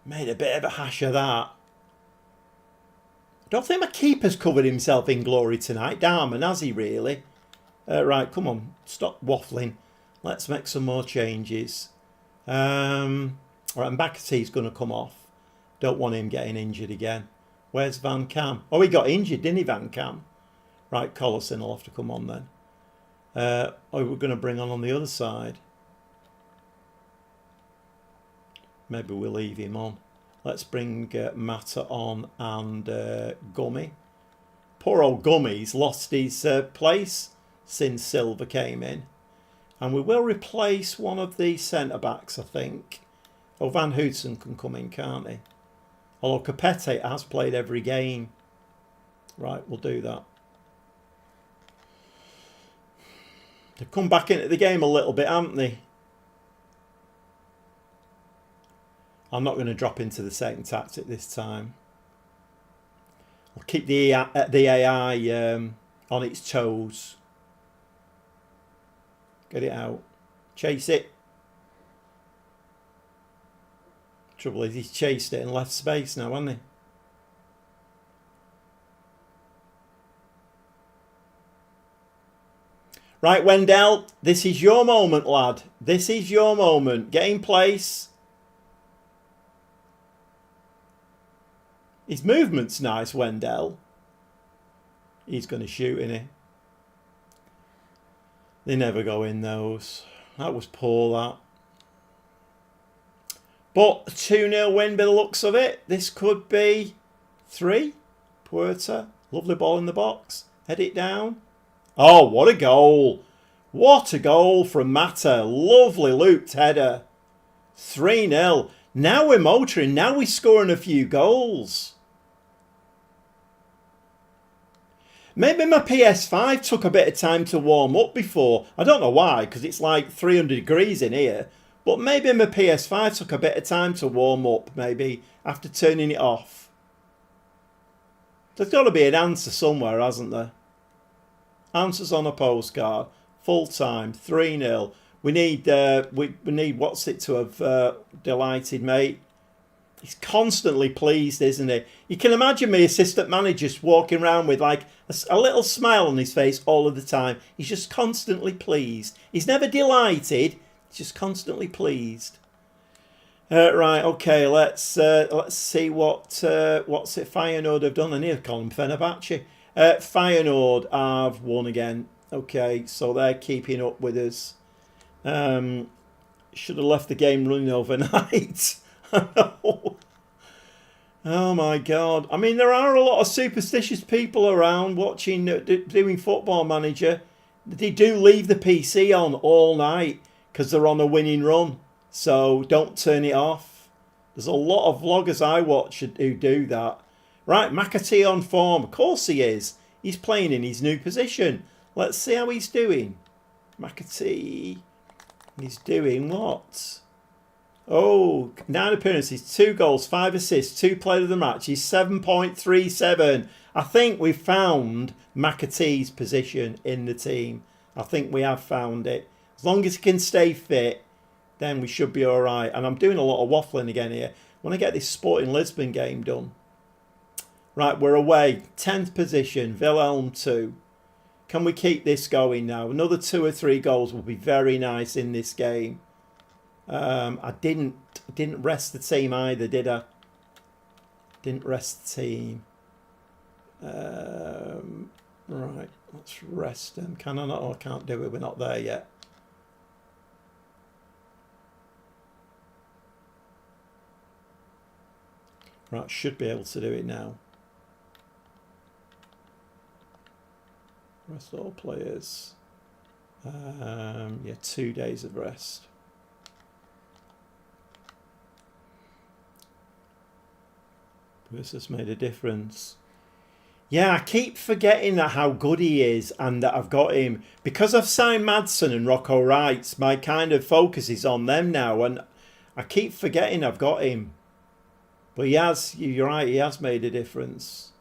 Made a bit of a hash of that. I don't think my keeper's covered himself in glory tonight. Darman, has he really? Right, come on. Stop waffling. Let's make some more changes. Right, and McAtee's going to come off. Don't want him getting injured again. Where's Van Cam? Oh, he got injured, didn't he, Van Cam? Right, Collison will have to come on then. Oh, we're going to bring on the other side. Maybe we'll leave him on. Let's bring Mata on and Gummy. Poor old Gummy's lost his place since Silva came in. And we will replace one of the centre-backs, I think. Oh, Van Houtsen can come in, can't he? Although Capete has played every game. Right, we'll do that. They've come back into the game a little bit, haven't they? I'm not going to drop into the same tactic this time. I'll keep the AI on its toes. Get it out. Chase it. Trouble is he's chased it and left space now, hasn't he? Right, Wendell, this is your moment, lad. This is your moment. Get in place. His movement's nice, Wendell. He's going to shoot, isn't he? They never go in those. That was poor, that. But a 2-0 win by the looks of it. This could be 3. Puerta. Lovely ball in the box. Head it down. Oh, what a goal. What a goal from Mata. Lovely looped header. 3-0. Now we're motoring. Now we're scoring a few goals. Maybe my PS5 took a bit of time to warm up before. I don't know why, because it's like 300 degrees in here. But maybe my PS5 took a bit of time to warm up, maybe, after turning it off. There's got to be an answer somewhere, hasn't there? Answers on a postcard. Full time, 3-0. We need we need what's it to have delighted, mate. He's constantly pleased, isn't he? You can imagine me, assistant manager, just walking around with like a little smile on his face all of the time. He's just constantly pleased. He's never delighted. He's just constantly pleased. Right, okay. Let's see what's it Feyenoord have done. I need to call him Fenerbahce. Feyenoord have won again. Okay, so they're keeping up with us. Should have left the game running overnight. Oh my God. I mean, there are a lot of superstitious people around watching, doing Football Manager. They do leave the PC on all night because they're on a winning run. So don't turn it off. There's a lot of vloggers I watch who do that. Right, McAtee on form. Of course he is. He's playing in his new position. Let's see how he's doing. McAtee. He's doing what? Oh, 9 appearances, 2 goals, 5 assists, 2 players of the match. He's 7.37. I think we've found McAtee's position in the team. I think we have found it. As long as he can stay fit, then we should be all right. And I'm doing a lot of waffling again here. I want to get this Sporting Lisbon game done. Right, we're away. 10th position, Wilhelm 2. Can we keep this going now? Another 2 or 3 goals will be very nice in this game. I didn't rest the team either, did I? Didn't rest the team. Right, let's rest them. Can I not? Oh, I can't do it. We're not there yet. Right, should be able to do it now. Rest all players. Yeah, 2 days of rest. This has made a difference. Yeah, I keep forgetting that how good he is and that I've got him. Because I've signed Madsen and Rocco Wrights, my kind of focus is on them now. And I keep forgetting I've got him. But he has, you're right, he has made a difference.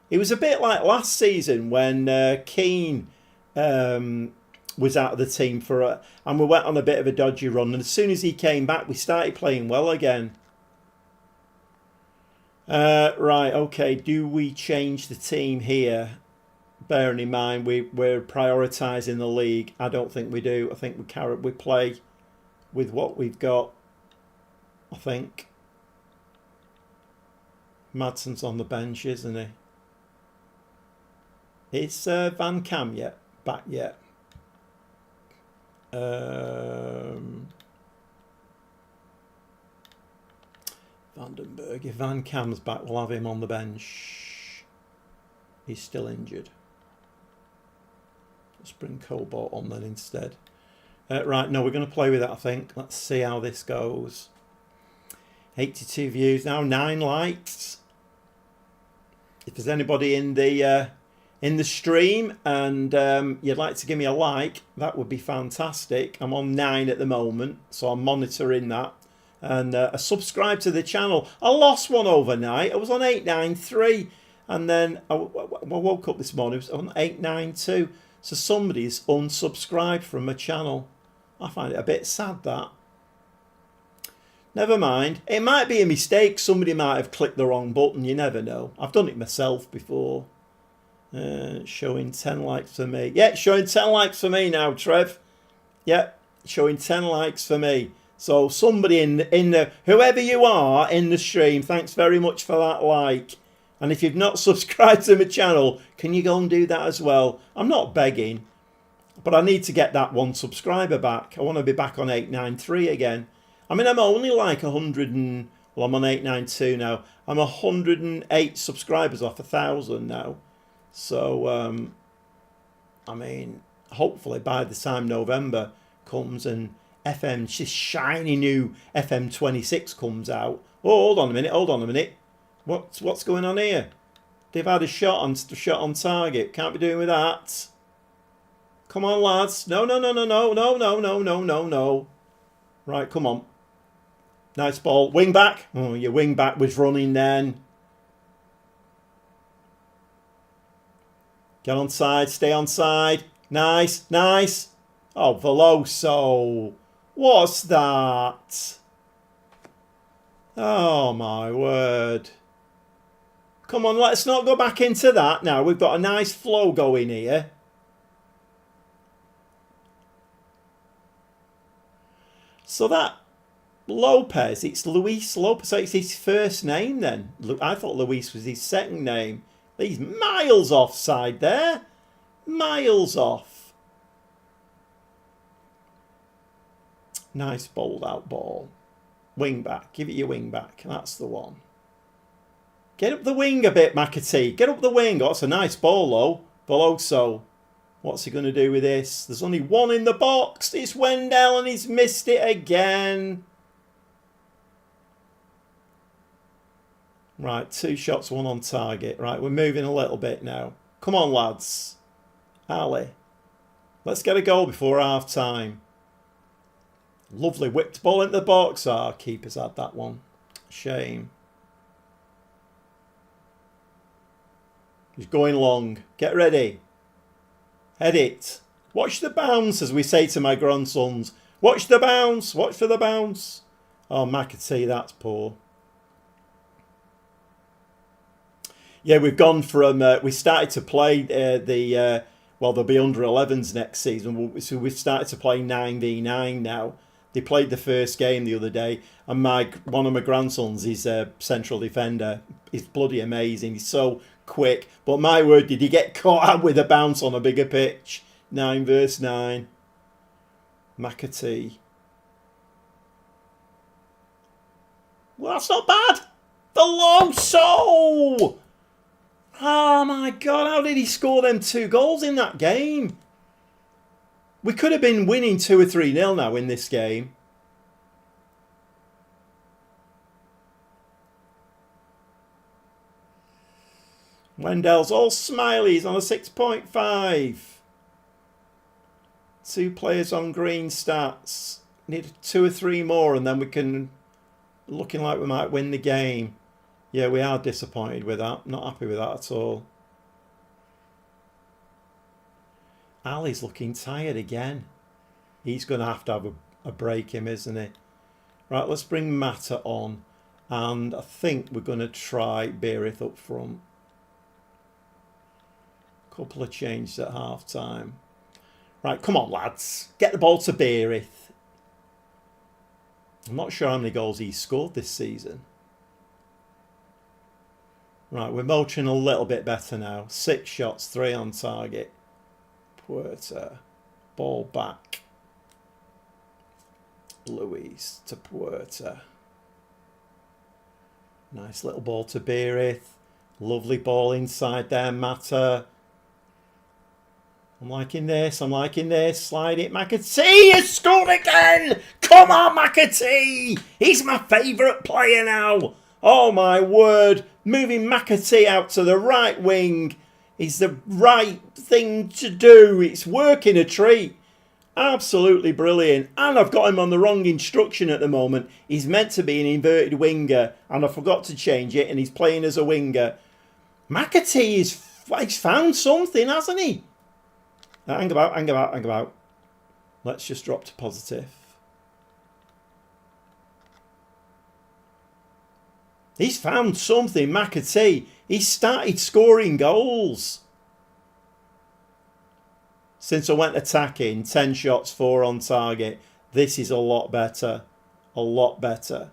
It was a bit like last season when Keane was out of the team and we went on a bit of a dodgy run. And as soon as he came back, we started playing well again. Right, okay. Do we change the team here? Bearing in mind we're prioritising the league. I don't think we do. I think we play with what we've got. I think. Madsen's on the bench, isn't he? Is Van Cam back yet? Vandenberg. If Van Cam's back, we'll have him on the bench. He's still injured. Let's bring Cobalt on then instead. Right, no, we're going to play with that, I think. Let's see how this goes. 82 views now, 9 likes. if there's anybody in the stream and you'd like to give me a like, that would be fantastic. I'm on 9 at the moment, so I'm monitoring that. And subscribe to the channel. I lost one overnight. I was on 893, and then I woke up this morning, it was on 892. So somebody's unsubscribed from my channel. I find it a bit sad, that. Never mind. It might be a mistake. Somebody might have clicked the wrong button. You never know. I've done it myself before. Showing 10 likes for me. Yeah, showing 10 likes for me now, Trev. Yeah, showing 10 likes for me. So somebody in the whoever you are in the stream, thanks very much for that like. And if you've not subscribed to my channel, can you go and do that as well? I'm not begging, but I need to get that 1 subscriber back. I want to be back on 893 again. I mean, I'm only like 100 and... Well, I'm on 892 now. I'm 108 subscribers off 1,000 now. So, I mean, hopefully by the time November comes and this shiny new FM26 comes out. Oh, hold on a minute. What's going on here? They've had a shot on target. Can't be doing with that. Come on, lads. No. Right, come on. Nice ball. Wing back. Oh, your wing back was running then. Get on side. Stay on side. Nice. Oh, Veloso. What's that? Oh, my word. Come on, let's not go back into that now. We've got a nice flow going here. So that Lopez, it's Luis Lopez. So it's his first name then. I thought Luis was his second name. He's miles offside there. Miles off. Nice bowled out ball. Wing back. Give it your wing back. That's the one. Get up the wing a bit, McAtee. Get up the wing. Oh, that's a nice ball, though. Veloso. What's he going to do with this? There's only one in the box. It's Wendell, and he's missed it again. Right, 2 shots, 1 on target. Right, we're moving a little bit now. Come on, lads. Ali. Let's get a goal before half-time. Lovely whipped ball into the box. Ah, keeper's had that one. Shame. He's going long. Get ready. Head it. Watch the bounce, as we say to my grandsons. Watch the bounce. Watch for the bounce. Oh, McAtee, that's poor. Yeah, we've gone from... we started to play well, there'll be under 11s next season. So we've started to play 9v9 now. They played the first game the other day, and one of my grandsons is a central defender. He's bloody amazing. He's so quick. But my word, did he get caught out with a bounce on a bigger pitch? 9 versus 9. McAtee. Well, that's not bad. Veloso! Oh my God, how did he score them 2 goals in that game? We could have been winning 2 or 3-0 now in this game. Wendell's all smileys on a 6.5. 2 players on green stats. Need 2 or 3 more and then we can... Looking like we might win the game. Yeah, we are disappointed with that. Not happy with that at all. Ali's looking tired again. He's going to have a break, him, isn't he? Right, let's bring Mata on. And I think we're going to try Beerith up front. Couple of changes at half time. Right, come on, lads. Get the ball to Beerith. I'm not sure how many goals he's scored this season. Right, we're motoring a little bit better now. 6 shots, 3 on target. Puerta. Ball back. Luis to Puerta. Nice little ball to Beerith. Lovely ball inside there, Mata. I'm liking this. Slide it, McAtee has scored again! Come on, McAtee! He's my favourite player now. Oh my word. Moving McAtee out to the right wing is the right thing to do. It's working a treat. Absolutely brilliant. And I've got him on the wrong instruction at the moment. He's meant to be an inverted winger, and I forgot to change it, and he's playing as a winger. McAtee he's found something, hasn't he? Hang about. Let's just drop to positive. He's found something, McAtee. He's started scoring goals. Since I went attacking, 10 shots, 4 on target. This is a lot better. A lot better.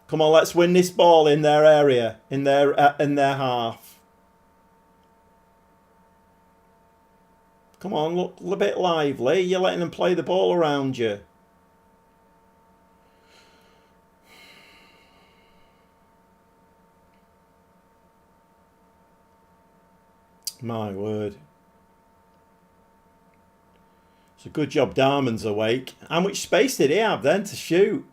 Come on, let's win this ball in their area, in their half. Come on, look a bit lively. You're letting them play the ball around you. My word. It's a good job Darman's awake. How much space did he have then to shoot?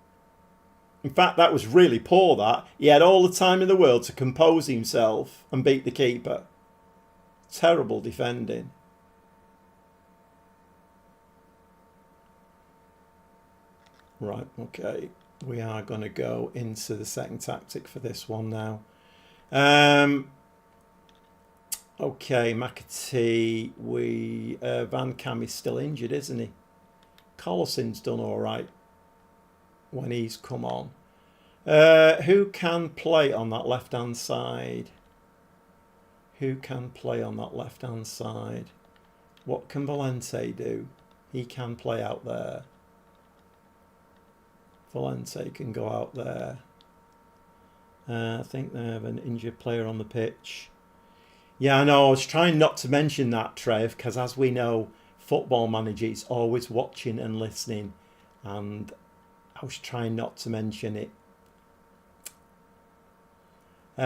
In fact, that was really poor, that. He had all the time in the world to compose himself and beat the keeper. Terrible defending. Right, okay. We are going to go into the second tactic for this one now. Okay, McAtee. Van Cam is still injured, isn't he? Collison's done all right when he's come on. Who can play on that left-hand side? Who can play on that left-hand side? What can Valente do? He can play out there. Valente can go out there. I think they have an injured player on the pitch. Yeah, I know. I was trying not to mention that, Trev, because as we know, Football Manager is always watching and listening, and I was trying not to mention it. Who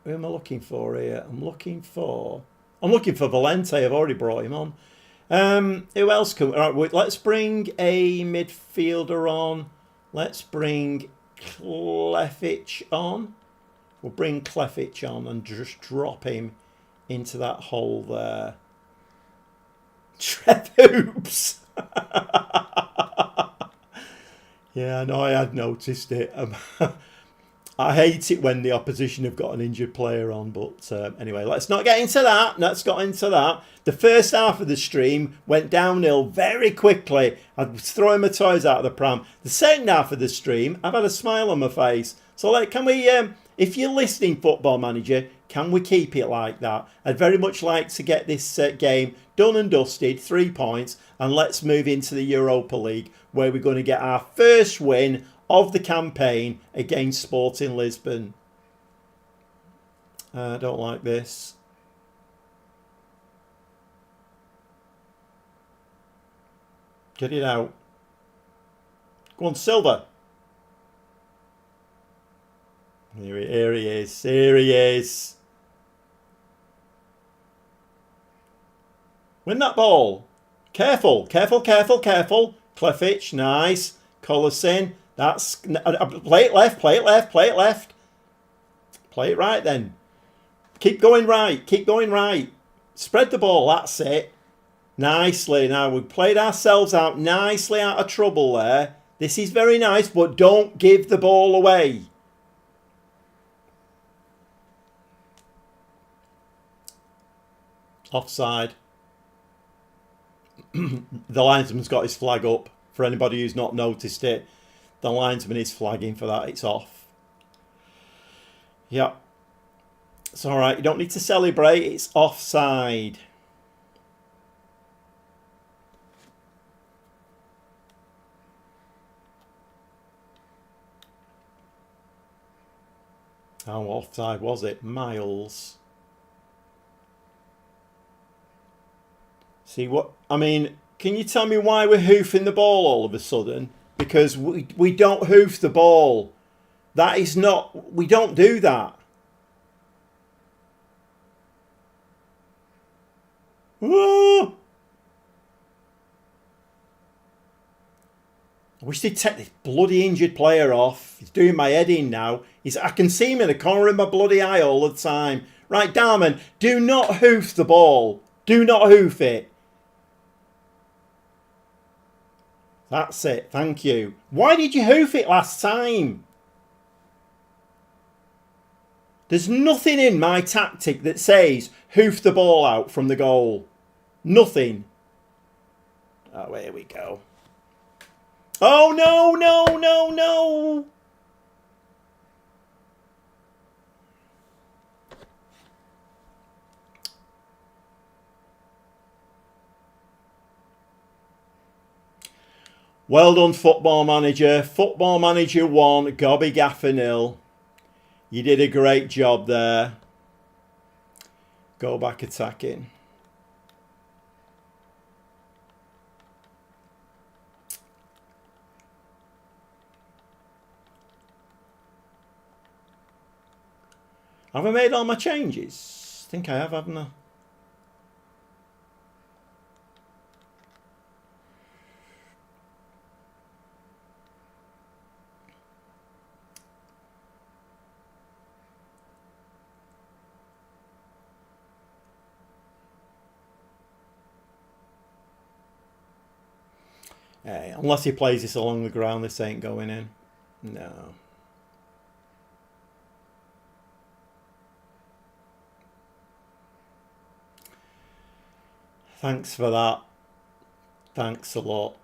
am I looking for here? I'm looking for Valente. I've already brought him on. Who else can? All right, let's bring a midfielder on. Let's bring Clefitch on. We'll bring Clefitch on and just drop him into that hole there. Trev Hoops. Yeah, I know, I had noticed it. I hate it when the opposition have got an injured player on, but anyway, let's not get into that. Let's get into that. The first half of the stream went downhill very quickly. I was throwing my toys out of the pram. The second half of the stream, I've had a smile on my face. So, can we, if you're listening, Football Manager, can we keep it like that? I'd very much like to get this game done and dusted, 3 points, and let's move into the Europa League, where we're going to get our first win of the campaign against Sporting Lisbon. I don't like this. Get it out. Go on, Silva. Here he is. Here he is. Win that ball. Careful, careful, careful, careful. Clefitch, nice. Collison. That's play it left, play it left, play it left. Play it right then. Keep going right, keep going right. Spread the ball, that's it. Nicely. Now we've played ourselves out nicely out of trouble there. This is very nice, but don't give the ball away. Offside. The linesman's got his flag up. For anybody who's not noticed it, the linesman is flagging for that. It's off. Yep. It's all right. You don't need to celebrate. It's offside. How offside was it? Miles. See what I mean? Can you tell me why we're hoofing the ball all of a sudden? Because we don't hoof the ball. That is not... We don't do that. Whoa! I wish they'd take this bloody injured player off. He's doing my head in now. I can see him in the corner of my bloody eye all the time. Right, Darman, do not hoof the ball. Do not hoof it. That's it. Thank you. Why did you hoof it last time? There's nothing in my tactic that says hoof the ball out from the goal. Nothing. Oh, here we go. Oh, no, no, no, no. Well done, Football Manager. Football Manager 1, Gobby Gaffer 0. You did a great job there. Go back attacking. Have I made all my changes? I think I have, haven't I? Hey, unless he plays this along the ground, this ain't going in. No. Thanks for that. Thanks a lot.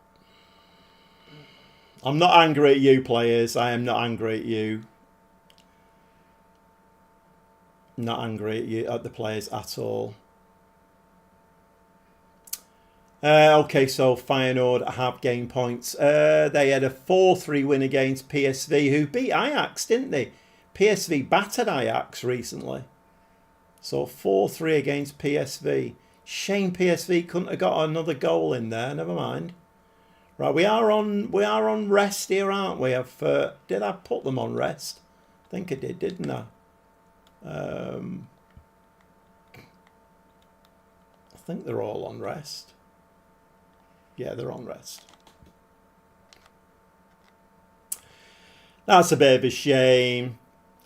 I'm not angry at you, players. I am not angry at you. Not angry at you, at the players at all. Okay, so Feyenoord have gained points. They had a 4-3 win against PSV, who beat Ajax, didn't they? PSV battered Ajax recently. So 4-3 against PSV. Shame PSV couldn't have got another goal in there. Never mind. Right, we are on rest here, aren't we? Did I put them on rest? I think I did, didn't I? I think they're all on rest. Yeah, they're on rest. That's a bit of a shame.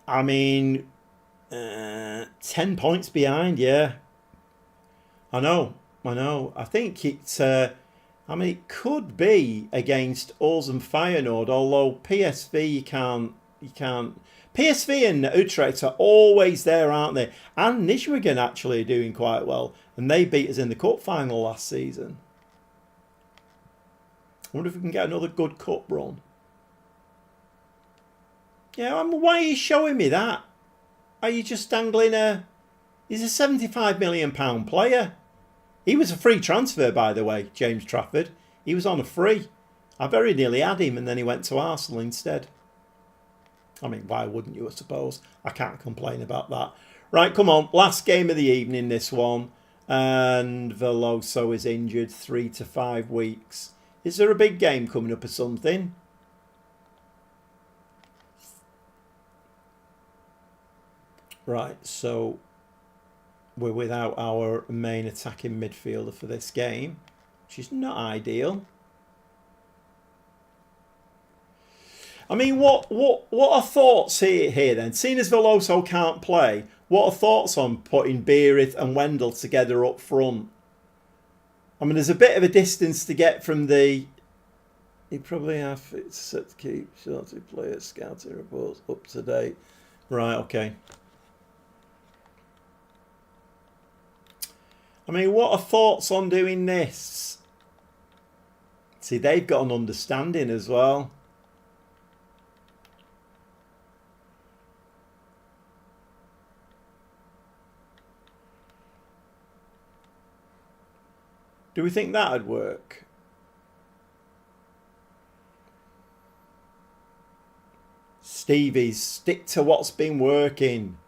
I mean, 10 points behind, yeah. I know. I think it's... I mean, it could be against us and Feyenoord, although PSV, you can't... PSV and Utrecht are always there, aren't they? And Nijmegen actually are doing quite well. And they beat us in the cup final last season. I wonder if we can get another good cup run. Yeah, why are you showing me that? Are you just dangling a... He's a £75 million player. He was a free transfer, by the way, James Trafford. He was on a free. I very nearly had him, and then he went to Arsenal instead. I mean, why wouldn't you, I suppose? I can't complain about that. Right, come on. Last game of the evening, this one. And Veloso is injured 3 to 5 weeks. Is there a big game coming up or something? Right, so we're without our main attacking midfielder for this game, which is not ideal. I mean, what are thoughts here then? Seeing as Veloso can't play, what are thoughts on putting Beerith and Wendell together up front? I mean, there's a bit of a distance to get from the... You probably have it set to keep shorted players, scouting reports up to date. Right, okay. I mean, what are thoughts on doing this? See, they've got an understanding as well. Do we think that'd work? Stevie's, stick to what's been working.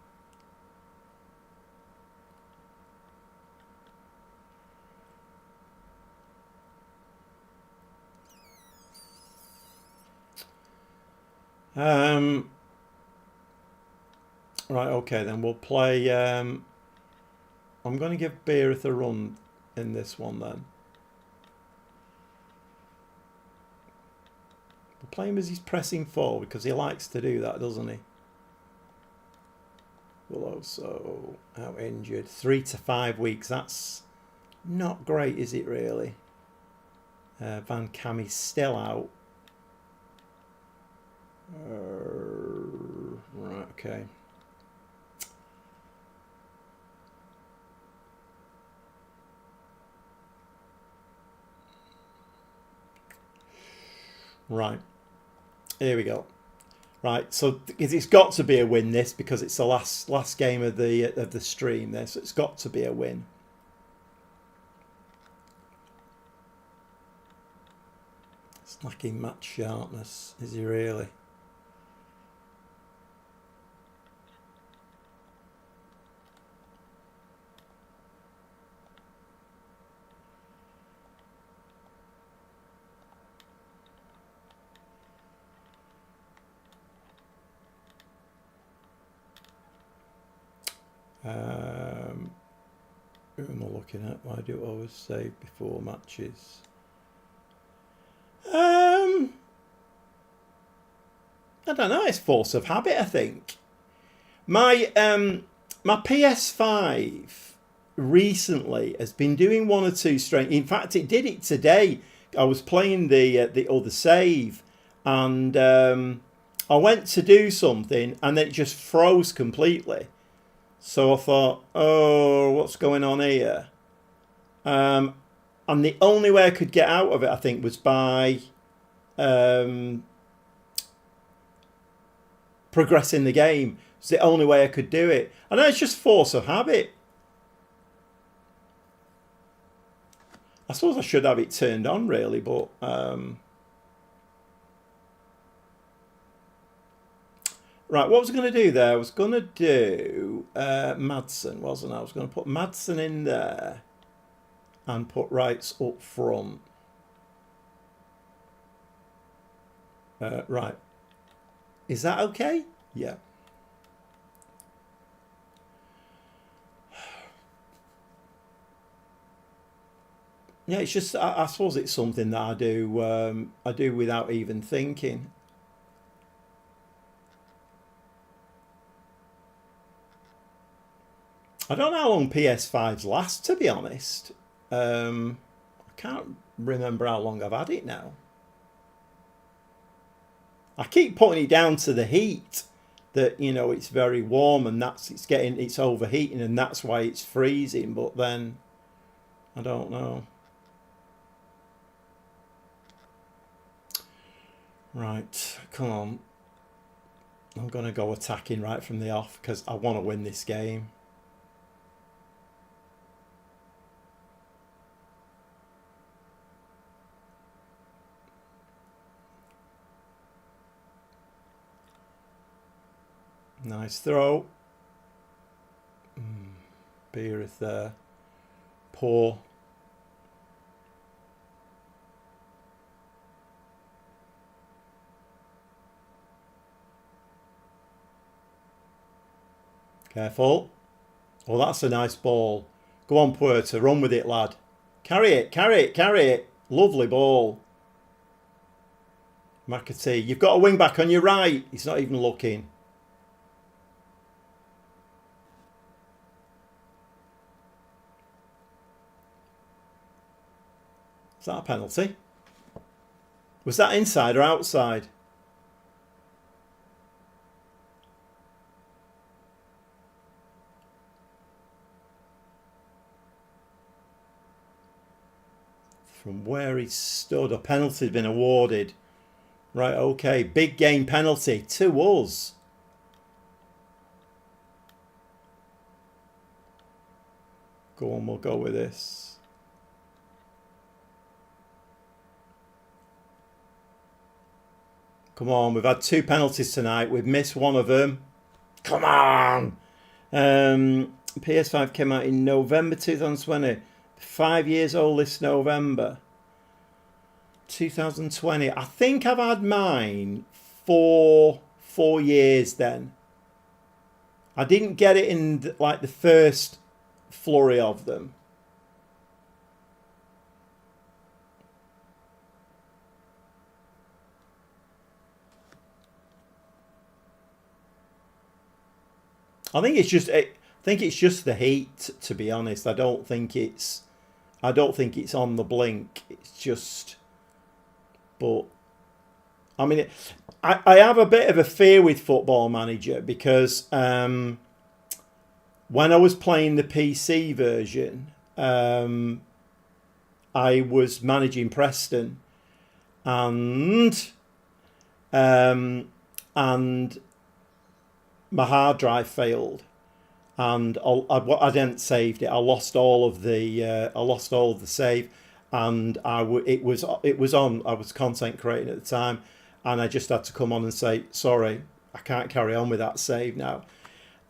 Right, okay, then we'll play... I'm going to give Beerith a run in this one then. play him as he's pressing forward because he likes to do that, doesn't he? Will also out injured. 3 to 5 weeks. That's not great, is it really? Van Cammy's still out. Right, okay. Right. Here we go. Right, so it's got to be a win, this, because it's the last game of the stream there, so it's got to be a win. It's lacking match sharpness, is he really? Who am I looking at? Why do I always save before matches? I don't know. It's force of habit, I think. My PS5 recently has been doing one or two strange. In fact, it did it today. I was playing the other save, and I went to do something, and then it just froze completely. So I thought, oh, what's going on here? And the only way I could get out of it, I think, was by progressing the game. It's the only way I could do it. I know it's just force of habit. I suppose I should have it turned on, really, but... Right, what was I going to do there? I was going to do Madsen, wasn't I? I was going to put Madsen in there and put Wrights up front. Right. Is that okay? Yeah. Yeah, it's just, I suppose it's something that I do without even thinking. I don't know how long PS5s last, to be honest. I can't remember how long I've had it now. I keep putting it down to the heat, that, you know, it's very warm and it's overheating and that's why it's freezing, but then I don't know. Right, come on. I'm going to go attacking right from the off because I want to win this game. Nice throw. Beereth there. Poor. Careful. Oh, that's a nice ball. Go on, Puerta. Run with it, lad. Carry it, carry it, carry it. Lovely ball. McAtee. You've got a wing back on your right. He's not even looking. Is that a penalty? Was that inside or outside? From where he stood, a penalty had been awarded. Right, okay. Big game penalty to us. Go on, we'll go with this. Come on, we've had 2 penalties tonight. We've missed one of them. Come on! PS5 came out in November 2020. 5 years old this November. 2020. I think I've had mine for 4 years then. I didn't get it in like the first flurry of them. I think it's just the heat. To be honest, I don't think it's on the blink. It's just, but I mean, I have a bit of a fear with Football Manager because when I was playing the PC version, I was managing Preston, and and my hard drive failed, and I didn't saved it. I lost all of the save, and it was on. I was content creating at the time, and I just had to come on and say sorry. I can't carry on with that save now.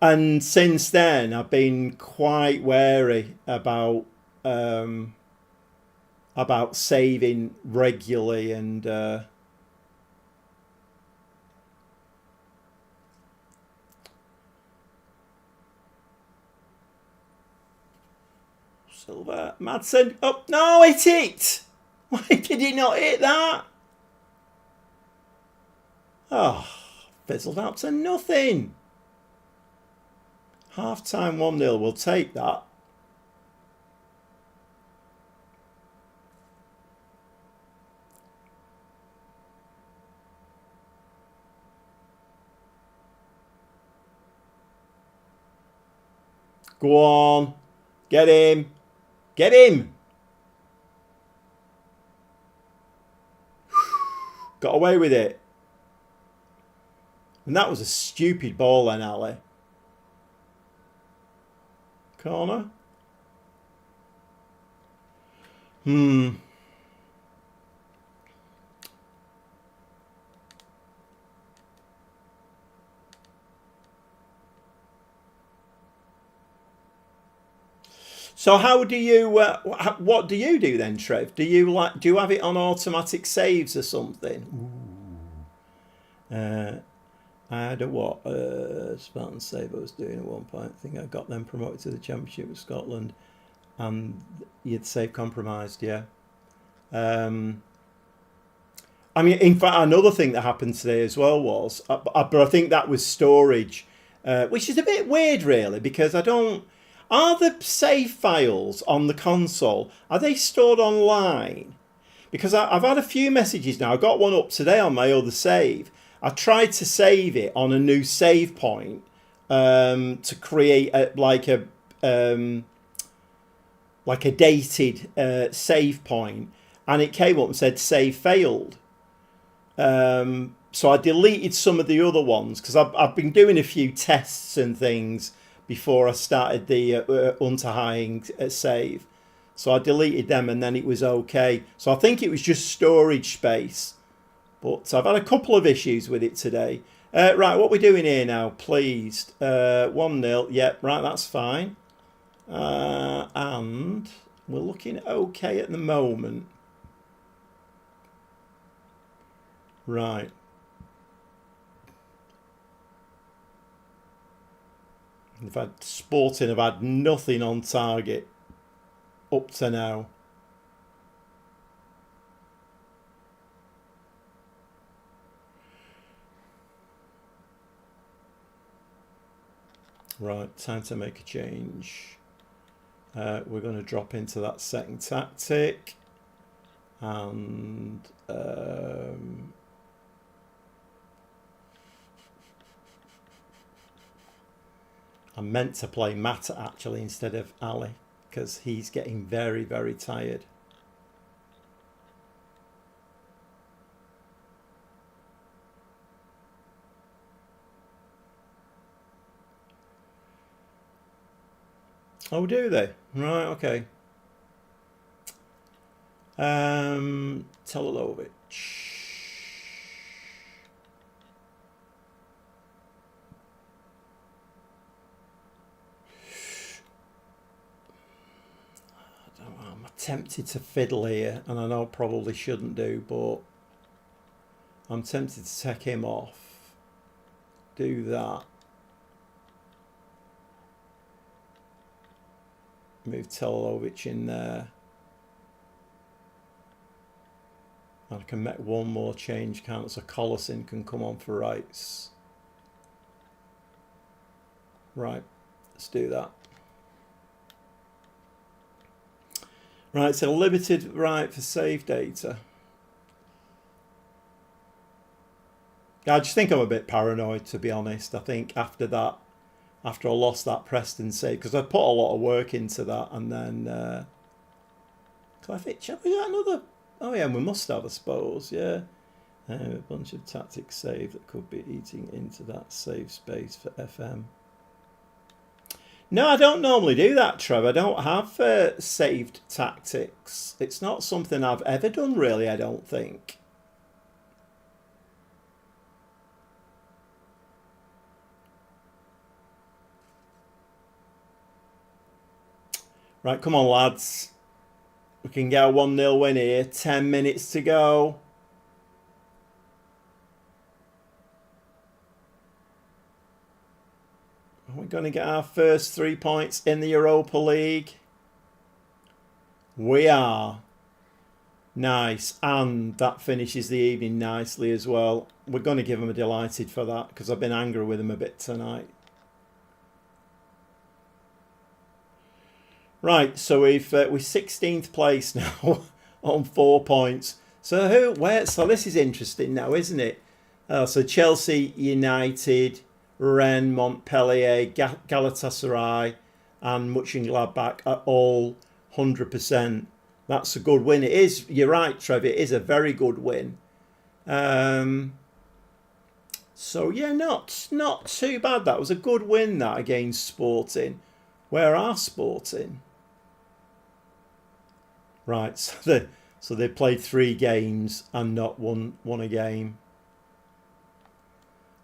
And since then, I've been quite wary about saving regularly and. Silver, Madsen. Oh, no, it hit! Why did he not hit that? Oh, fizzled out to nothing. Half time 1-0, we'll take that. Go on. Get him. Get him! Got away with it. And that was a stupid ball then, Ali. Corner. So how do you? What do you do then, Trev? Do you have it on automatic saves or something? I had a Spartan save I was doing at one point. I think I got them promoted to the Championship of Scotland, and you'd save compromised. Yeah. I mean, in fact, another thing that happened today as well was, but I think that was storage, which is a bit weird, really, because I don't. Are the save files on the console, are they stored online? Because I've had a few messages now. I got one up today on my other save. I tried to save it on a new save point to create a dated save point, and it came up and said save failed. So I deleted some of the other ones because I've been doing a few tests and things before I started the Unterhaching save. So I deleted them and then it was okay. So I think it was just storage space. But I've had a couple of issues with it today. Right, what are we doing here now? Pleased. 1-0. Yep, right, that's fine. And we're looking okay at the moment. Right. Sporting have had nothing on target up to now. Right, time to make a change. We're going to drop into that second tactic, and I meant to play Matt actually instead of Ali because he's getting very, very tired. Oh, do they? Right, okay. Telelovic. I'm tempted to fiddle here, and I know I probably shouldn't do, but I'm tempted to take him off. Do that. Move Telelovic in there. And I can make one more change, can't I? So Collison can come on for rights. Right, let's do that. Right, so limited right for save data. I just think I'm a bit paranoid, to be honest. I think after I lost that Preston save, because I put a lot of work into that, and then I think, shall we get another? Oh yeah, we must have, I suppose. Yeah, a bunch of tactics save that could be eating into that save space for FM. No, I don't normally do that, Trev. I don't have saved tactics. It's not something I've ever done, really, I don't think. Right, come on, lads. We can get a 1-0 win here. 10 minutes to go. Are we going to get our first 3 points in the Europa League? We are. Nice. And that finishes the evening nicely as well. We're going to give them a delighted for that, because I've been angry with them a bit tonight. Right, so we're 16th place now on 4 points. So so this is interesting now, isn't it? So Chelsea, United, Rennes, Montpellier, Galatasaray and Mönchengladbach are all 100%. That's a good win. It is, you're right, Trev, it is a very good win. So yeah, not too bad. That was a good win, that, against Sporting. Where are Sporting? Right, so they played 3 games and not won a game.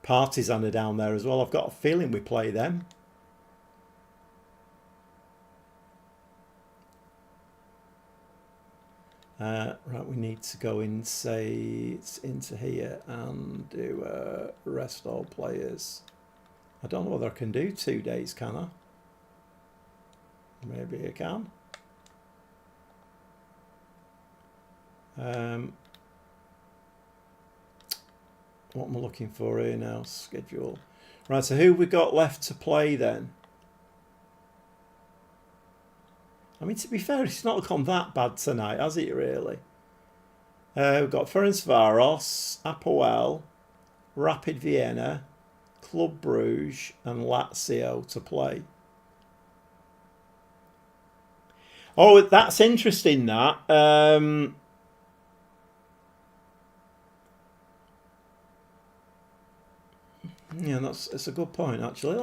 Partizan are down there as well. I've got a feeling we play them. Right, we need to go in, say, it's into here and do rest all players. I don't know whether I can do 2 days, can I? Maybe I can. What am I looking for here now? Schedule. Right, so who have we got left to play then? I mean, to be fair, it's not gone that bad tonight, has it really? We've got Ferencváros, Apoel, Rapid Vienna, Club Brugge and Lazio to play. Oh, that's interesting, that. Yeah, it's a good point, actually.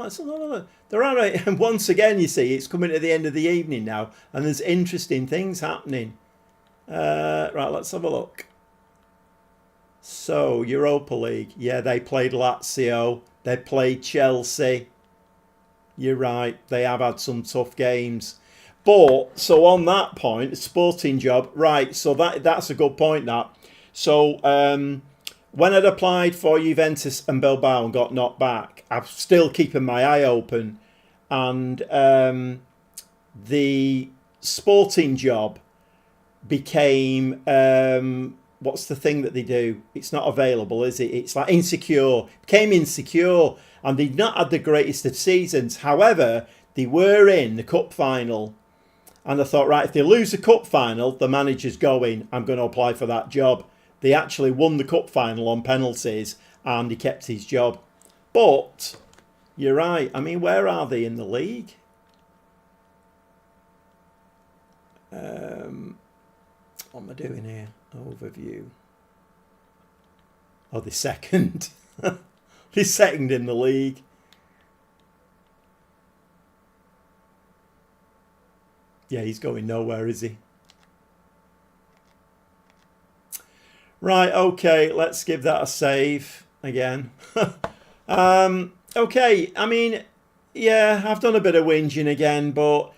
There are, and once again, you see, it's coming to the end of the evening now, and there's interesting things happening. Right, let's have a look. So, Europa League. Yeah, they played Lazio. They played Chelsea. You're right. They have had some tough games. But, so on that point, Sporting job. Right, so that's a good point, that. So, when I'd applied for Juventus and Bilbao and got knocked back, I'm still keeping my eye open. And the Sporting job became, what's the thing that they do? It's not available, is it? It's like insecure. Became insecure. And they'd not had the greatest of seasons. However, they were in the cup final. And I thought, right, if they lose the cup final, the manager's going. I'm going to apply for that job. They actually won the cup final on penalties and he kept his job. But you're right. I mean, where are they in the league? What am I doing here? Overview. Oh, they're second. They're second in the league. Yeah, he's going nowhere, is he? Right, okay, let's give that a save again. Okay, I mean, yeah, I've done a bit of whinging again, but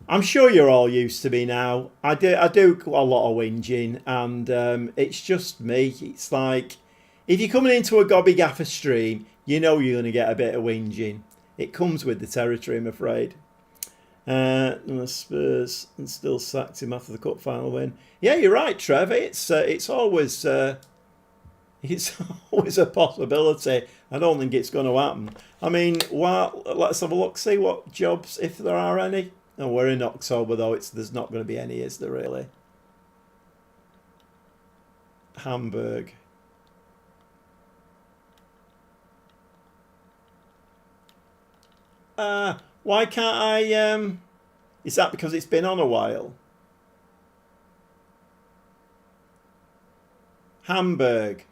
I'm sure you're all used to me now. I do a lot of whinging, and it's just me. It's like, if you're coming into a Gobby Gaffer stream, you know you're going to get a bit of whinging. It comes with the territory, I'm afraid. And the Spurs and still sacked him after the cup final win. Yeah, you're right, Trev. It's always a possibility. I don't think it's going to happen. I mean, well, let's have a look, see what jobs, if there are any. No, we're in October though. There's not going to be any, is there really? Hamburg. Why can't I? Is that because it's been on a while? Hamburg.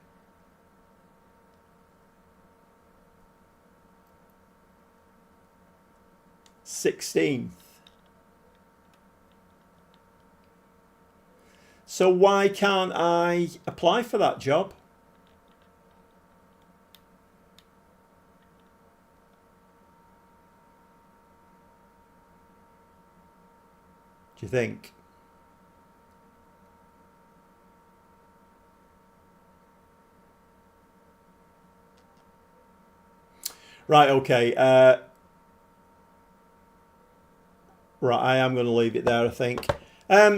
'16th. So why can't I apply for that job? Do you think? Right, okay. Right, I am going to leave it there, I think.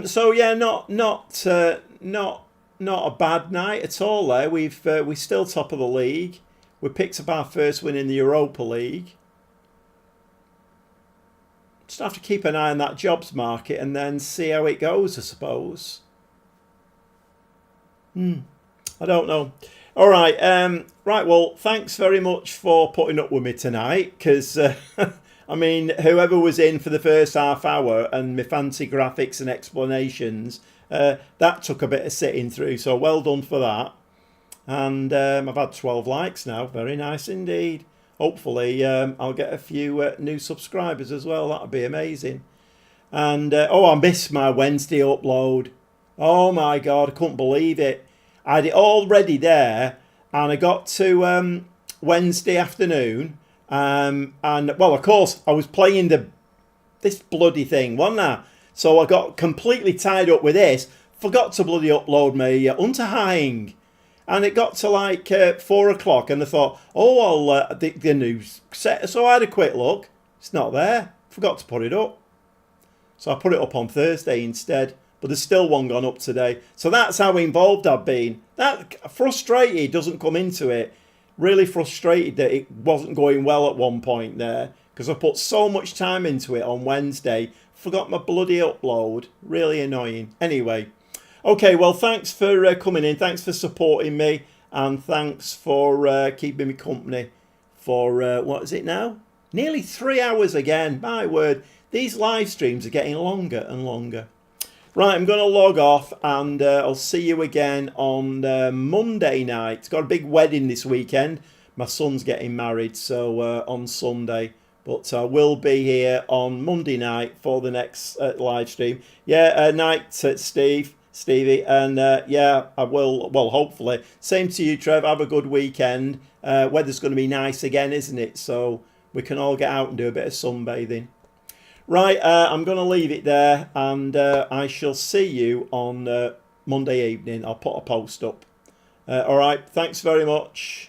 So yeah, not a bad night at all. There, we're still top of the league. We picked up our first win in the Europa League. Just have to keep an eye on that jobs market and then see how it goes, I suppose. I don't know. All right, right. Well, thanks very much for putting up with me tonight, because I mean, whoever was in for the first half hour and my fancy graphics and explanations, that took a bit of sitting through. So well done for that. And I've had 12 likes now. Very nice indeed. Hopefully, I'll get a few new subscribers as well. That would be amazing. And oh, I missed my Wednesday upload. Oh my God, I couldn't believe it. I had it already there, and I got to Wednesday afternoon, and well, of course, I was playing this bloody thing, wasn't I? So I got completely tied up with this. Forgot to bloody upload my Unterhaching. And it got to like 4 o'clock, and I thought, oh, well, the news set. So I had a quick look. It's not there. Forgot to put it up. So I put it up on Thursday instead. But there's still one gone up today. So that's how involved I've been. That frustrated doesn't come into it. Really frustrated that it wasn't going well at one point there, because I put so much time into it on Wednesday. Forgot my bloody upload. Really annoying. Anyway. Okay, well, thanks for coming in. Thanks for supporting me. And thanks for keeping me company for, what is it now? Nearly 3 hours again. My word. These live streams are getting longer and longer. Right, I'm going to log off, and I'll see you again on Monday night. Got a big wedding this weekend. My son's getting married, so on Sunday. But I will be here on Monday night for the next live stream. Yeah, night, Stevie, and yeah, I will, well, hopefully. Same to you, Trev. Have a good weekend. Weather's going to be nice again, isn't it? So we can all get out and do a bit of sunbathing. Right, I'm going to leave it there, and I shall see you on Monday evening. I'll put a post up. All right, thanks very much.